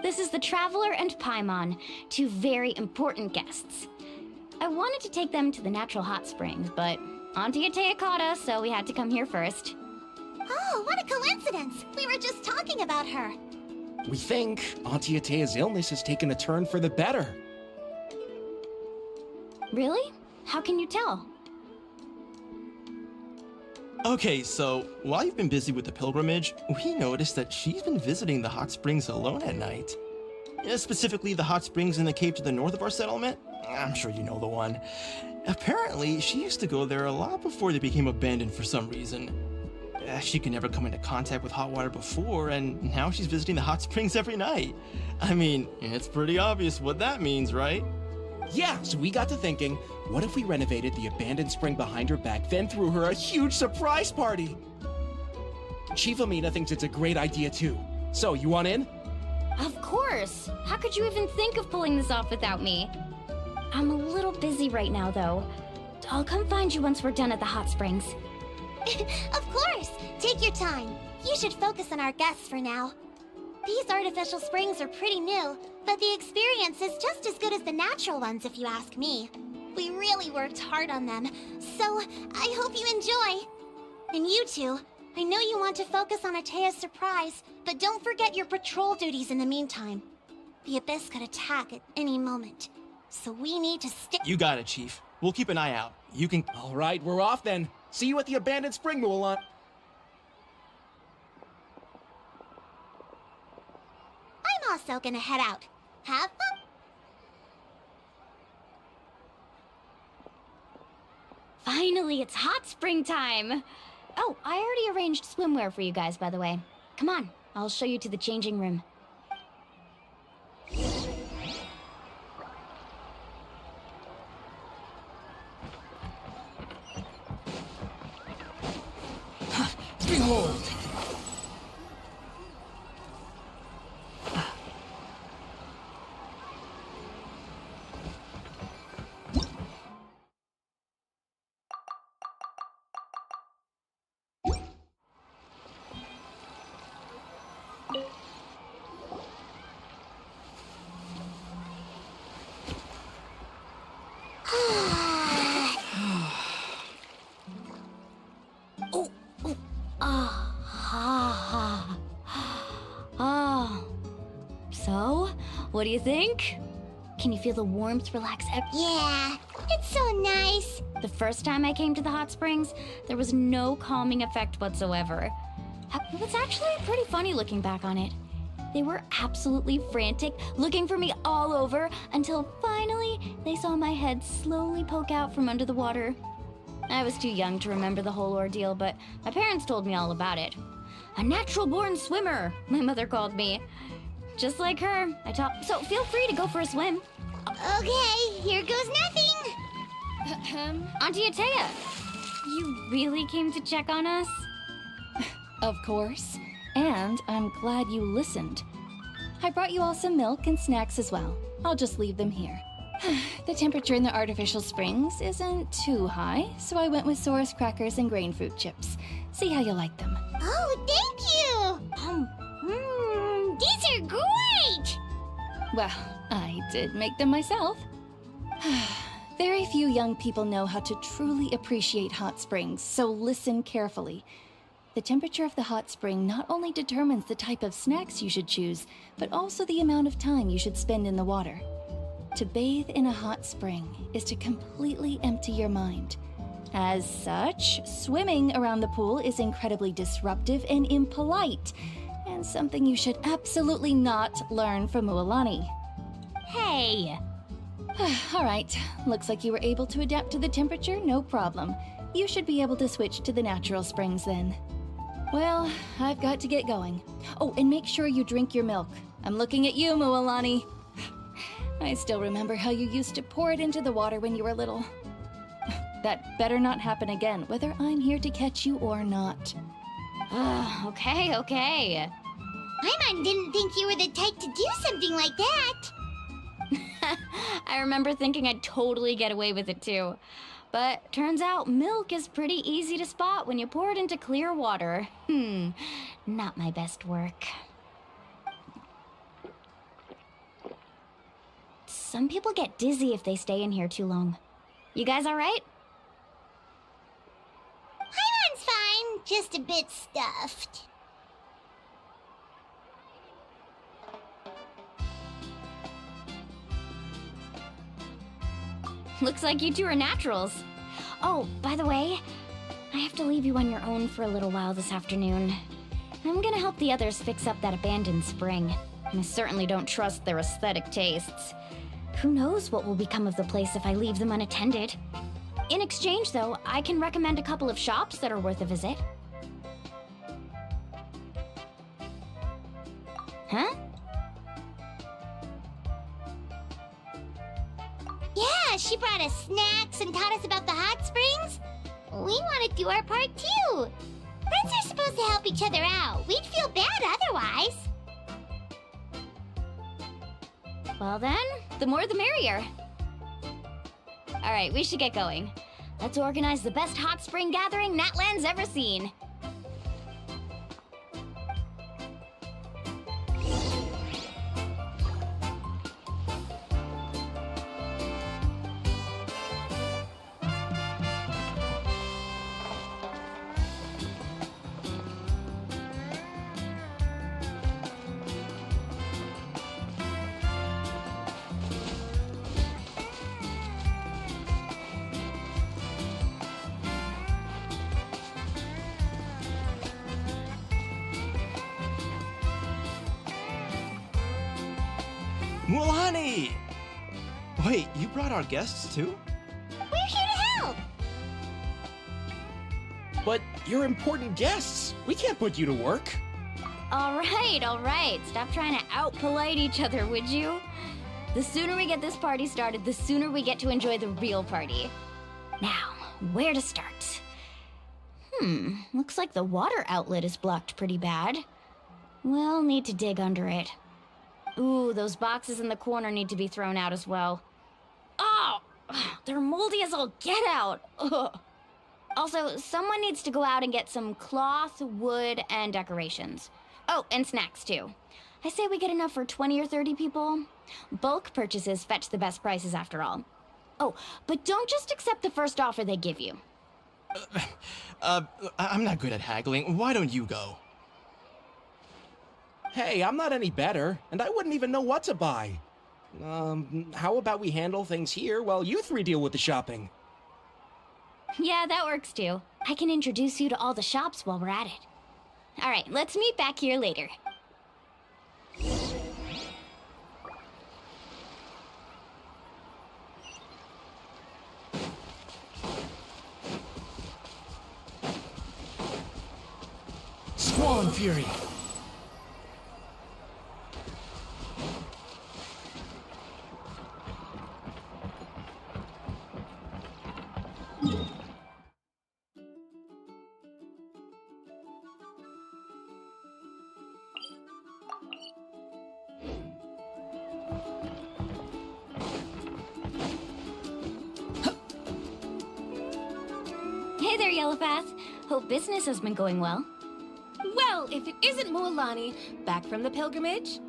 This is the Traveler and Paimon, two very important guests. I wanted to take them to the natural hot springs, but Auntie Atea caught us, so we had to come here first. Oh, what a coincidence! We were just talking about her. We think Auntie Atea's illness has taken a turn for the better. Really? How can you tell? Okay, so while you've been busy with the pilgrimage, we noticed that she's been visiting the hot springs alone at night. Specifically, the hot springs in the cave to the north of our settlement. I'm sure you know the one. Apparently, she used to go there a lot before they became abandoned for some reason. She could never come into contact with hot water before, and now she's visiting the hot springs every night. I mean, it's pretty obvious what that means, right? Yeah, so we got to thinking, what if we renovated the abandoned spring behind her back, then threw her a huge surprise party? Chief Amina thinks it's a great idea too. So, you want in? Of course! How could you even think of pulling this off without me? I'm a little busy right now, though. I'll come find you once we're done at the hot springs. Of course! Take your time. You should focus on our guests for now. These artificial springs are pretty new, but the experience is just as good as the natural ones if you ask me. We really worked hard on them, so I hope you enjoy. And you two, I know you want to focus on Atea's surprise, but don't forget your patrol duties in the meantime. The Abyss could attack at any moment, so we need to stick— You got it, Chief. We'll keep an eye out. You can— All right, we're off then. See you at the abandoned spring, Mulan. I'm also gonna head out. Have fun! Finally, it's hot spring time! Oh, I already arranged swimwear for you guys, by the way. Come on, I'll show you to the changing room. Behold! So, what do you think? Can you feel the warmth relax Yeah, it's so nice. The first time I came to the hot springs, there was no calming effect whatsoever. It was actually pretty funny looking back on it. They were absolutely frantic, looking for me all over, until finally they saw my head slowly poke out from under the water. I was too young to remember the whole ordeal, but my parents told me all about it. A natural-born swimmer, my mother called me. Just like her, so feel free to go for a swim. Okay, here goes nothing. Auntie Atea, you really came to check on us? Of course. And I'm glad you listened. I brought you all some milk and snacks as well. I'll just leave them here. The temperature in the artificial springs isn't too high, so I went with Saurus crackers and grain fruit chips. See how you like them. Oh, thank you! These are great! Well, I did make them myself. Very few young people know how to truly appreciate hot springs, so listen carefully. The temperature of the hot spring not only determines the type of snacks you should choose, but also the amount of time you should spend in the water. To bathe in a hot spring is to completely empty your mind. As such, swimming around the pool is incredibly disruptive and impolite, and something you should absolutely not learn from Mualani. Hey! All right, looks like you were able to adapt to the temperature, no problem. You should be able to switch to the natural springs then. Well, I've got to get going. Oh, and make sure you drink your milk. I'm looking at you, Mualani. I still remember how you used to pour it into the water when you were little. That better not happen again, whether I'm here to catch you or not. Okay. Paimon didn't think you were the type to do something like that. I remember thinking I'd totally get away with it too. But turns out milk is pretty easy to spot when you pour it into clear water. Not my best work. Some people get dizzy if they stay in here too long. You guys all right? Paimon's fine, just a bit stuffed. Looks like you two are naturals. Oh, by the way, I have to leave you on your own for a little while this afternoon. I'm gonna help the others fix up that abandoned spring. I certainly don't trust their aesthetic tastes. Who knows what will become of the place if I leave them unattended. In exchange, though, I can recommend a couple of shops that are worth a visit. Huh? Yeah, she brought us snacks and taught us about the hot springs. We want to do our part too. Friends are supposed to help each other out. We'd feel bad otherwise. Well then, the more the merrier. All right, we should get going. Let's organize the best hot spring gathering Natlan's ever seen. Mualani! Wait, you brought our guests too? We're here to help. But you're important guests. We can't put you to work. All right. Stop trying to out-polite each other, would you? The sooner we get this party started, the sooner we get to enjoy the real party. Now, where to start? Looks like the water outlet is blocked pretty bad. We'll need to dig under it. Ooh, those boxes in the corner need to be thrown out as well. Oh, they're moldy as all get out. Ugh. Also, someone needs to go out and get some cloth, wood, and decorations. Oh, and snacks too. I say we get enough for 20 or 30 people. Bulk purchases fetch the best prices after all. Oh, but don't just accept the first offer they give you. I'm not good at haggling. Why don't you go? Hey, I'm not any better, and I wouldn't even know what to buy. How about we handle things here while you three deal with the shopping? Yeah, that works too. I can introduce you to all the shops while we're at it. All right, let's meet back here later. Swan Fury! Hey there, Yellowpath. Hope business has been going well. Well, if it isn't Mualani, back from the pilgrimage?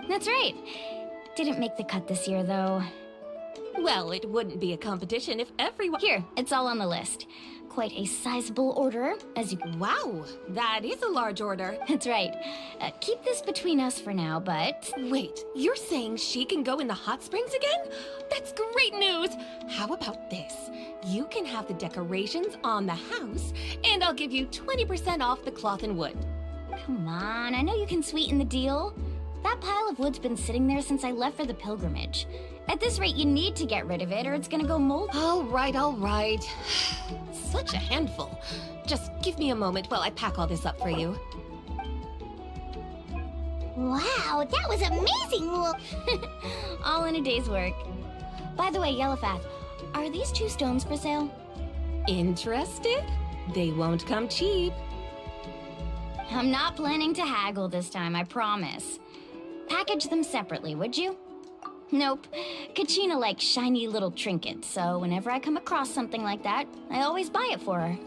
That's right. Didn't make the cut this year, though. Well, it wouldn't be a competition if everyone... Here, it's all on the list. Quite a sizable order, as you... Wow, that is a large order. That's right. Keep this between us for now, but... Wait, you're saying she can go in the hot springs again? That's great news! How about this? You can have the decorations on the house, and I'll give you 20% off the cloth and wood. Come on, I know you can sweeten the deal. That pile of wood's been sitting there since I left for the pilgrimage. At this rate, you need to get rid of it, or it's gonna go moldy. All right. Such a handful. Just give me a moment while I pack all this up for you. Wow, that was amazing! All in a day's work. By the way, Yellowpath, are these 2 stones for sale? Interested? They won't come cheap. I'm not planning to haggle this time, I promise. Package them separately, would you? Nope. Kachina likes shiny little trinkets, so whenever I come across something like that, I always buy it for her.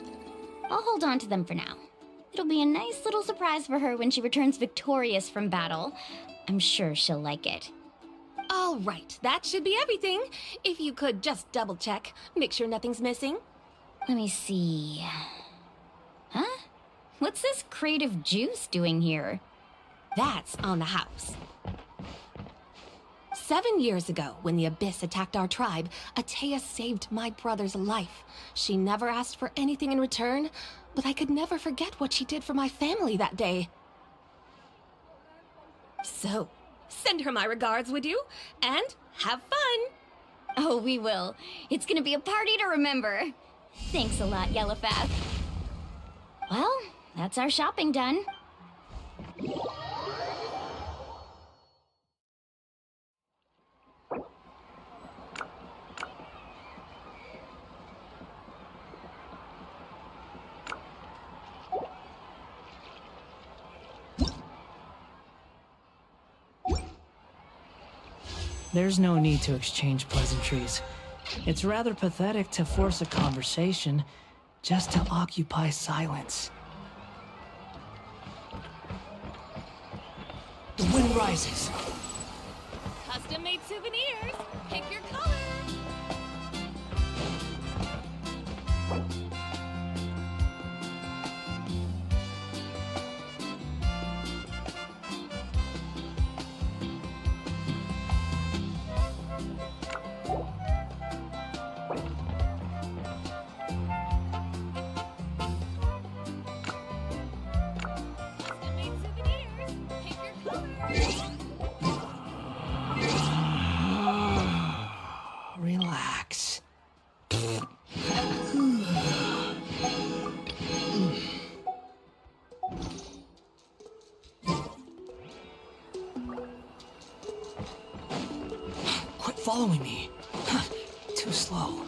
I'll hold on to them for now. It'll be a nice little surprise for her when she returns victorious from battle. I'm sure she'll like it. All right, that should be everything. If you could just double check, make sure nothing's missing. Let me see. Huh? What's this crate of juice doing here? That's on the house. 7 years ago, when the Abyss attacked our tribe, Atea saved my brother's life. She never asked for anything in return, but I could never forget what she did for my family that day. So, send her my regards, would you? And have fun! Oh, we will. It's gonna be a party to remember. Thanks a lot, Yellowpath. Well, that's our shopping done. There's no need to exchange pleasantries. It's rather pathetic to force a conversation just to occupy silence. The wind rises. Custom-made souvenirs. Pick your color. Relax. Quit following me. Too slow.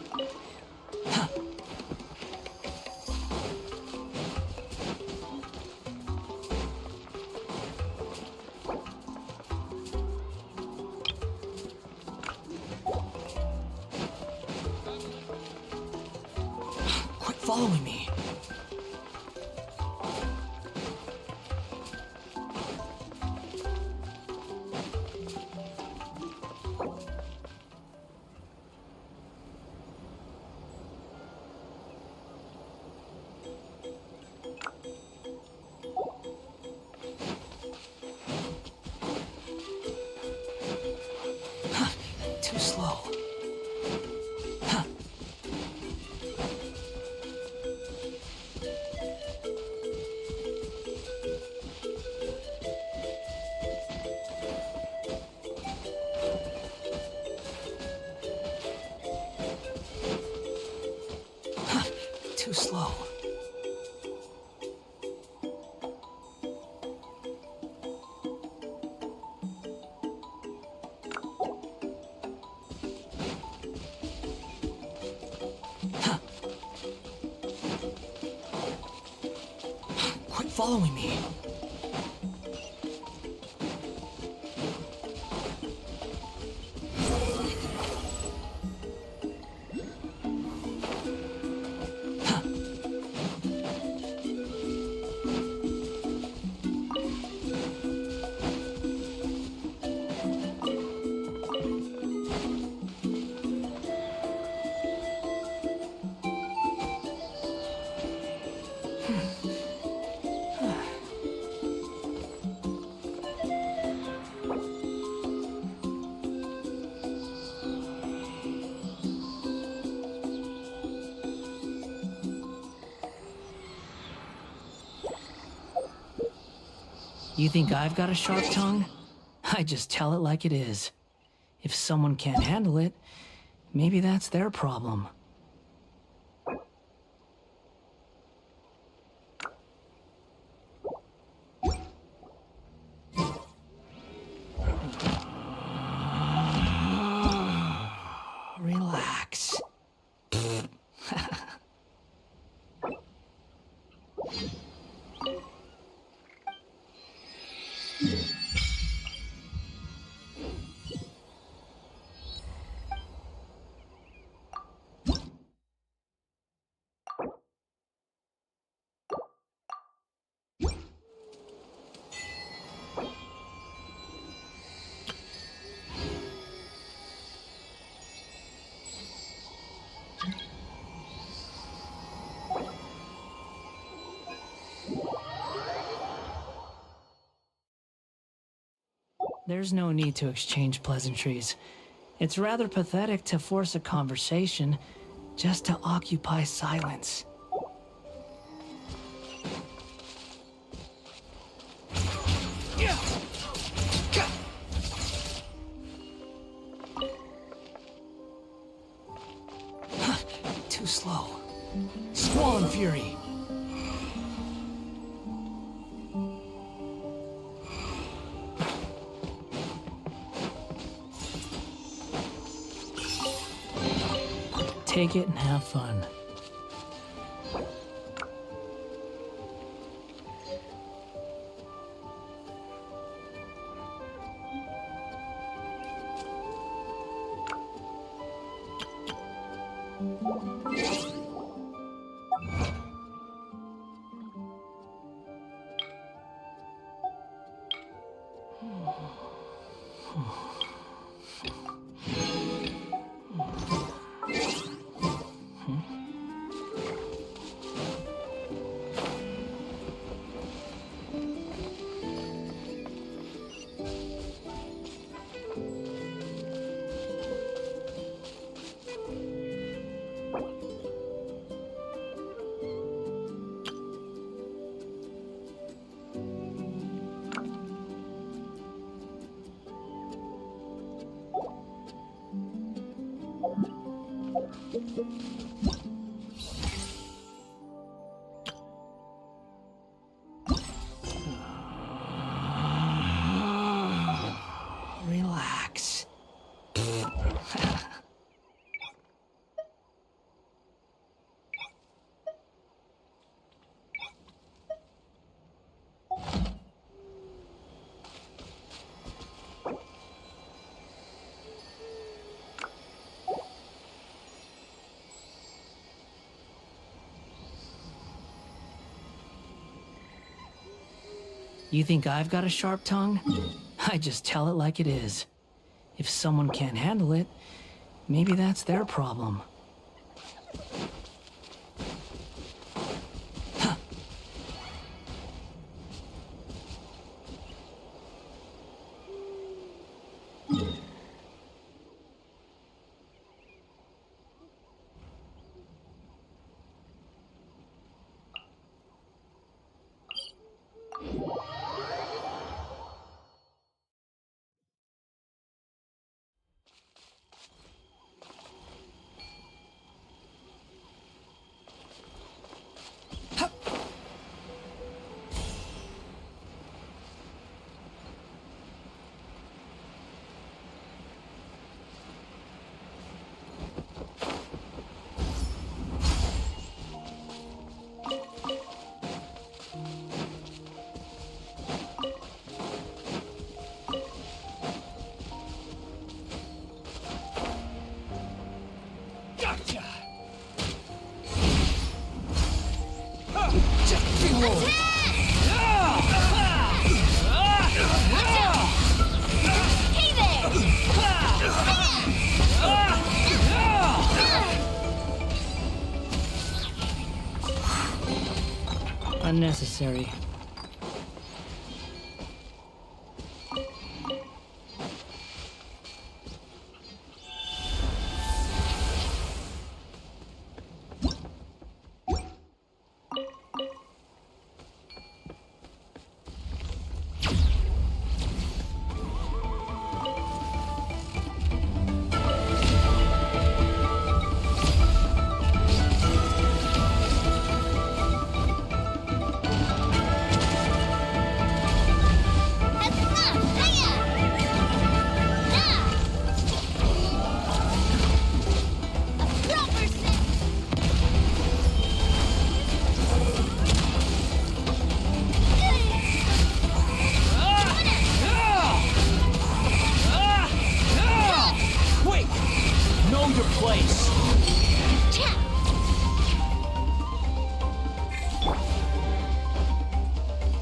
Quit following me. Too slow. Too slow. following me. You think I've got a sharp tongue? I just tell it like it is. If someone can't handle it, maybe that's their problem. Relax. There's no need to exchange pleasantries. It's rather pathetic to force a conversation just to occupy silence. Too slow. Squall and fury. Take it and have fun. Relax. You think I've got a sharp tongue? I just tell it like it is. If someone can't handle it, maybe that's their problem. Unnecessary. Wait! Know your place!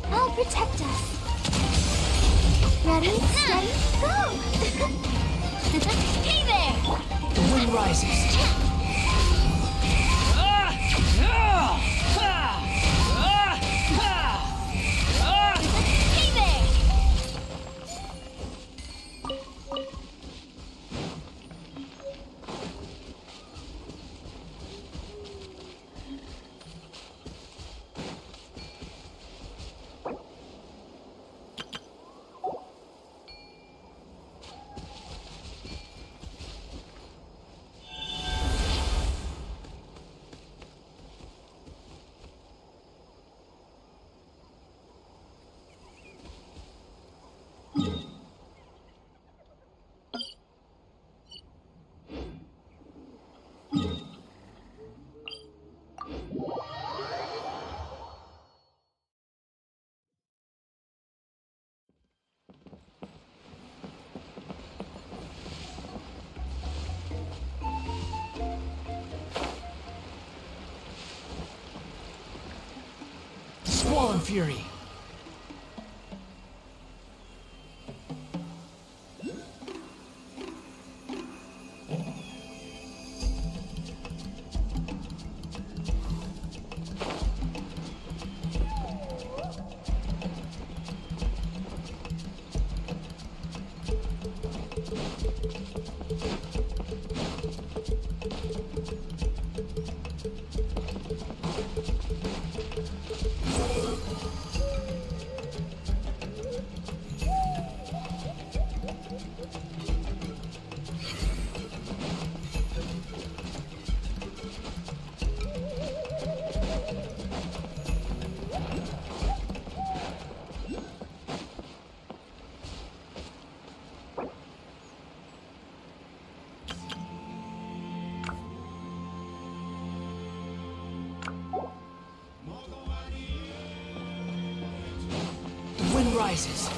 I'll protect us. Ready, steady, go! Hey there! The wind rises. Hey there! Squall and Fury. The wind rises.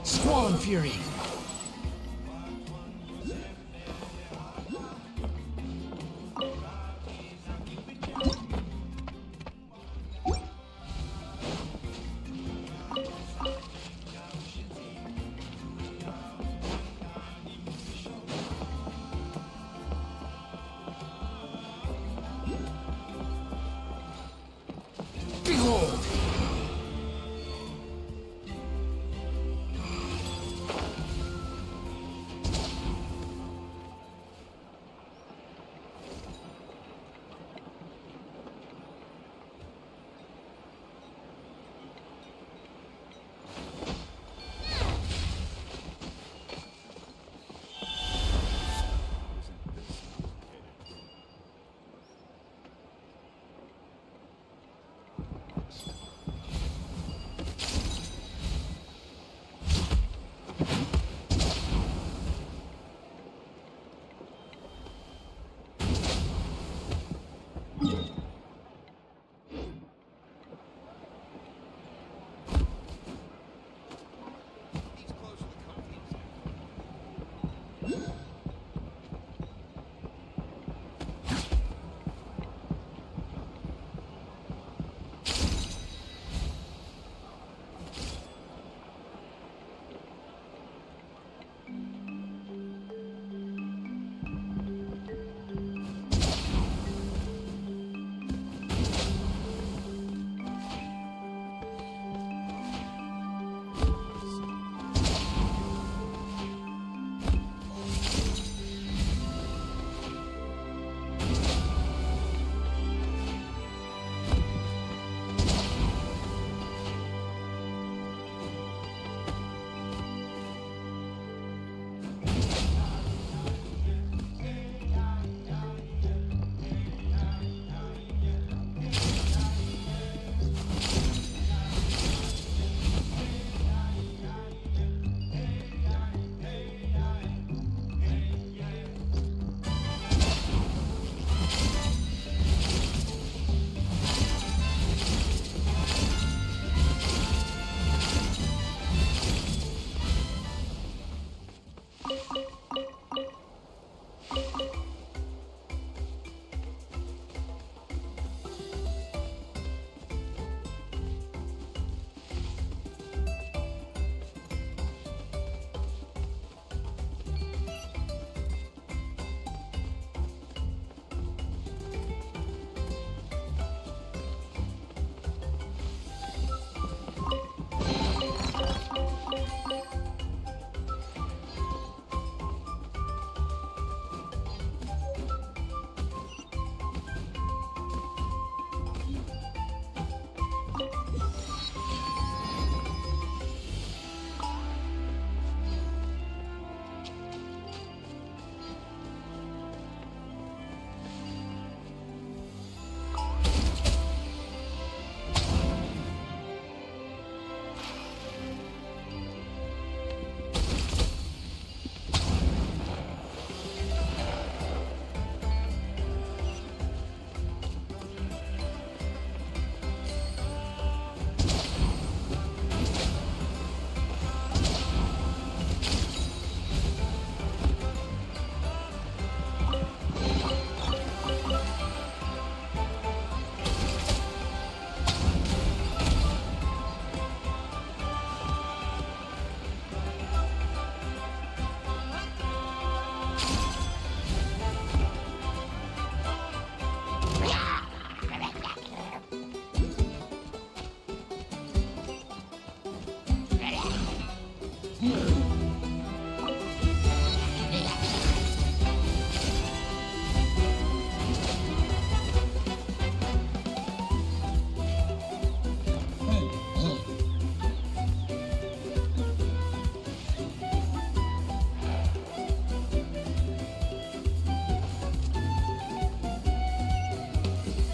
Squall and Fury. Behold!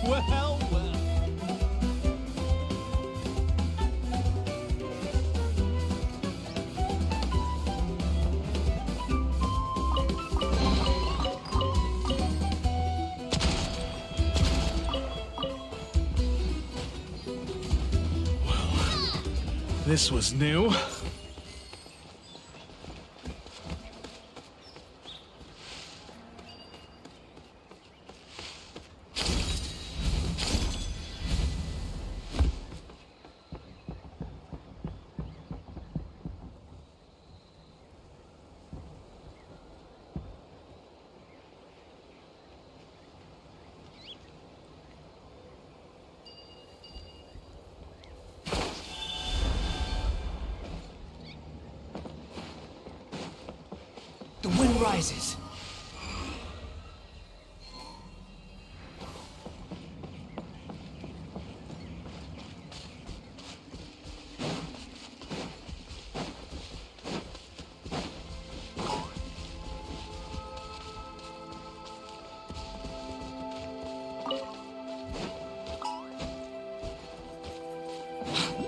Well, well. This was new. The wind rises.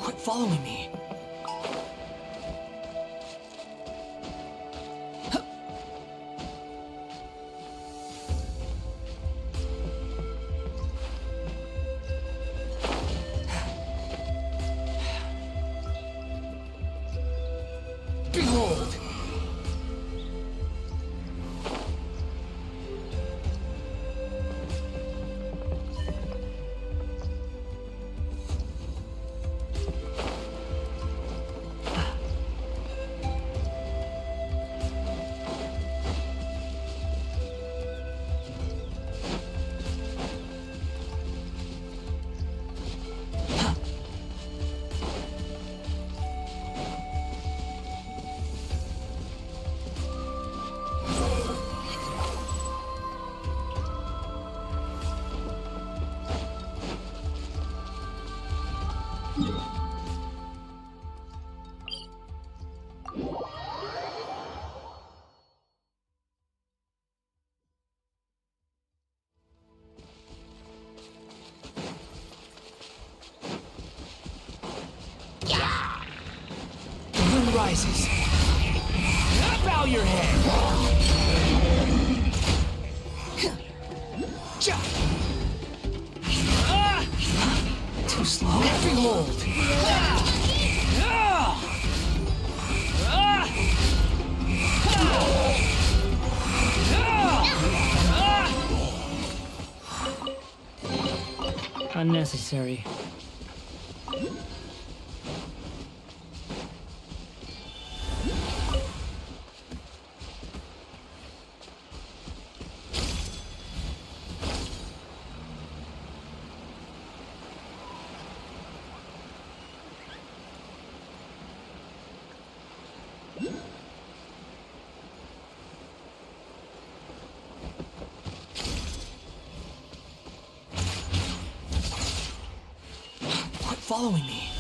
Quit following me. Behold! The wind rises. Bow your head. Too slow. Every hold. Unnecessary. Quit following me.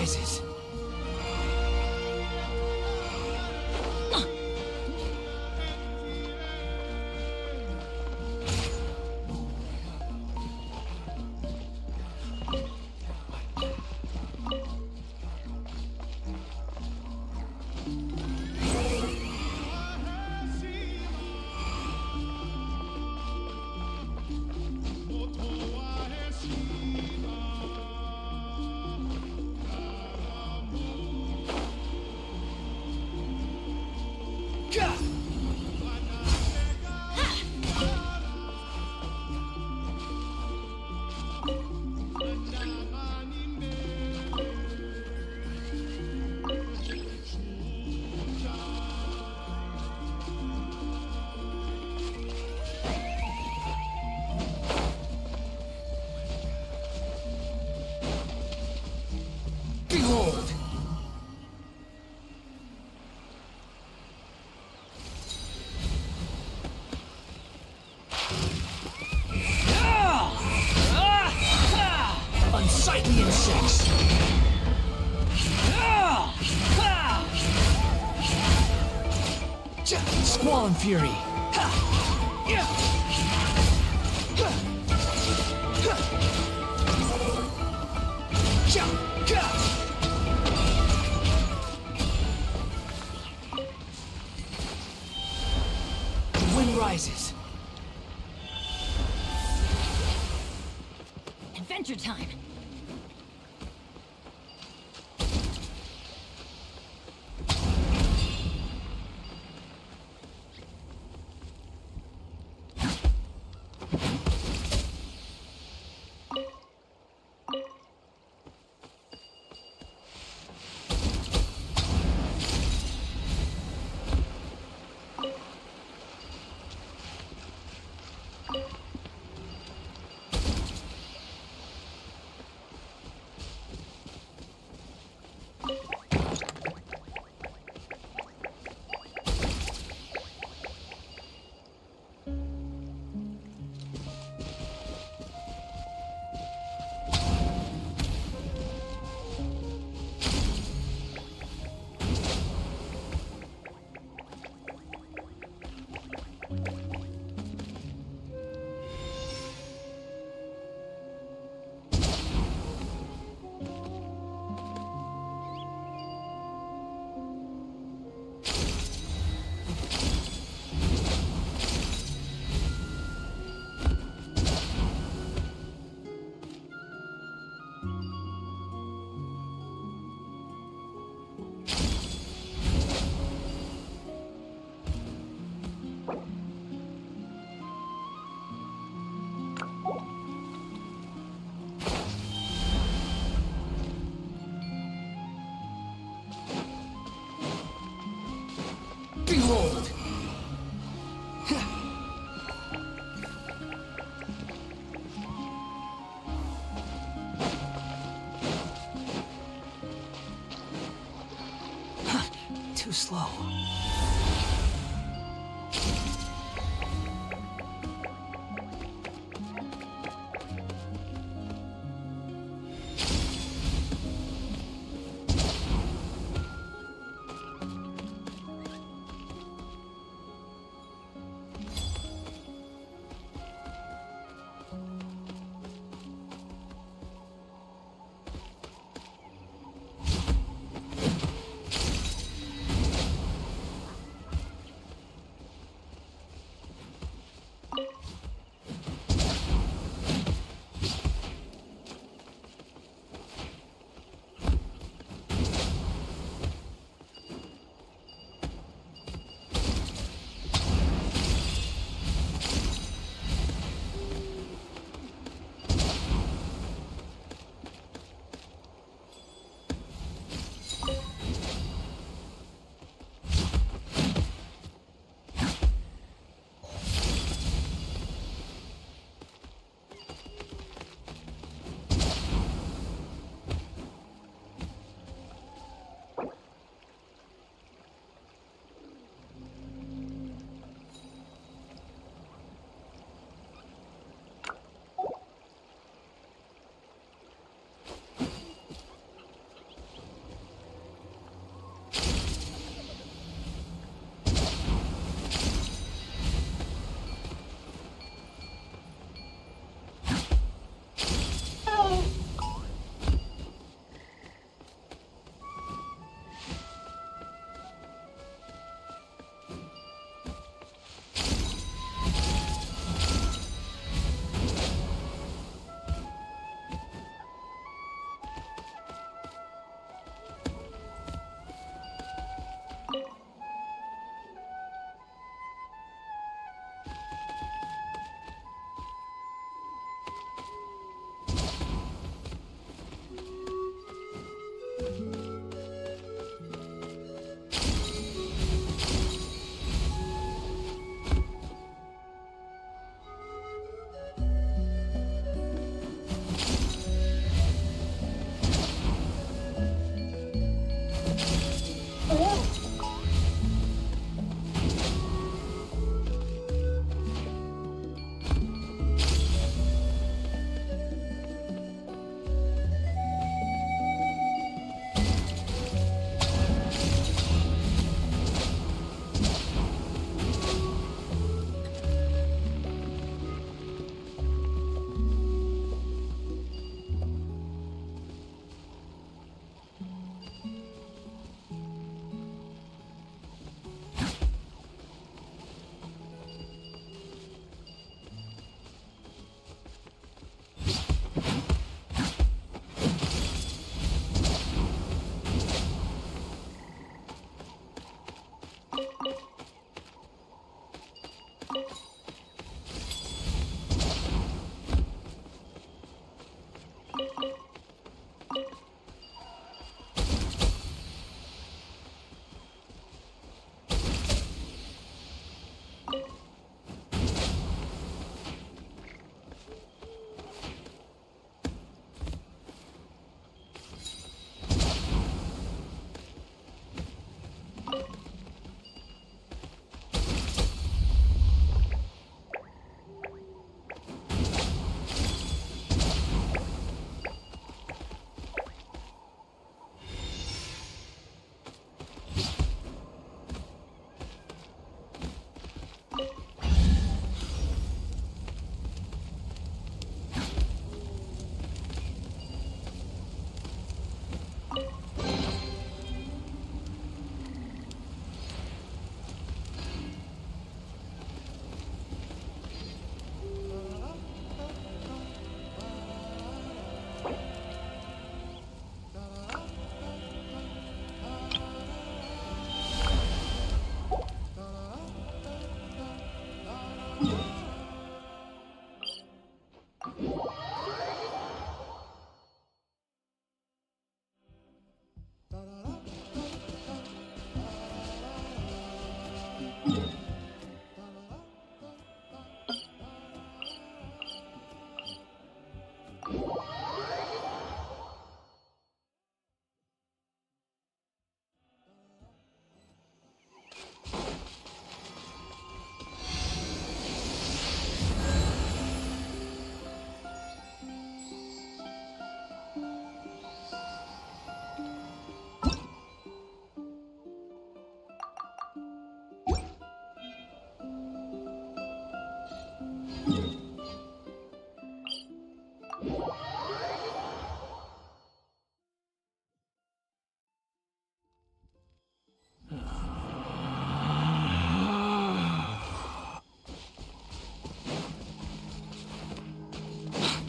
rises. Fight the insects! Squall and Fury! The wind rises. Adventure time! Behold! Too slow.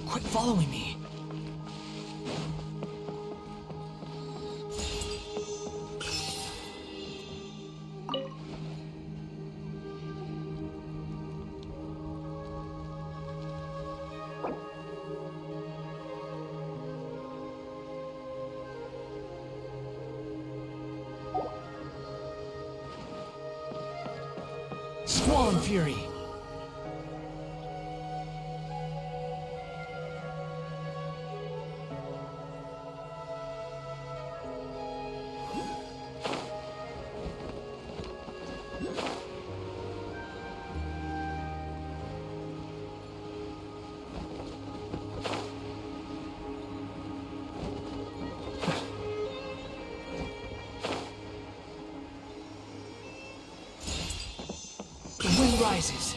Quit following me. Squall and Fury. The wind rises.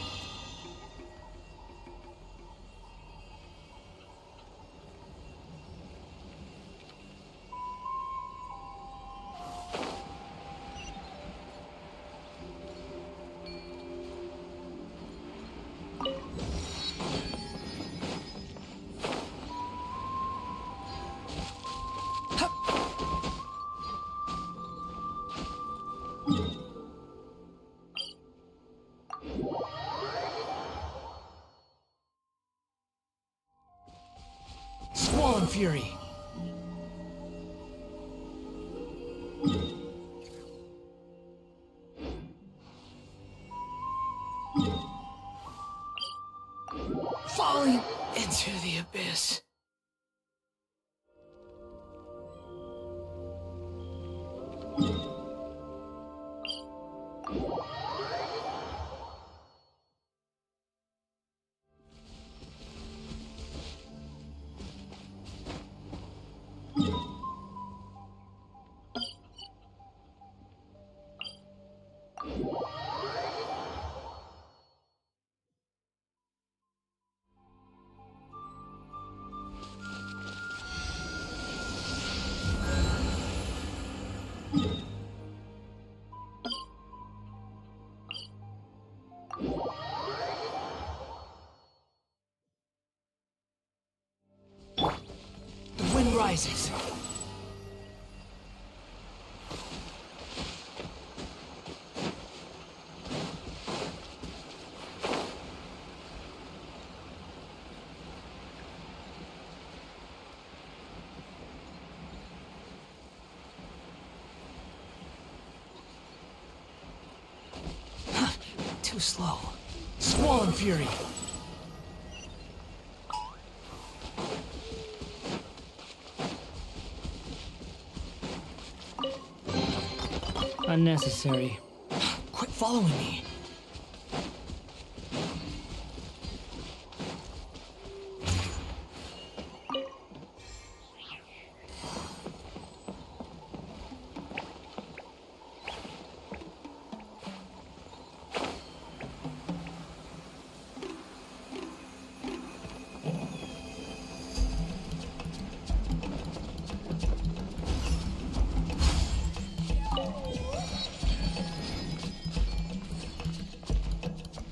Squall and Fury. Falling into the abyss. The wind rises. Too slow. Squall and Fury. Unnecessary. Quit following me.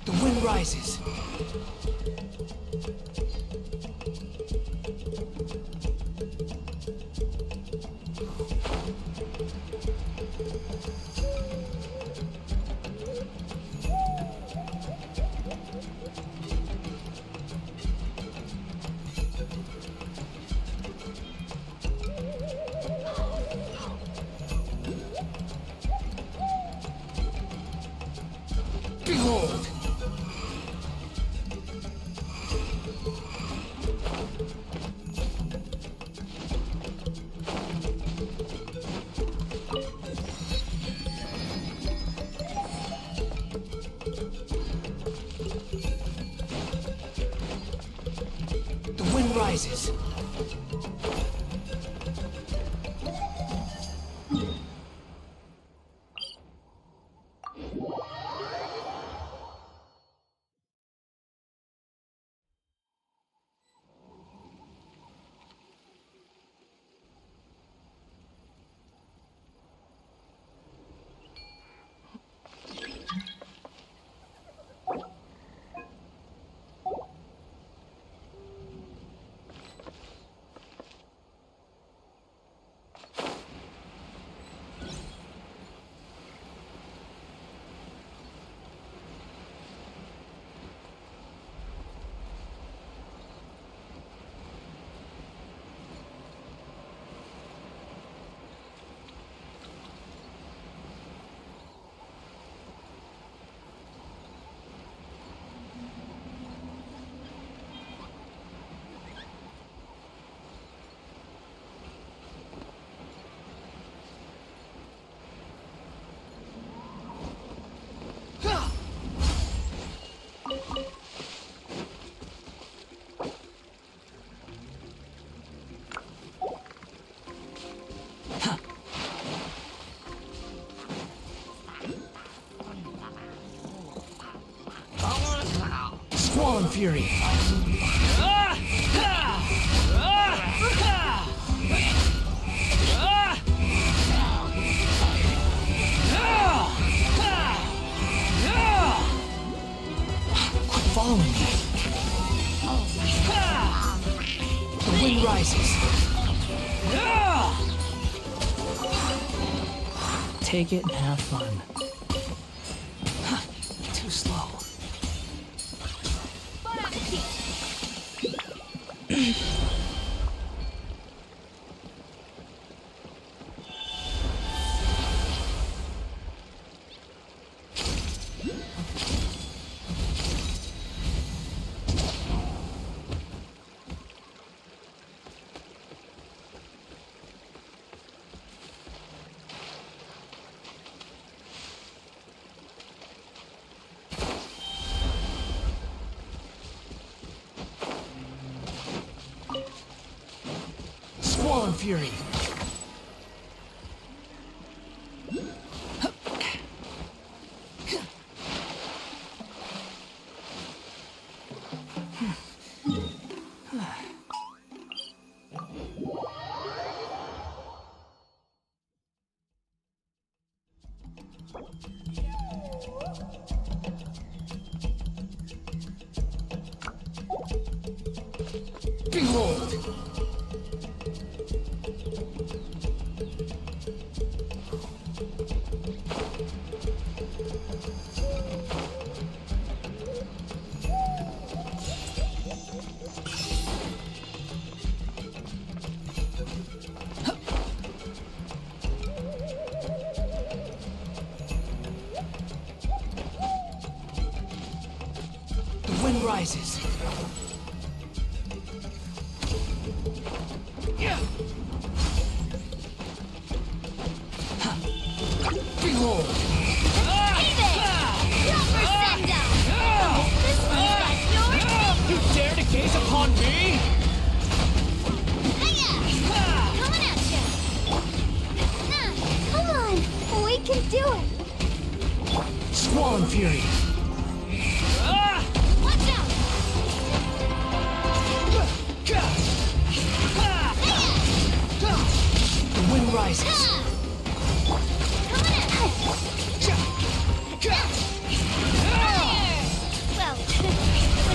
The wind rises. Behold! The wind rises. Squall and Fury. Quit following me. The wind rises. Take it and have fun. Too slow. Squall and Fury. Behold! The wind rises. Behold! You dare to gaze upon me? Come on, we can do it. Squall and Fury. Watch out! The wind rises.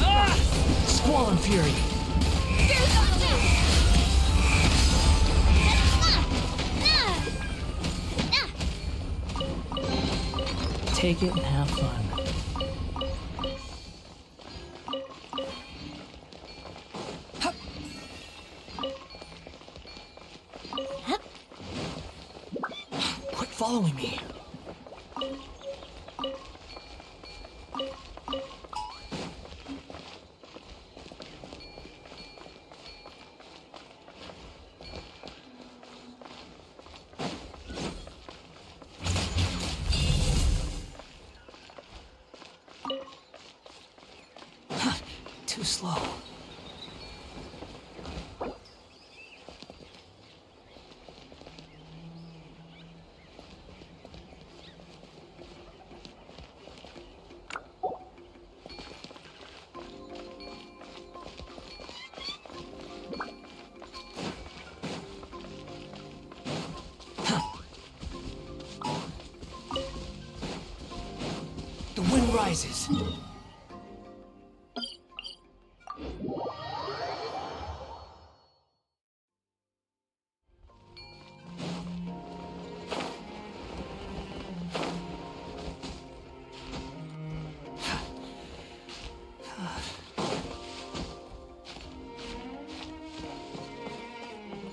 Well, Squall and Fury. Take it and have fun. Quit following me. Too slow. The wind rises.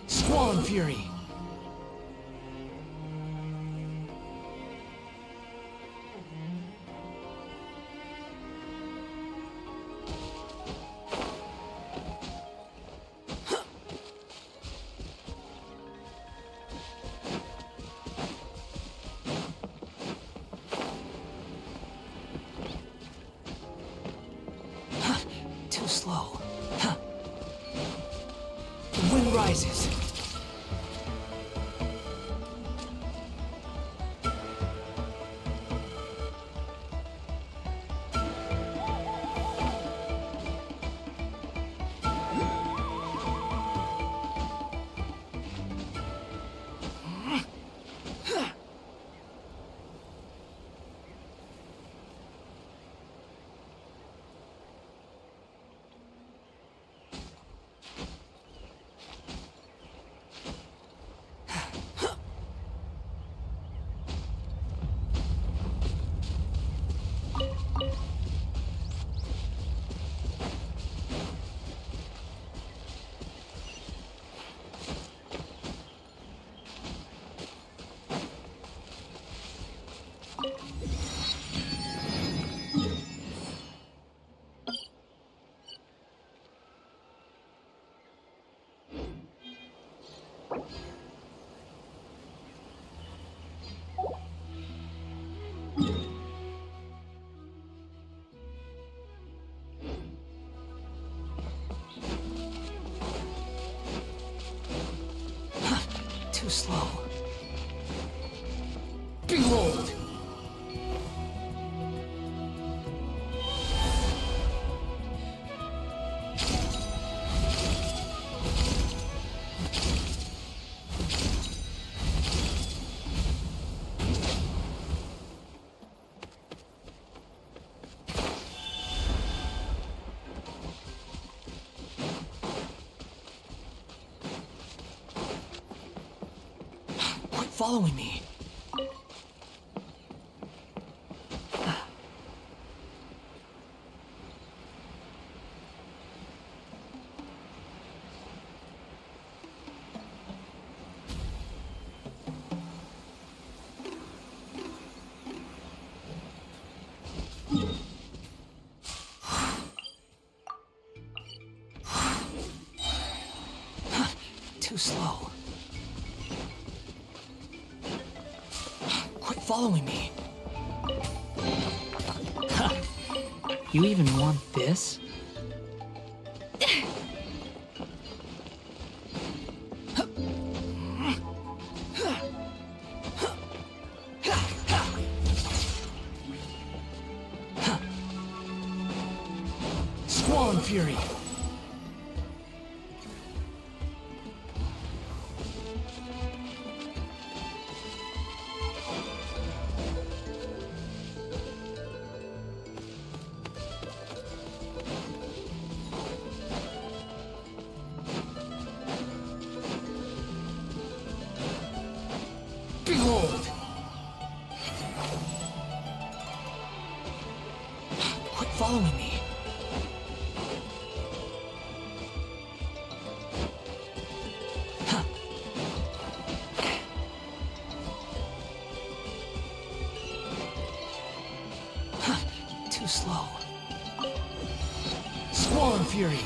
Squall and Fury. Too slow. The wind rises. Too slow. Behold! Quit following me. Too slow. Quit following me. You even want this? Squall Fury. Behold! Quit following me. Too slow. Squall Fury.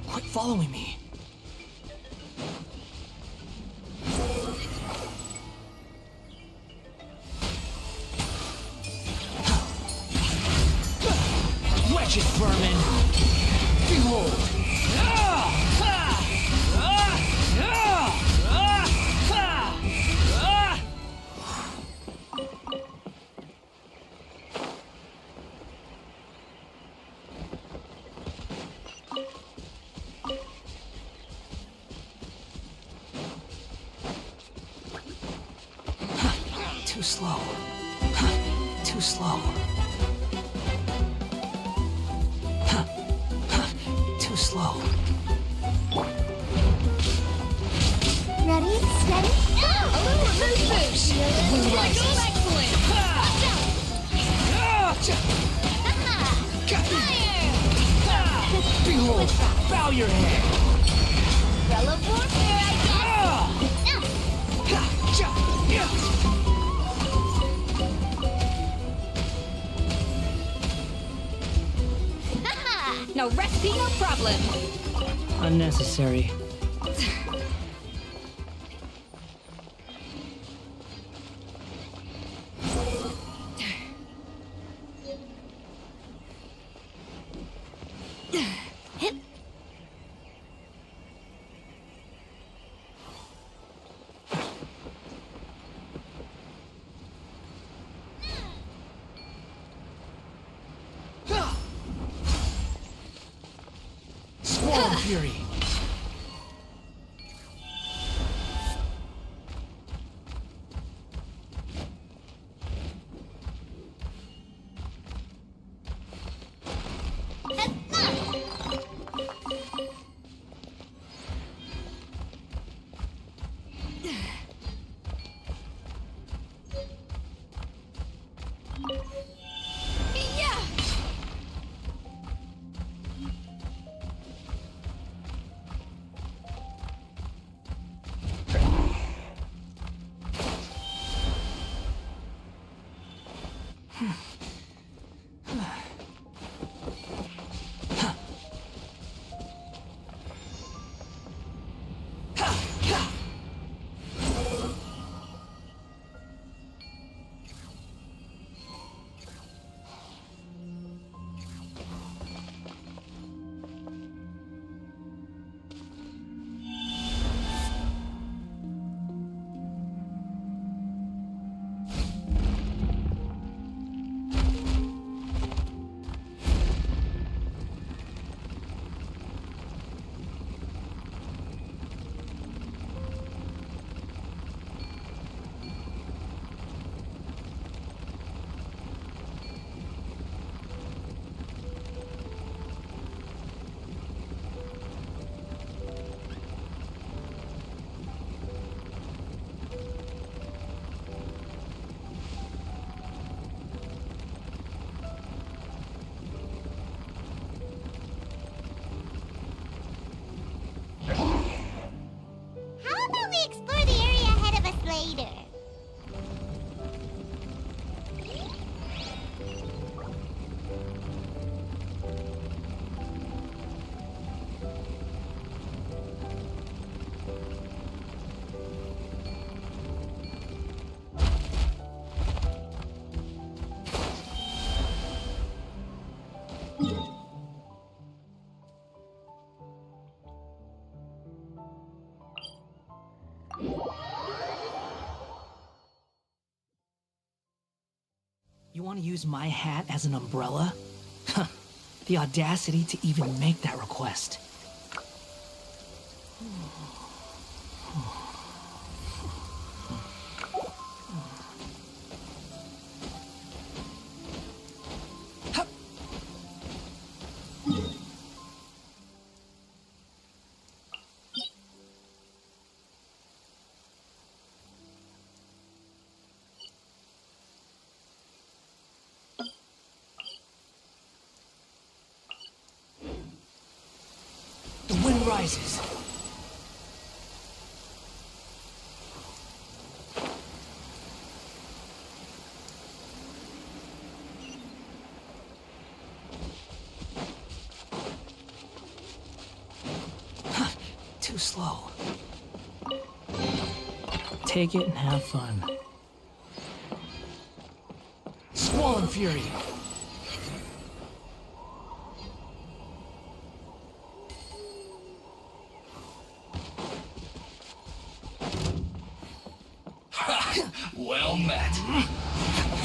Quit following me. Wretched vermin! Behold! Too slow. Too slow. Too slow. Ready, steady, go! A little reverse boost. Blue rises. Excellent. Behold! Bow your head! Spell of warfare, I guess. No recipe, no problem. Unnecessary. Squall Fury. You want to use my hat as an umbrella? The audacity to even make that request. The wind rises. Too slow. Take it and have fun. Squall and Fury. Well met.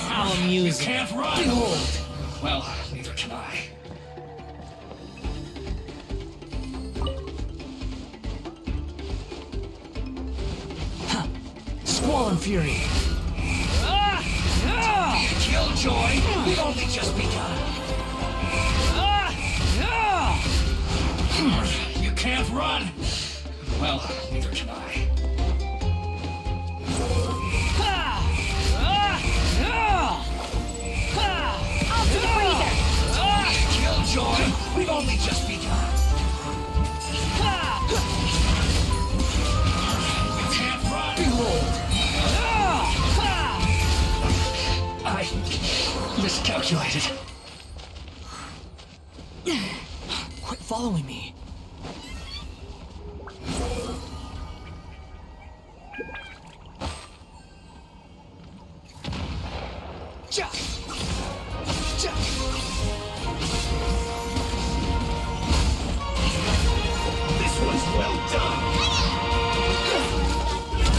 How amusing. You can't run! Behold! Well, neither can I. Squall and Fury. Killjoy, we've only just begun. You can't run! Well, neither can I. Off to the freezer! Killjoy, we've only just begun. You can't run! Behold! I miscalculated. Quit following me. This one's well done.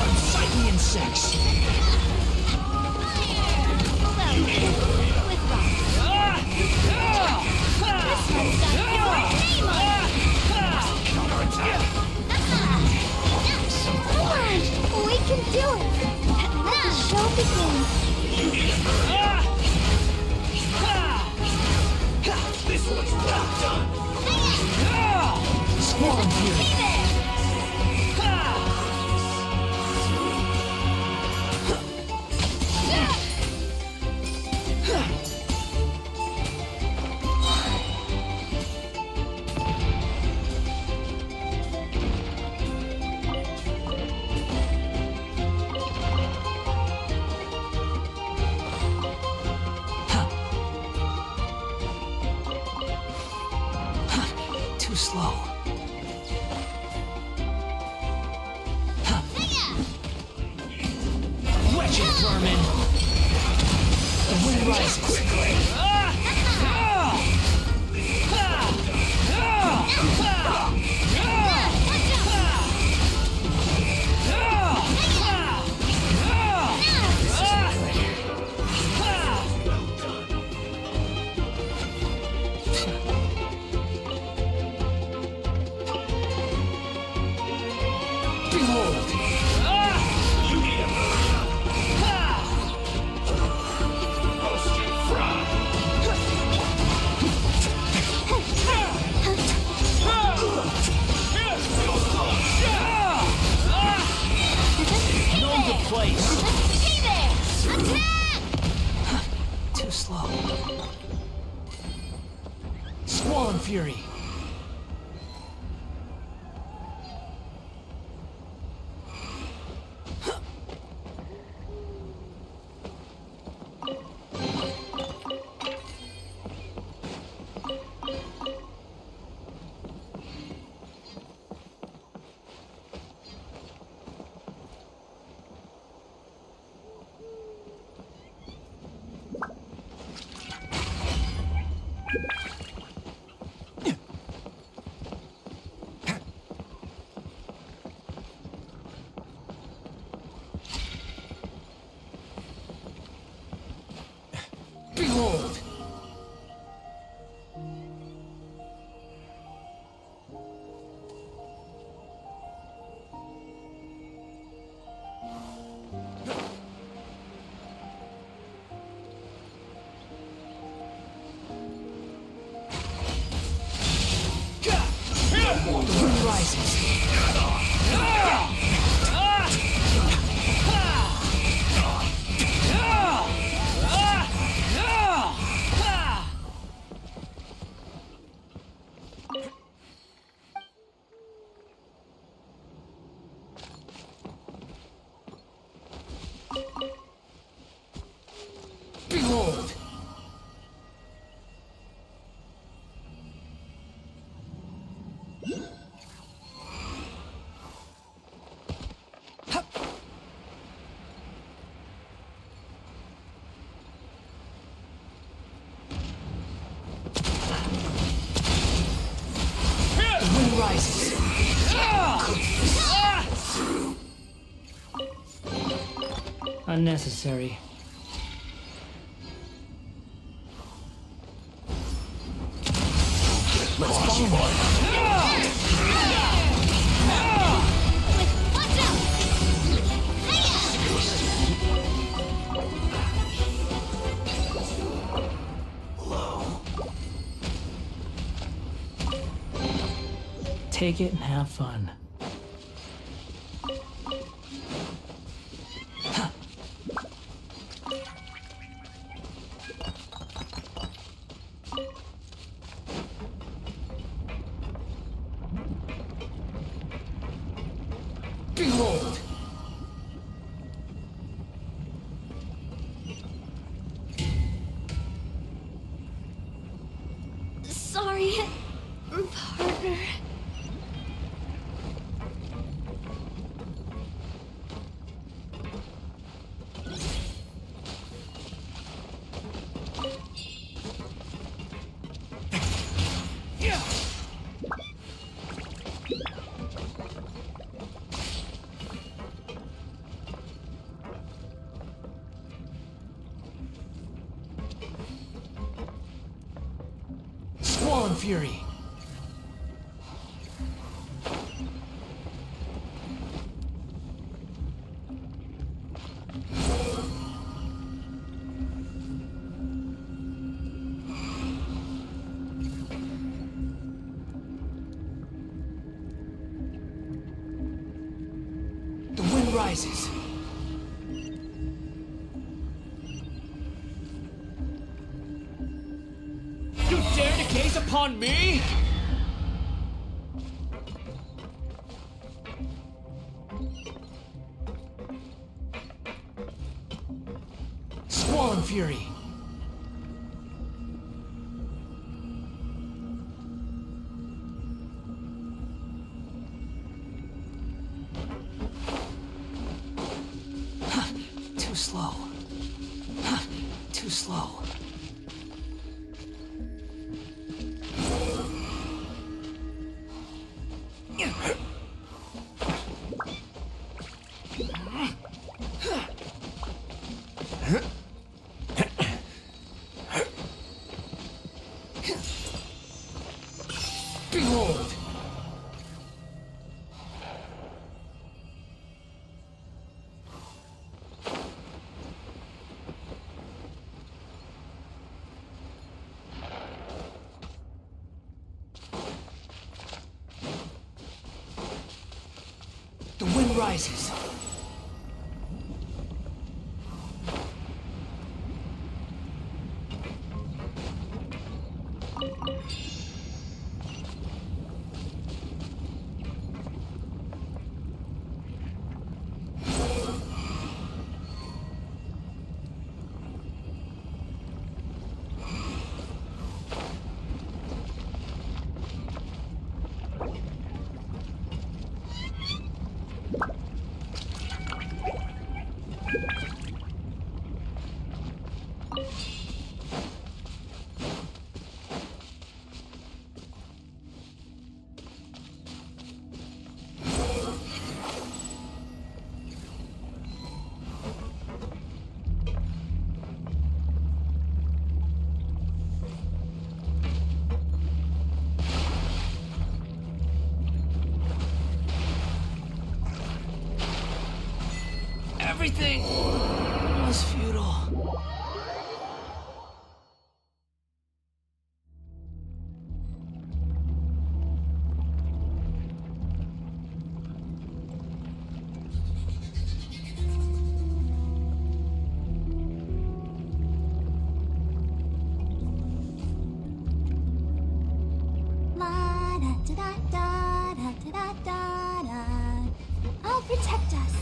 Unsightly insects. We can do it! Let the show begin! This one's well done. Squall and Fury. Too slow. Wretched vermin. The wind rises. Quickly. Behold! You need a roasted fry. Know the place. Hey there! Attack! Too slow. Squall and Fury. Unnecessary. Let's follow. Take it and have fun. Behold! Sorry, partner. Squall and Fury! The wind rises. You dare to gaze upon me? Squall and Fury. Too slow. Too slow. Behold! The wind rises. Everything was futile. I'll protect us.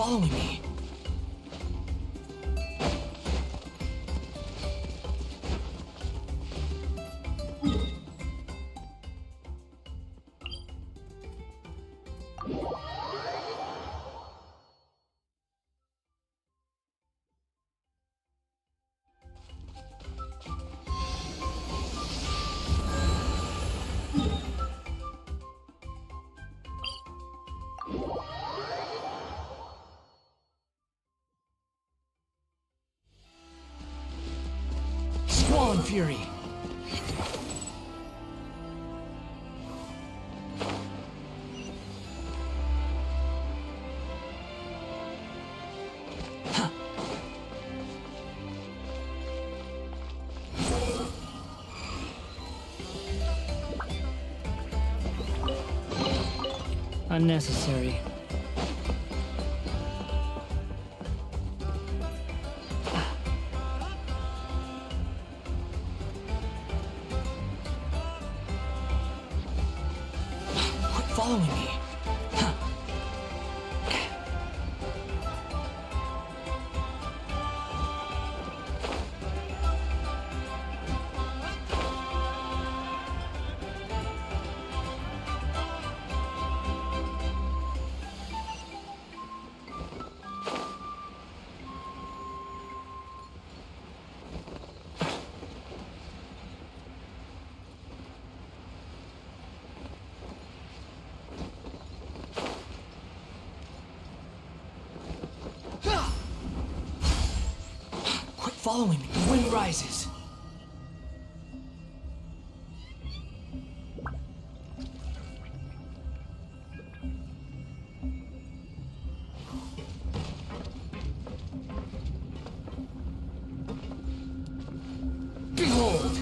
following me. Squall and Fury. Unnecessary. Quit following me. Quit following me. The wind rises. Behold!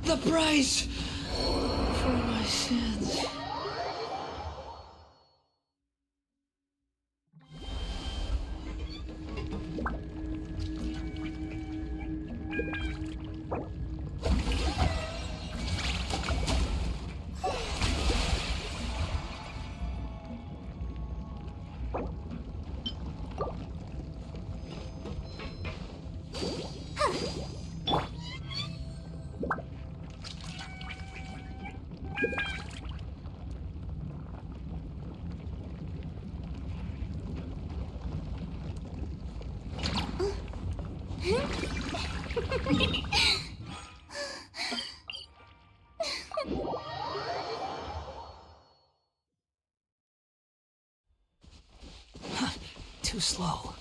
The price for my sins. Too slow.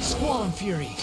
Squall and Fury.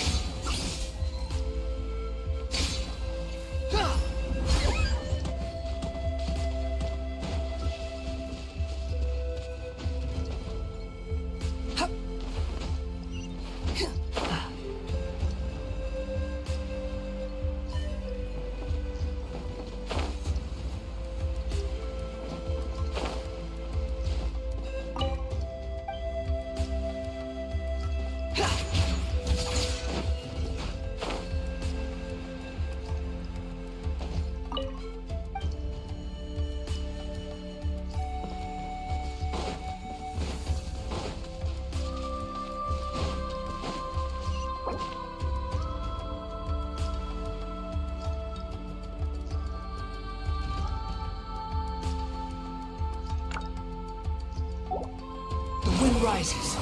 Wind rises.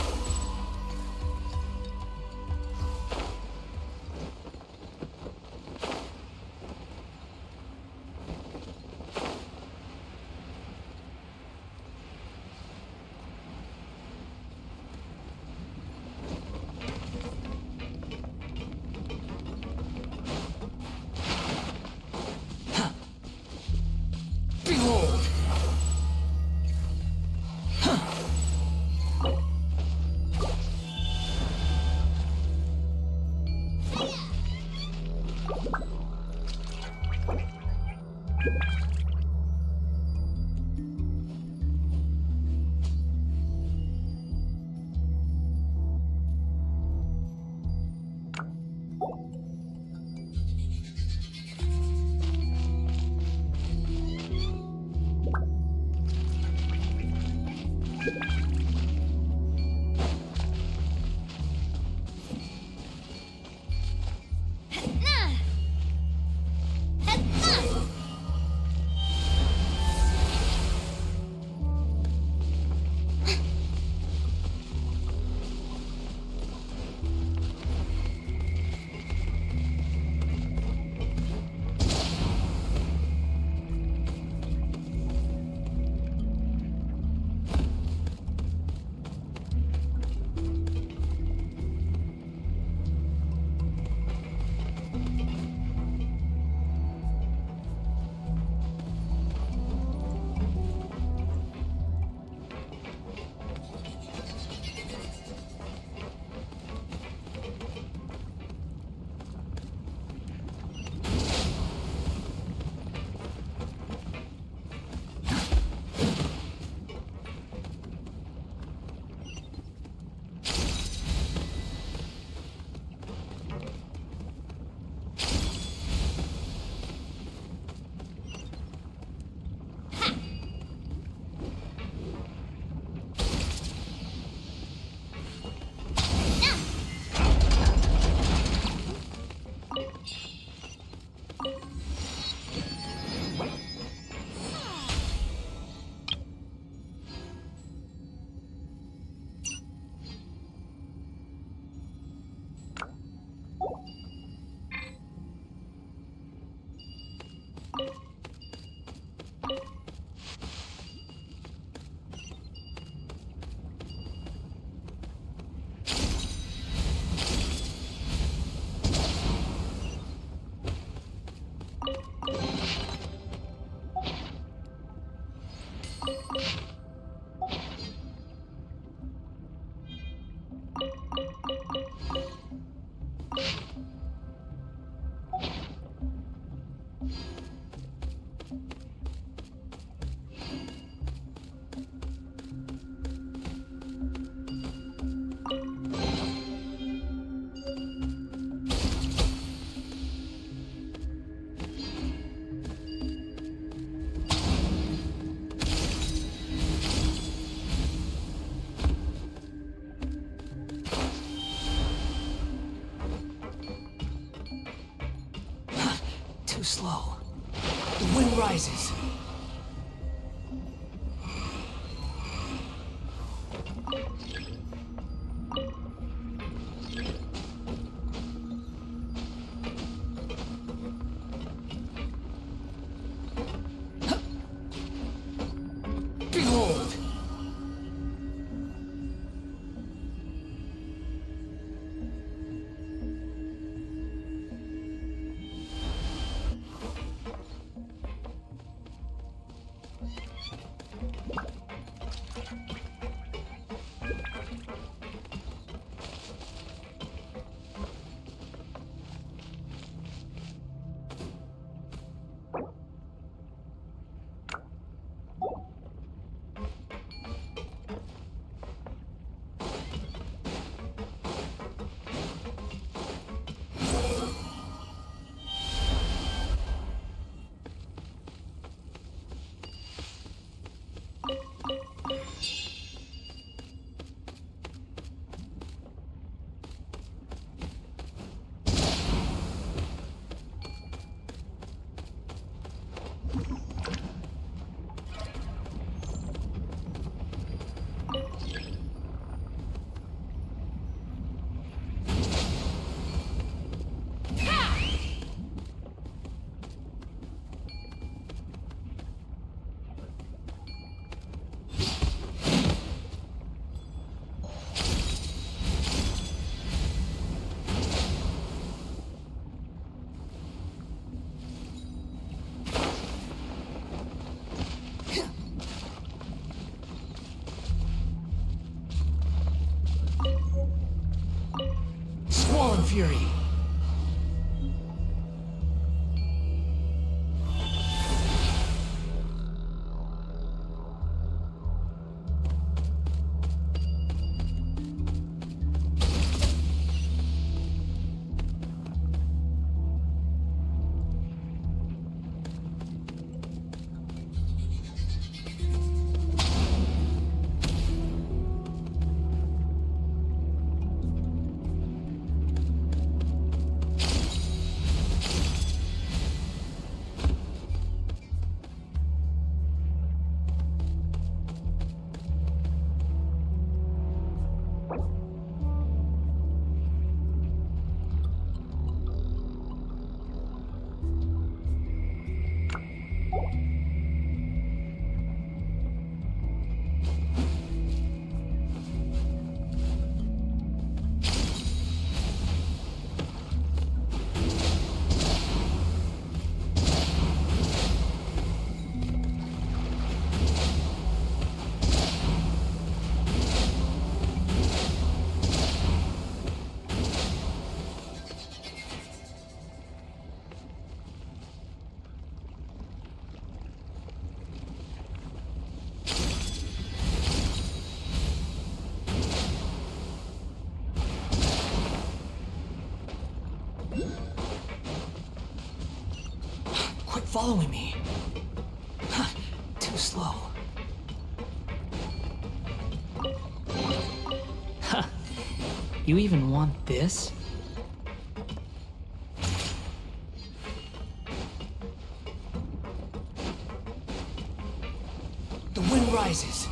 Too slow. The wind rises. Behold! Fury. Quit following me. Too slow. Ha! You even want this? The wind rises.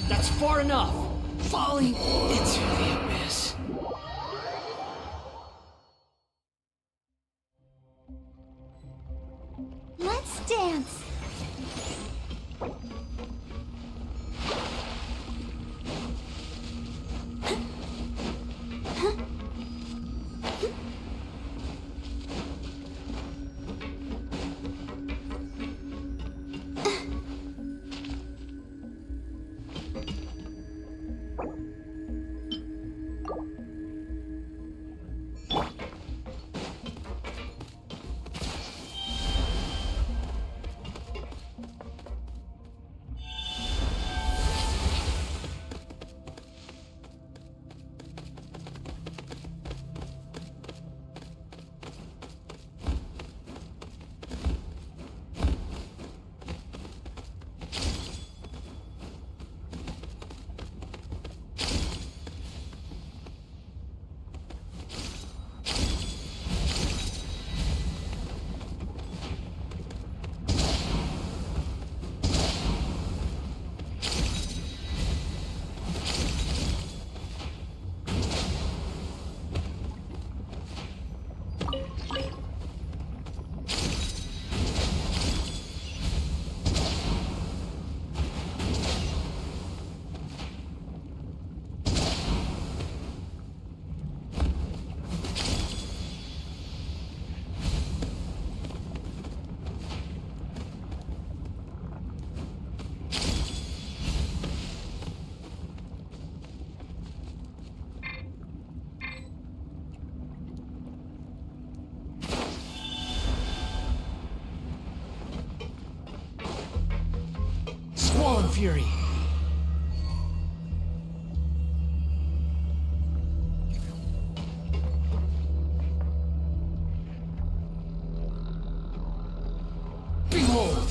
That's far enough! Falling into the abyss. Let's dance. Squall Fury! Behold!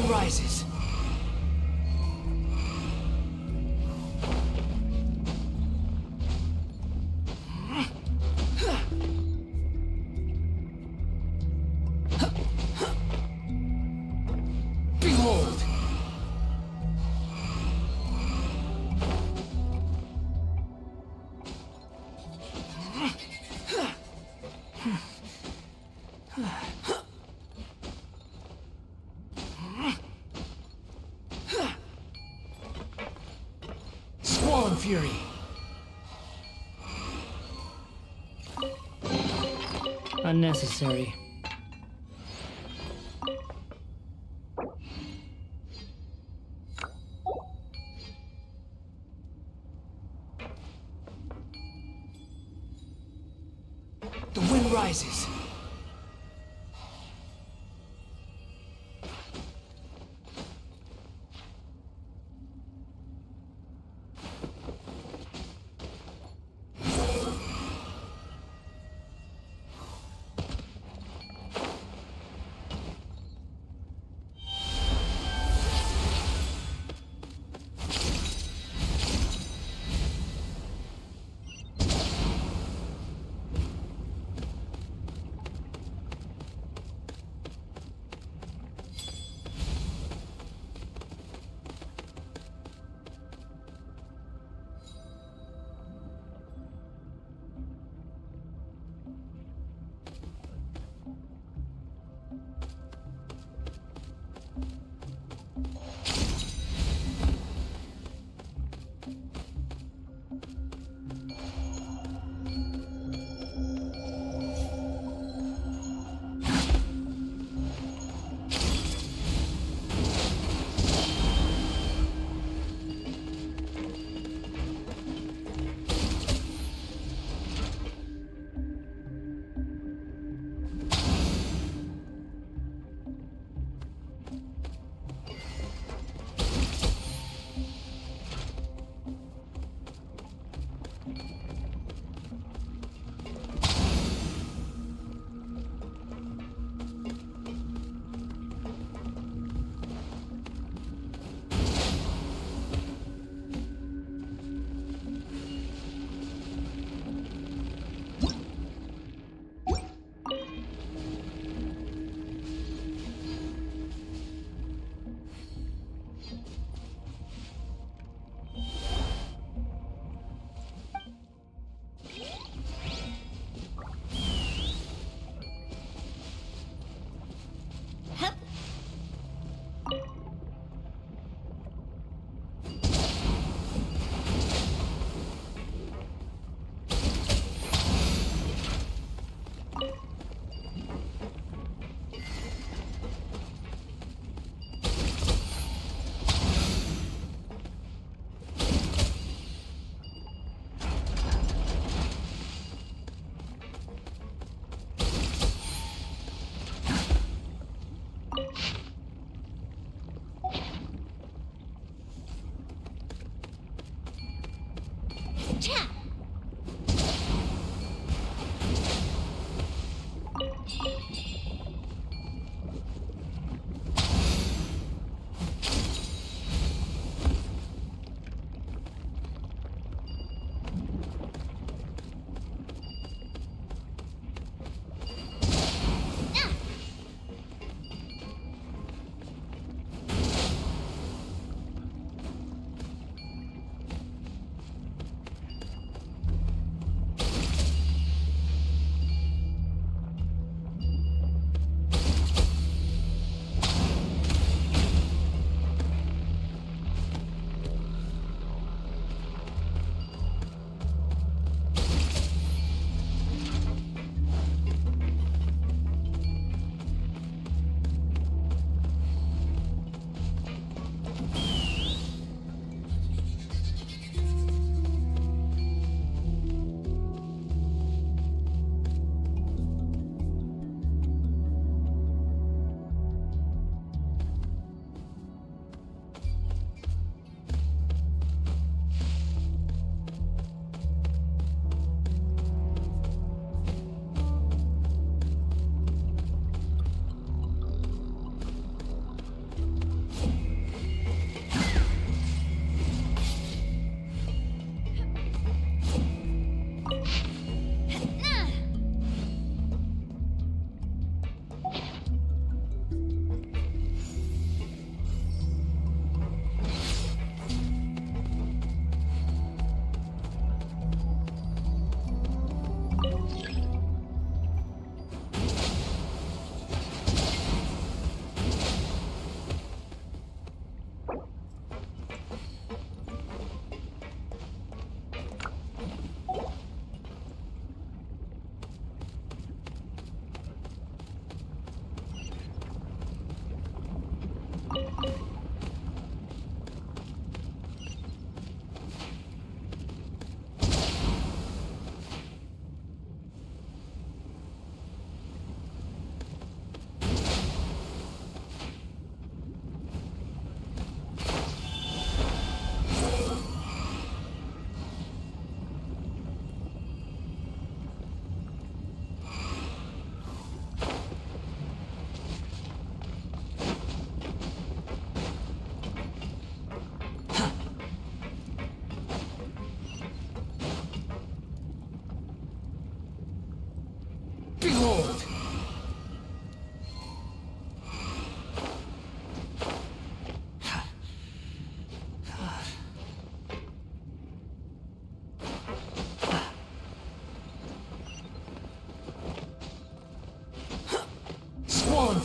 Rises. Behold! Fury. Unnecessary. The wind rises.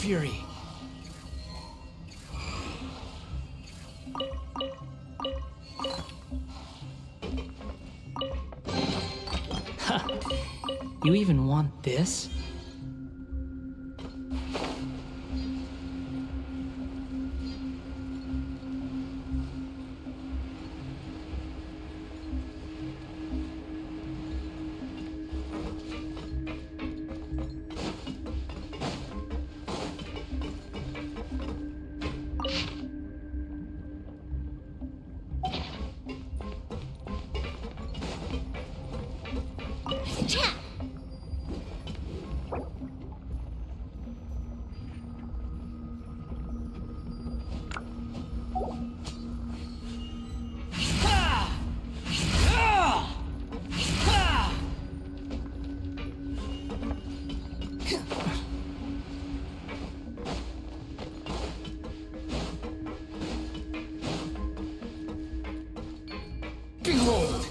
fury. Ha! You even want this? Behold!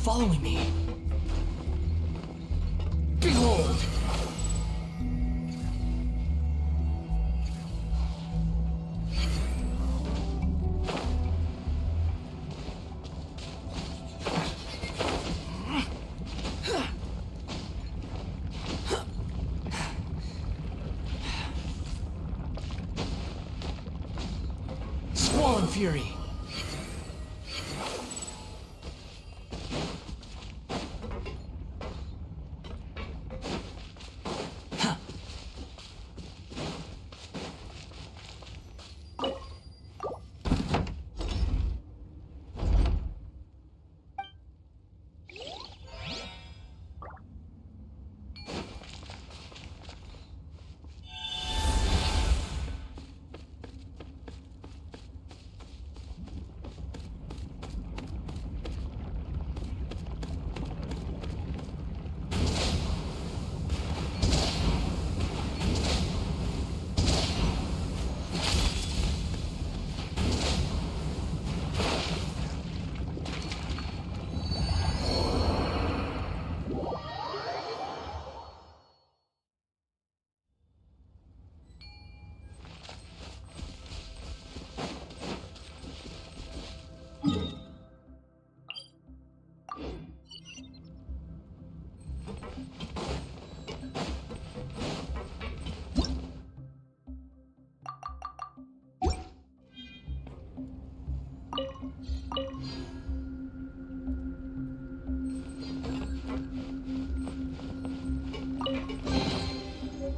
following me. Behold! Squall Fury!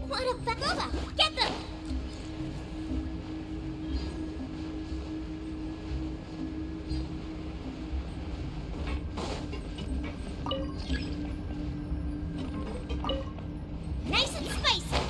What a Boba! Get them! Nice and spicy!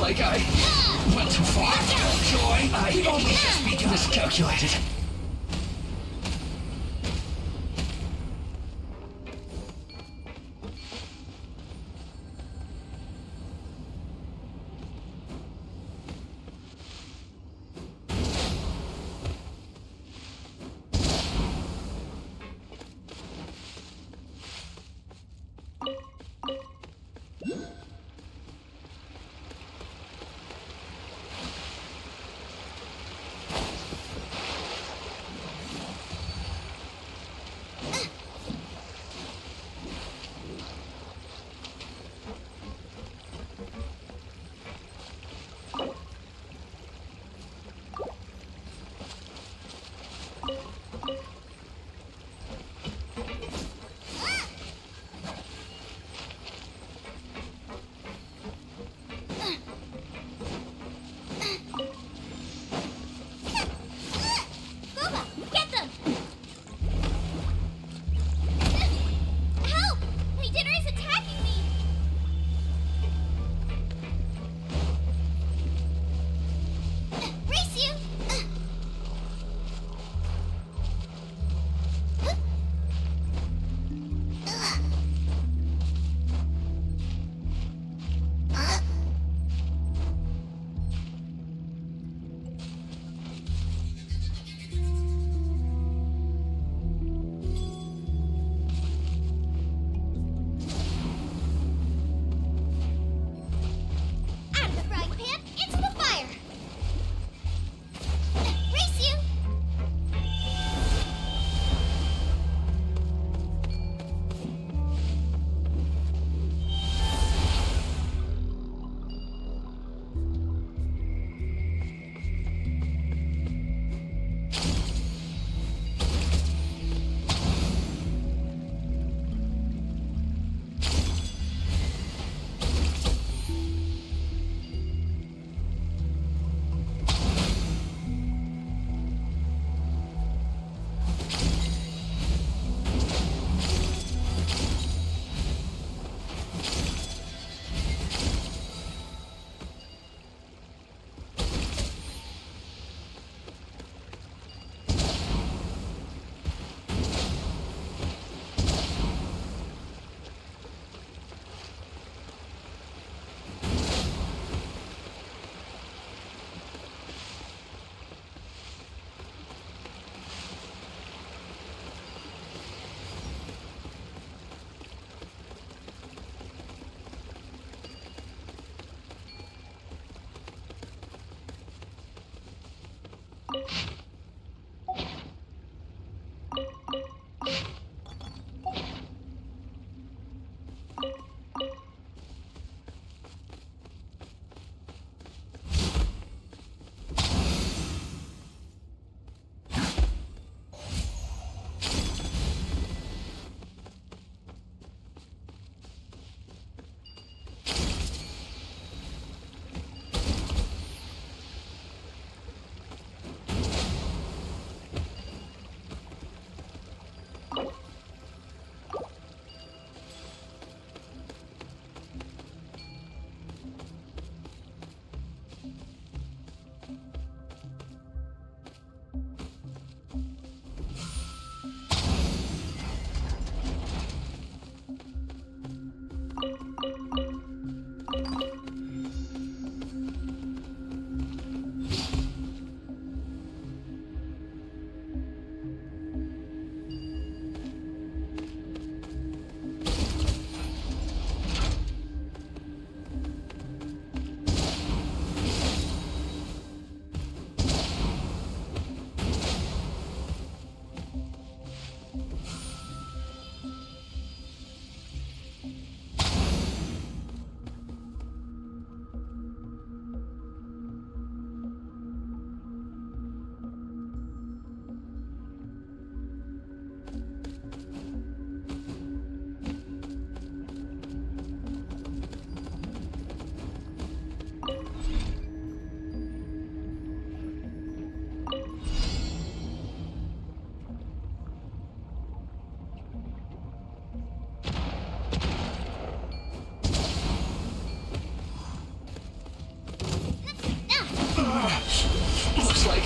like I went too far. Joy, I only just begun. Miscalculated.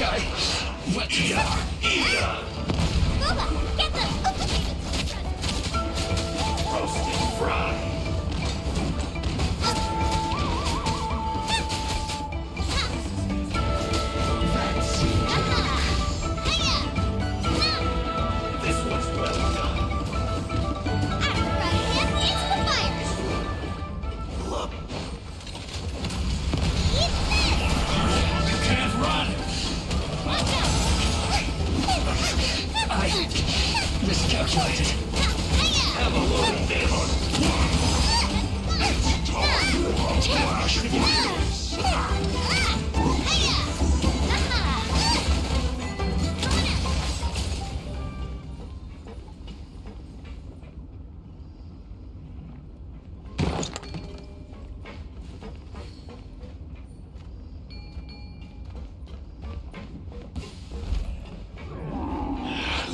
like I let you Booba, get them! roasted fry. This was well done. You can't run! I miscalculated. Have a look at this. Flash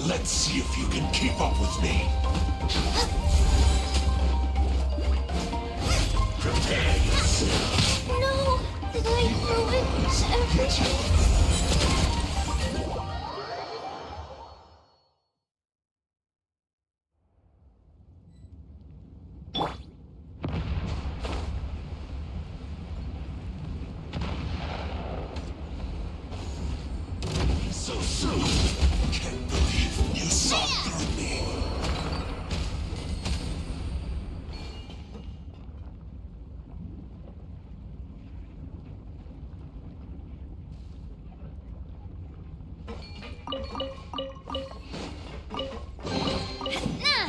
Let's see if you can keep up with me. Prepare yourself. No! Did I ruin everything? So soon. Can't believe you saw through me.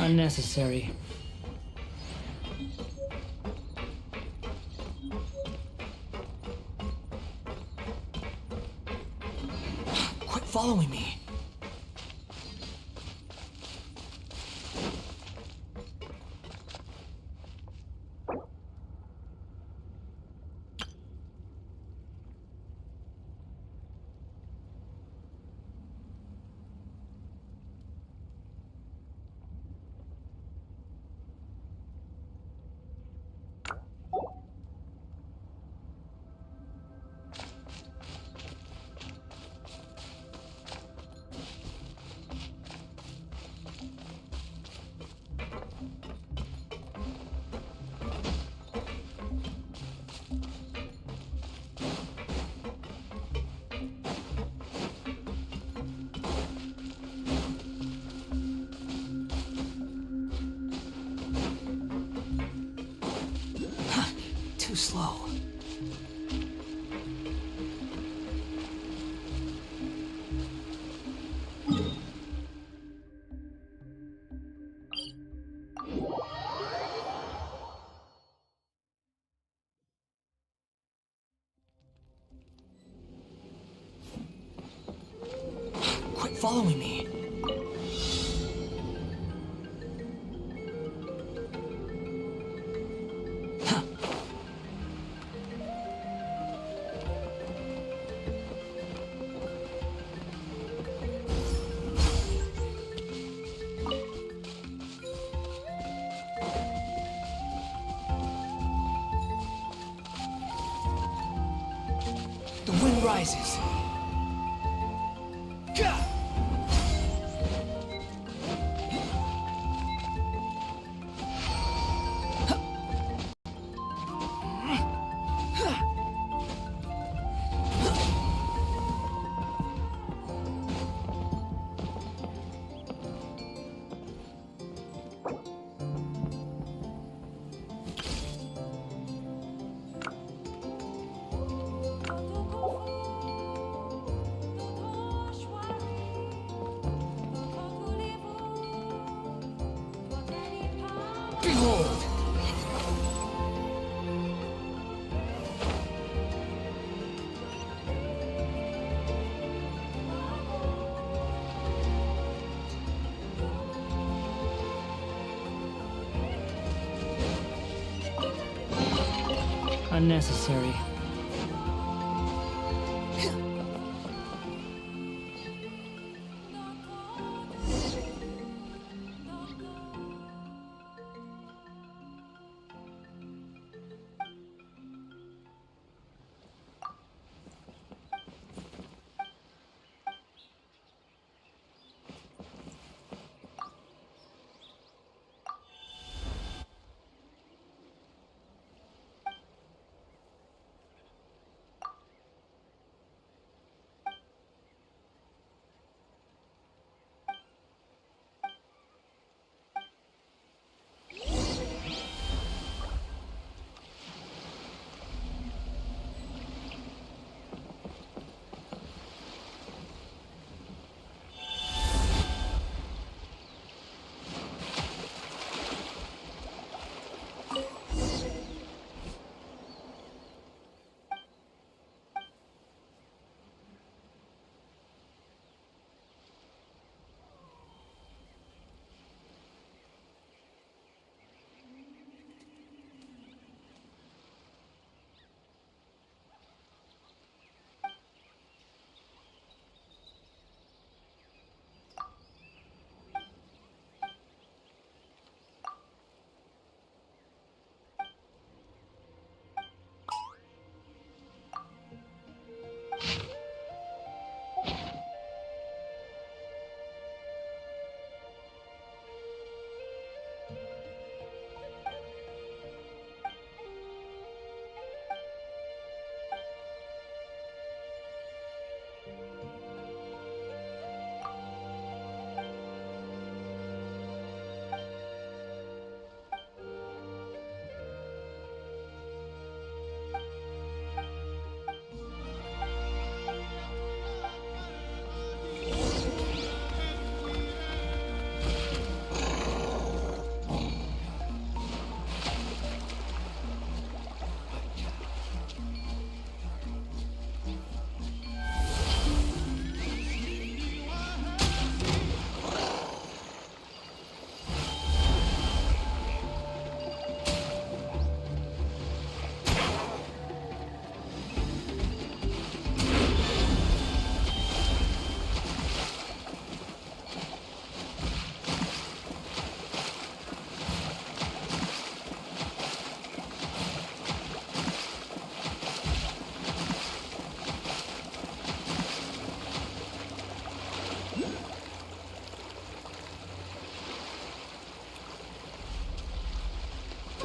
Unnecessary. Quit following me. Too slow. Quit following me. The wind rises. Gah! Behold! Unnecessary.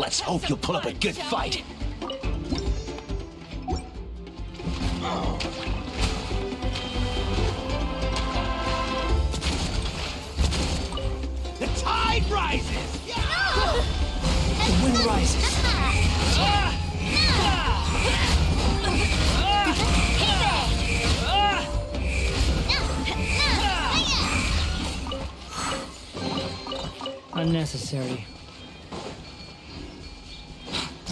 Let's hope you'll put up a good fight. The tide rises! The wind rises. Unnecessary.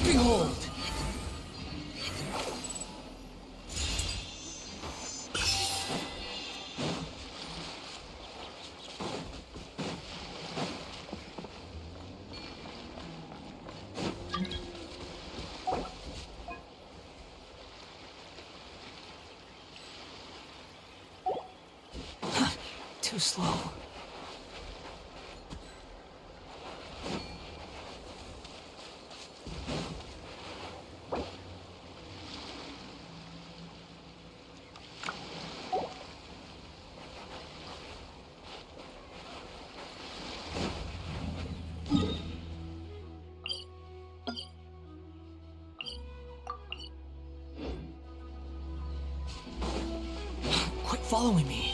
Behold! Too slow. Quit following me.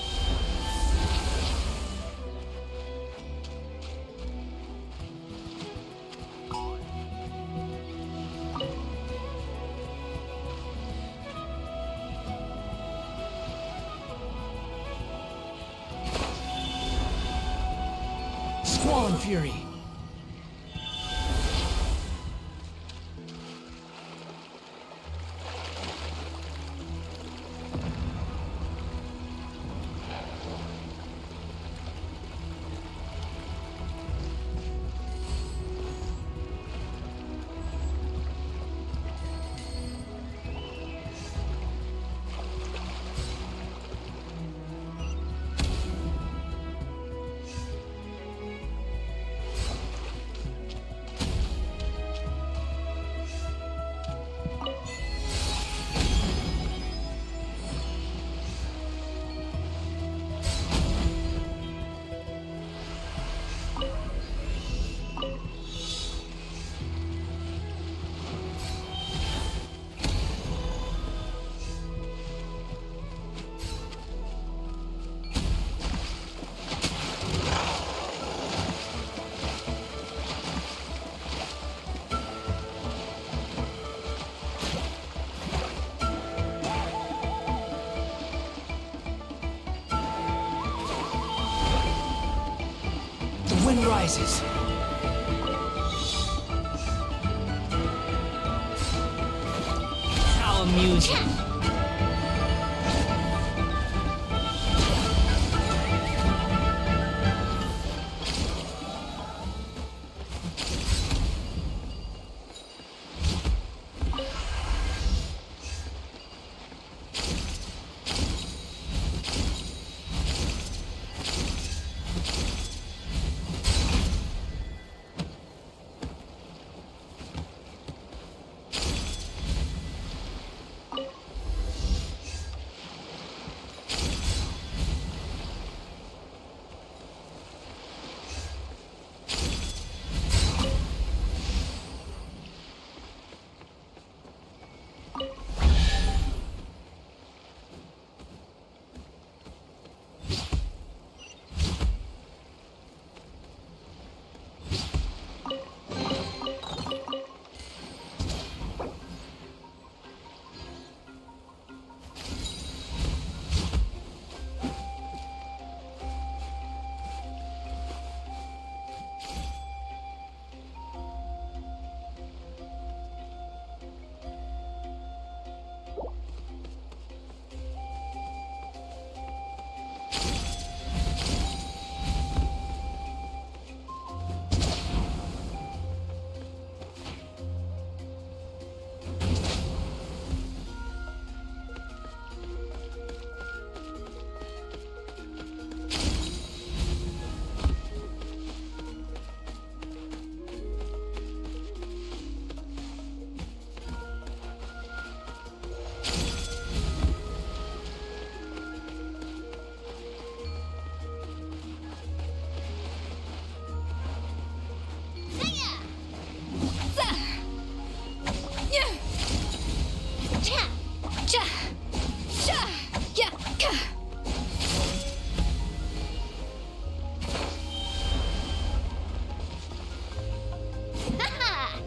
Squall and Fury. The wind rises. How amusing. Cha! Cha! Cha! Yeah! Ka! Haha!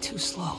Too slow.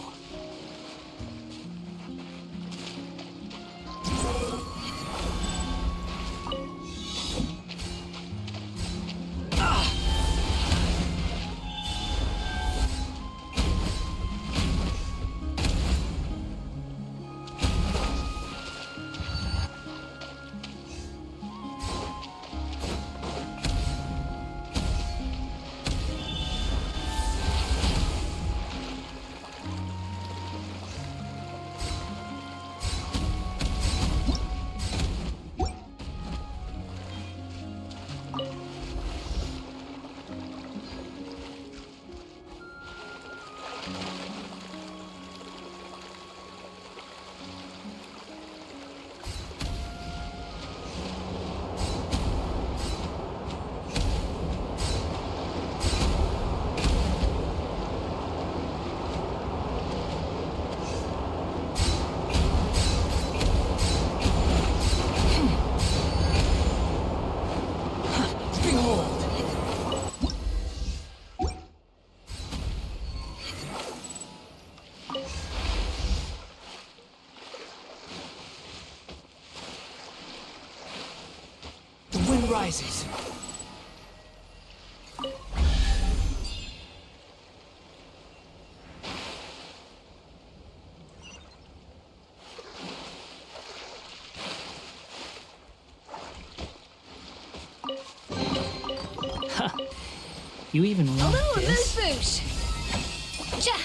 Rises. Huh. You even want this? Boosh! Cha!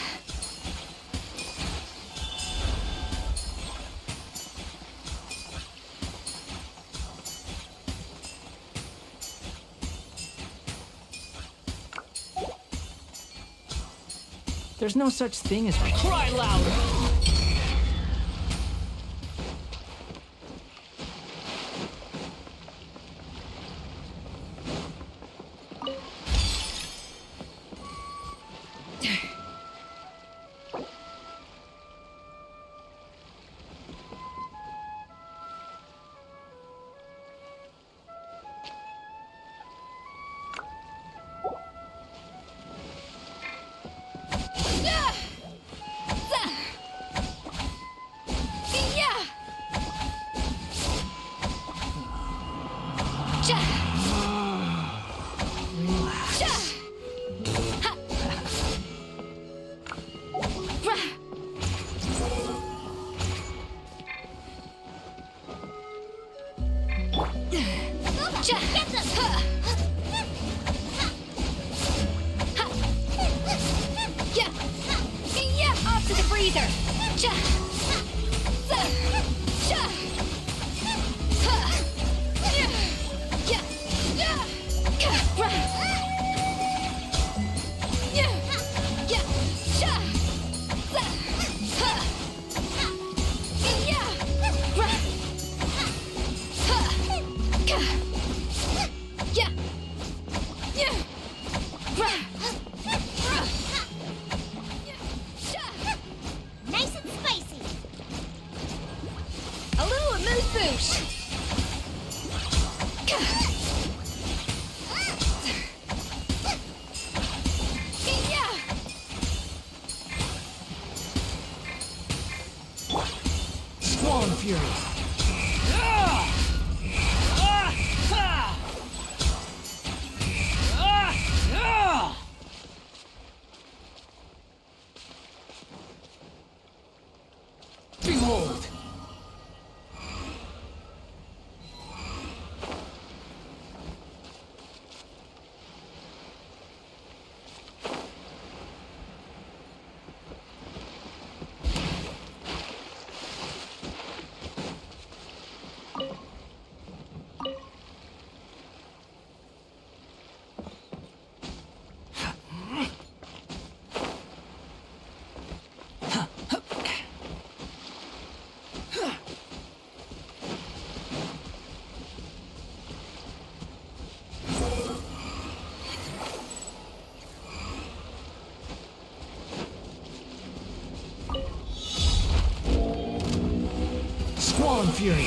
There's no such thing as cry louder. Get them! Off to the freezer! Nice and spicy. A little amuse-bouche! Squall and Fury. Behold! Squall and Fury.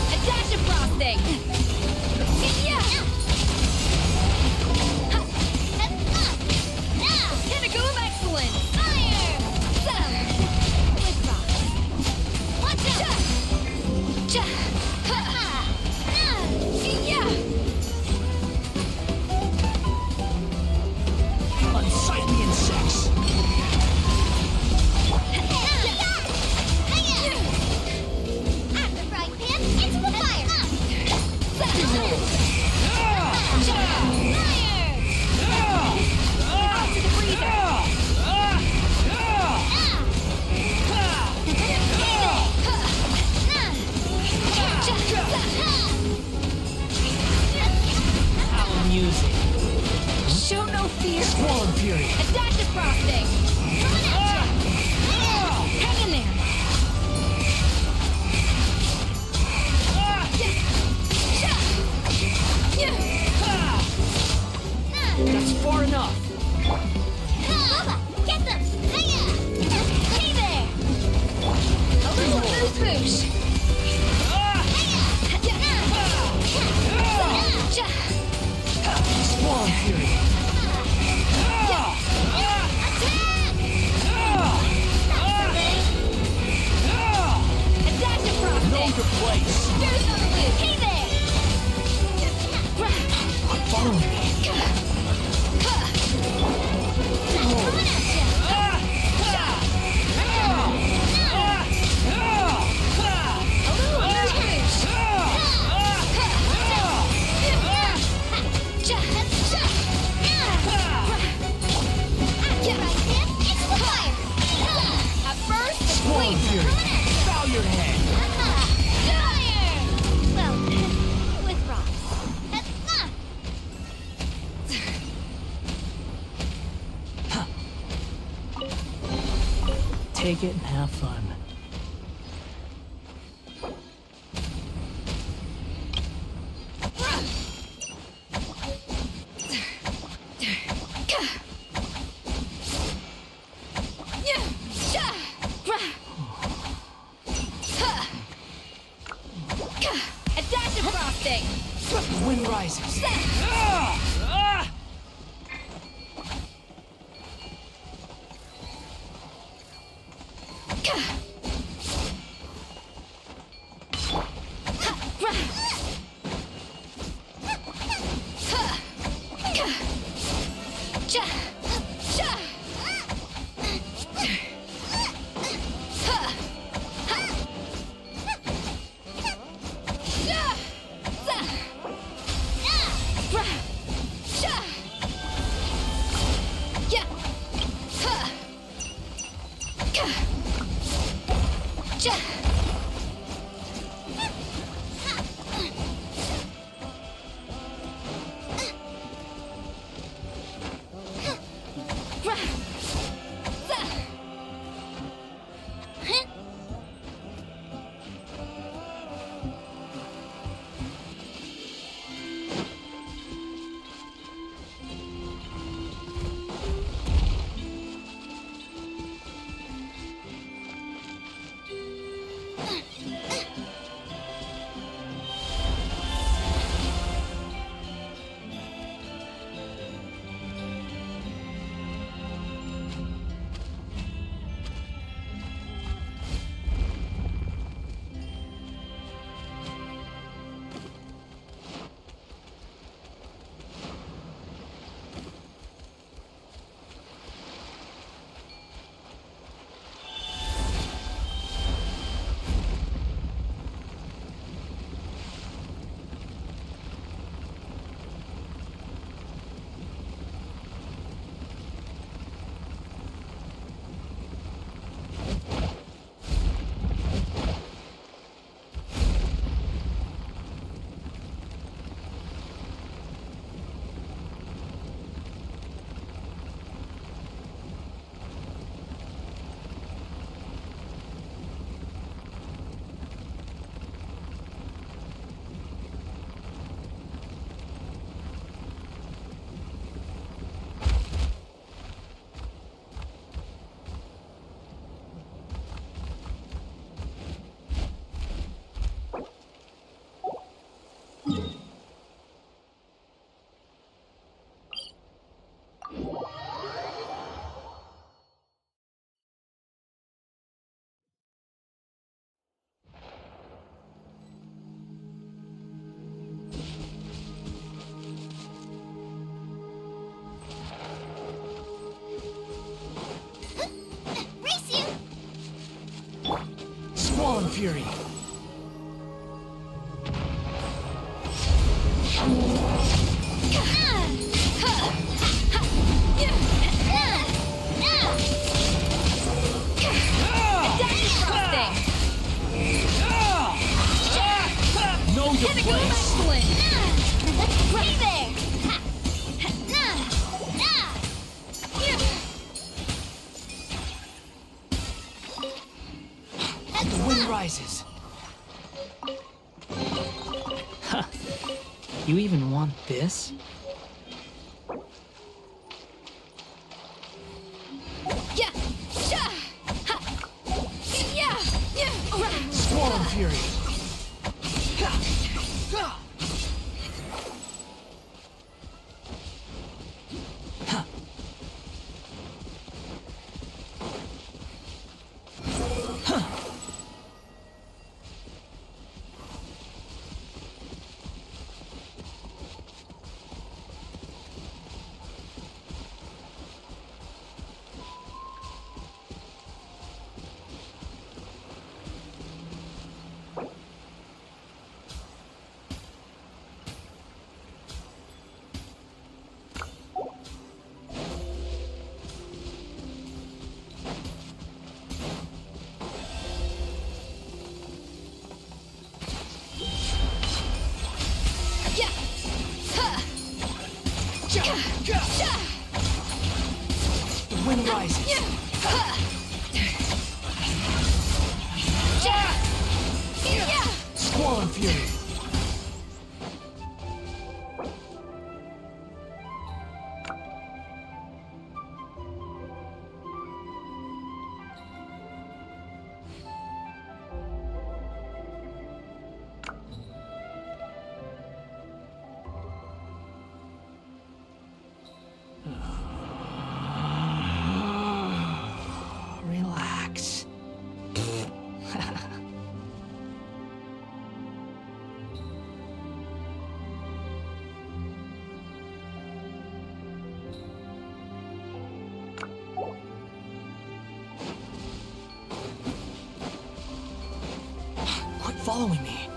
A dash of frosting! Pinnacle of excellence! Fire! With rocks. Watch out! Unsightly insects. At the frying pan, into the fire! Off to the freezer! How amusing. Show no fear! Squall and Fury. A dash of frosting! Hang in there! That's far enough. Bubba, get them! Hey there! A little amuse-bouche! Squall and Fury. A dash of frosting! Know your place. There's another loop! Hey there! Follow me. Squall and Fury. Bow your head. Well, with rocks. Take it and have fun. A dash of frosting! The wind rises. Squall Fury. Know your place. Hey there! The wind rises. Huh. You even want this? Squall Fury. The wind rises. Squall Fury. Relax. Quit following me.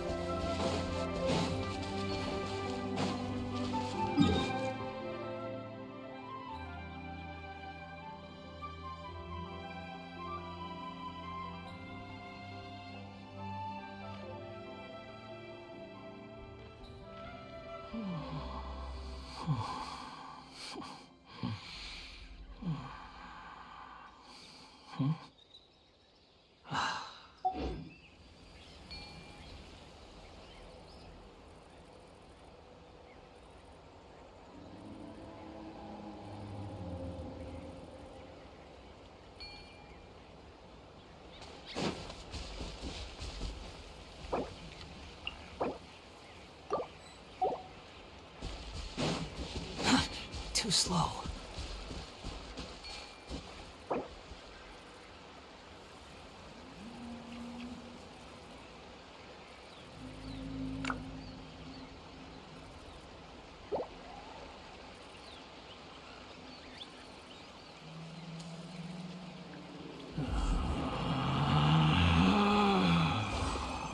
Too slow.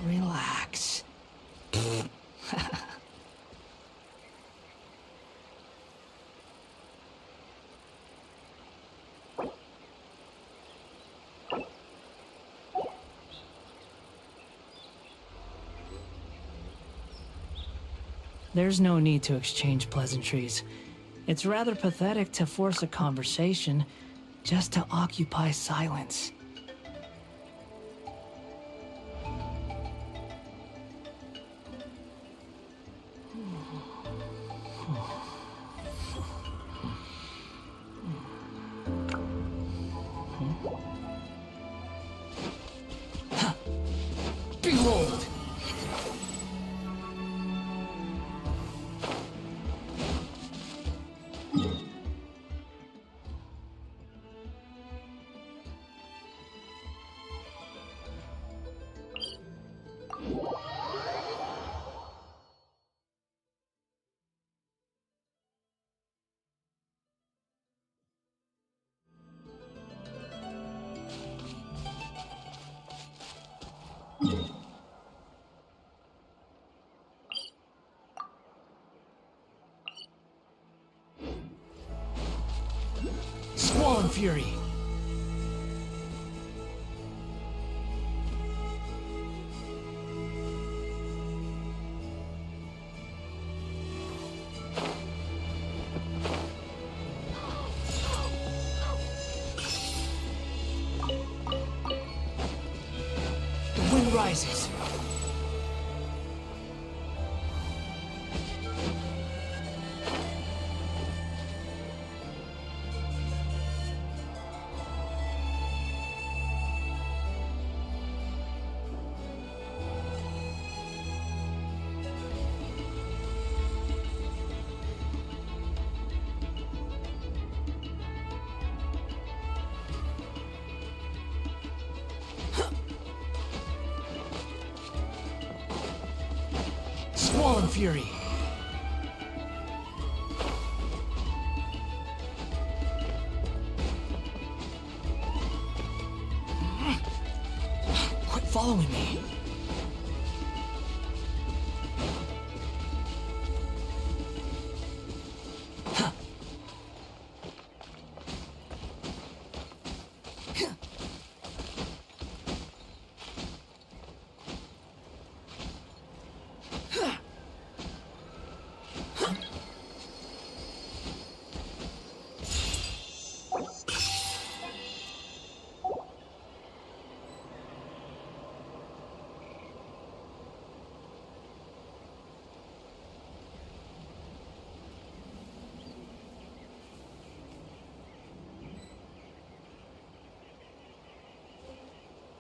Relax. There's no need to exchange pleasantries. It's rather pathetic to force a conversation just to occupy silence. Behold! Squall Fury! The wind rises. Squall Fury! Quit following me.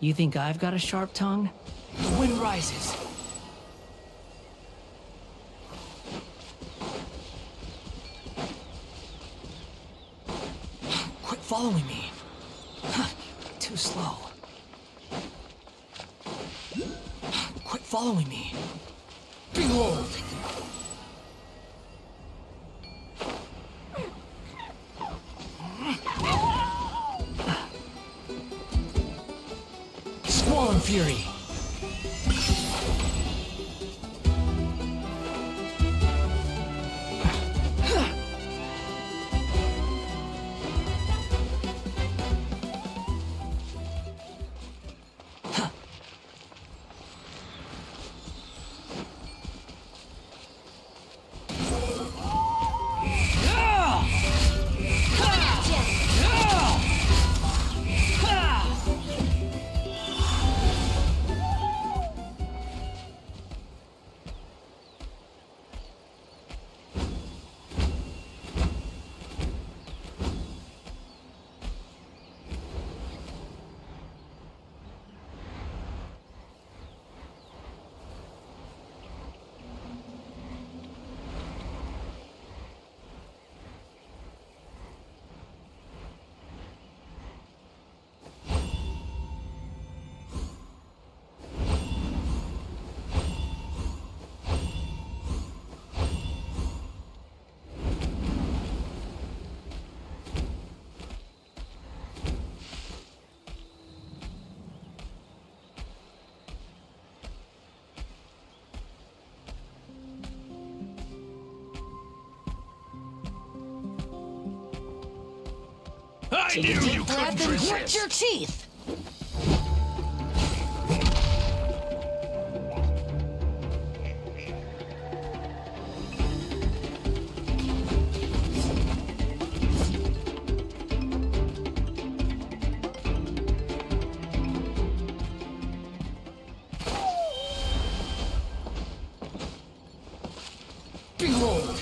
You think I've got a sharp tongue? The wind rises. Quit following me. Too slow. Quit following me. Behold! Squall Fury! Take a deep breath and grit your teeth. Behold!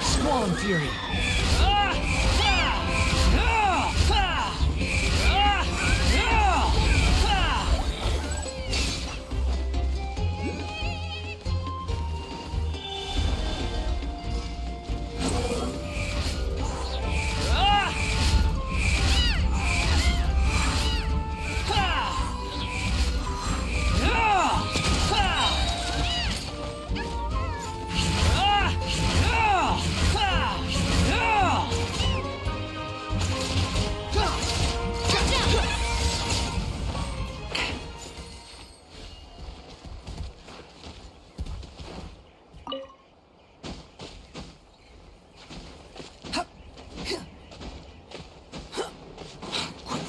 Swan Fury!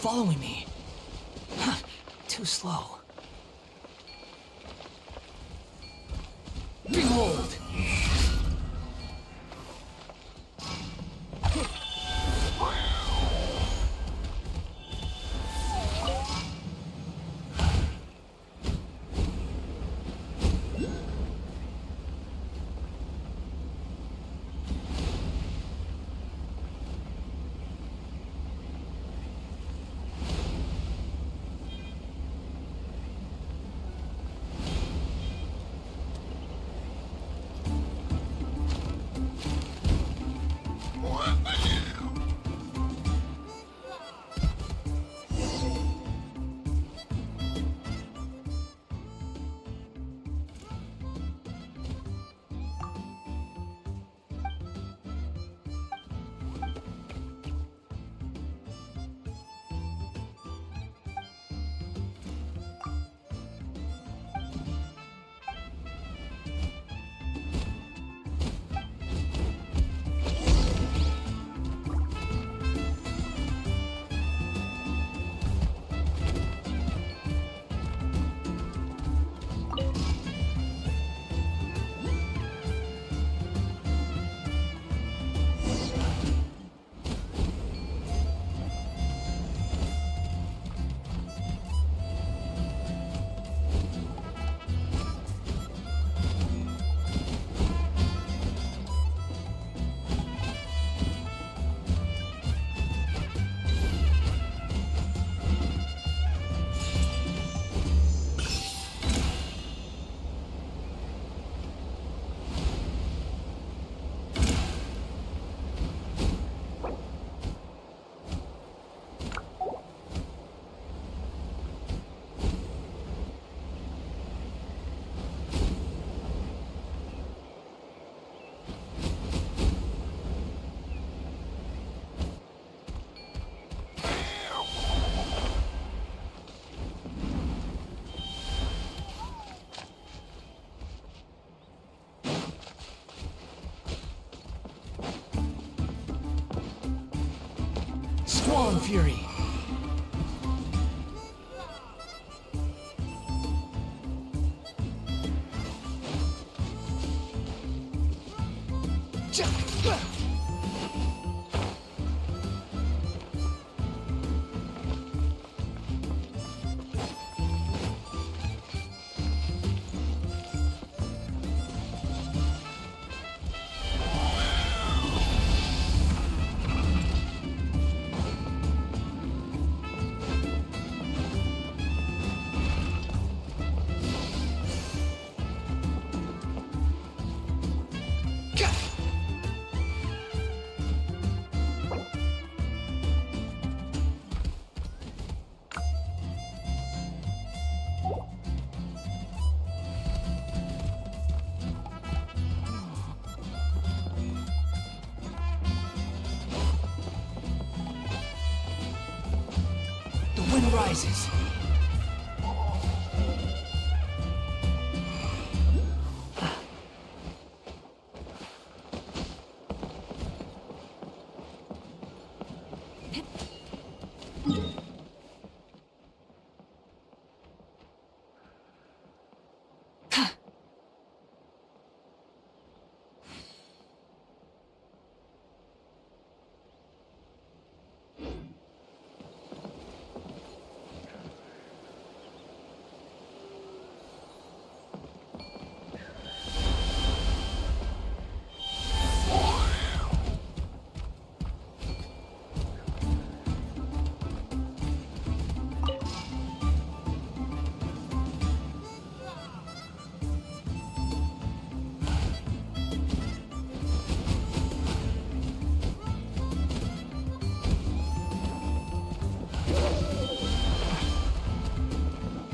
Following me. Too slow. Behold! Swan Fury! The wind rises.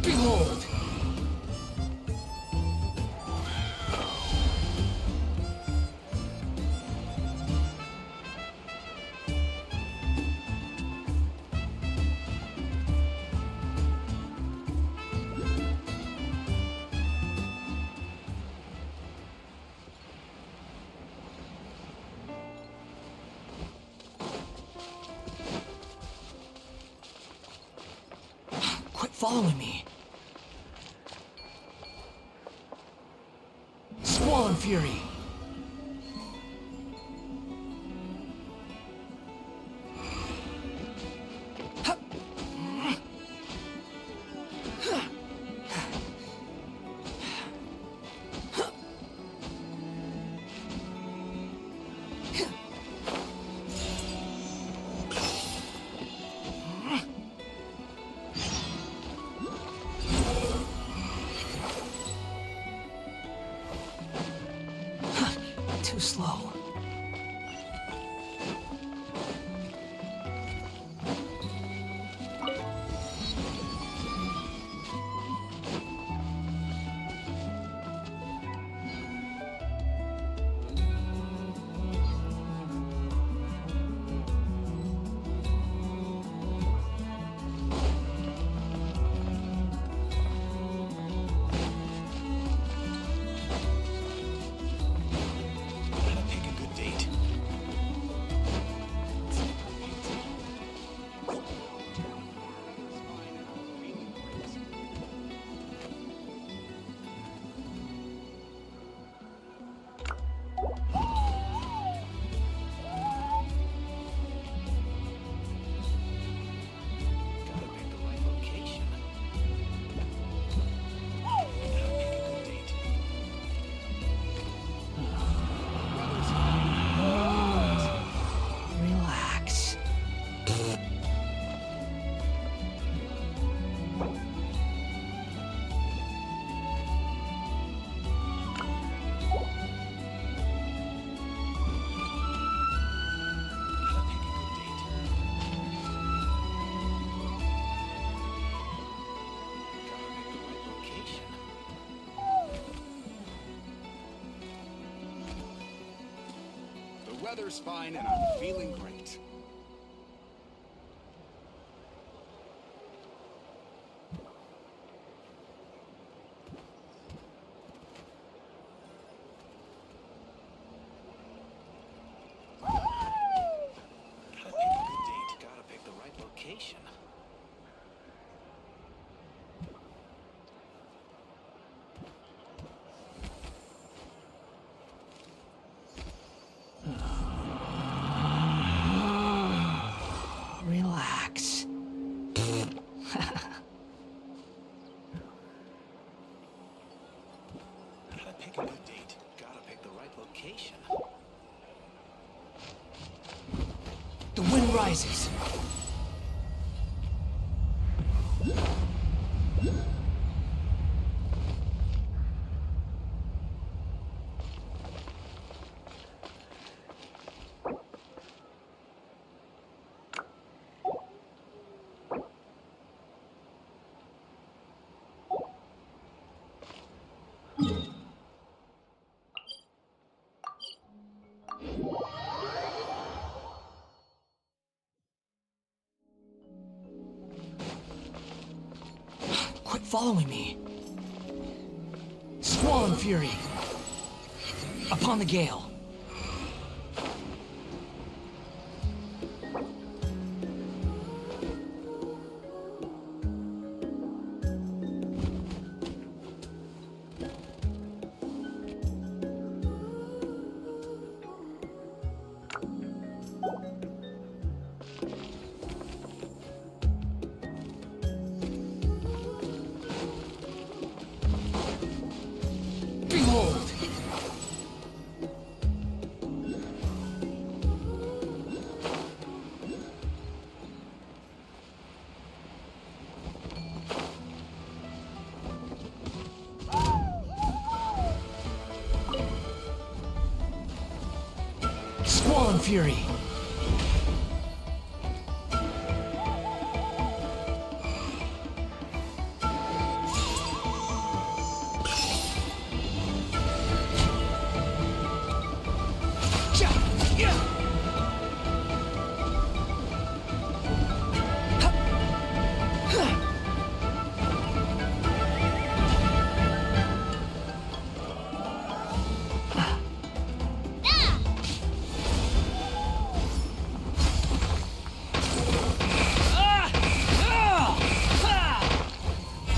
Behold! Quit following me. Squall and Fury. Too slow. The weather's fine and I'm feeling great. Gotta pick the right location. Relax. Gotta pick a good date. Gotta pick the right location. The wind rises. following me. Squall and fury. Upon the gale. Behold! Squall and fury.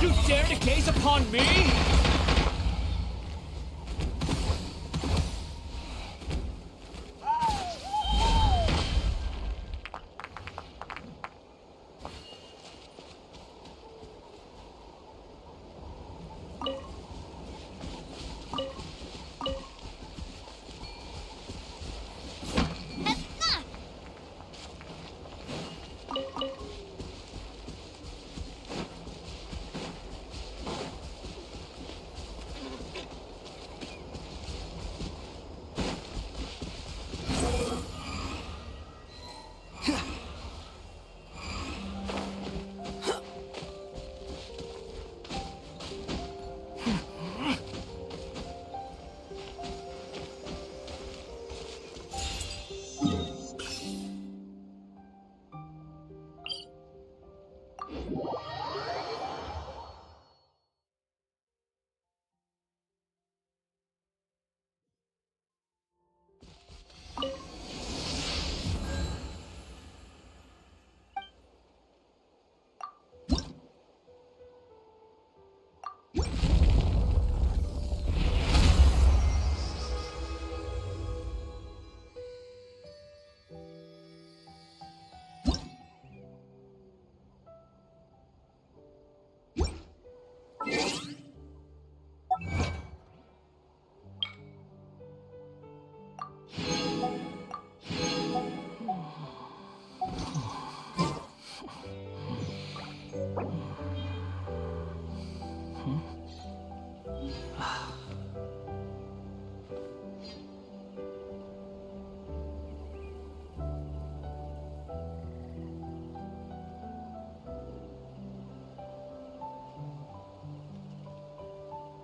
You dare to gaze upon me?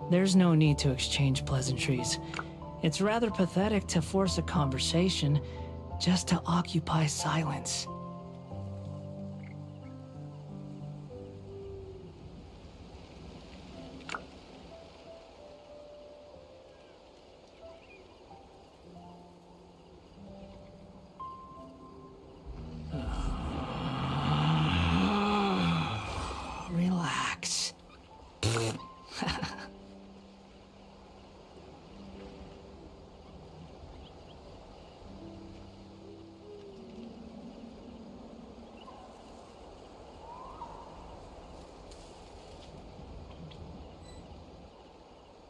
There's no need to exchange pleasantries. It's rather pathetic to force a conversation just to occupy silence. Relax.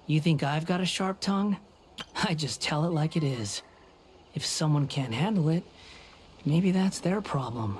You think I've got a sharp tongue? I just tell it like it is. If someone can't handle it, maybe that's their problem.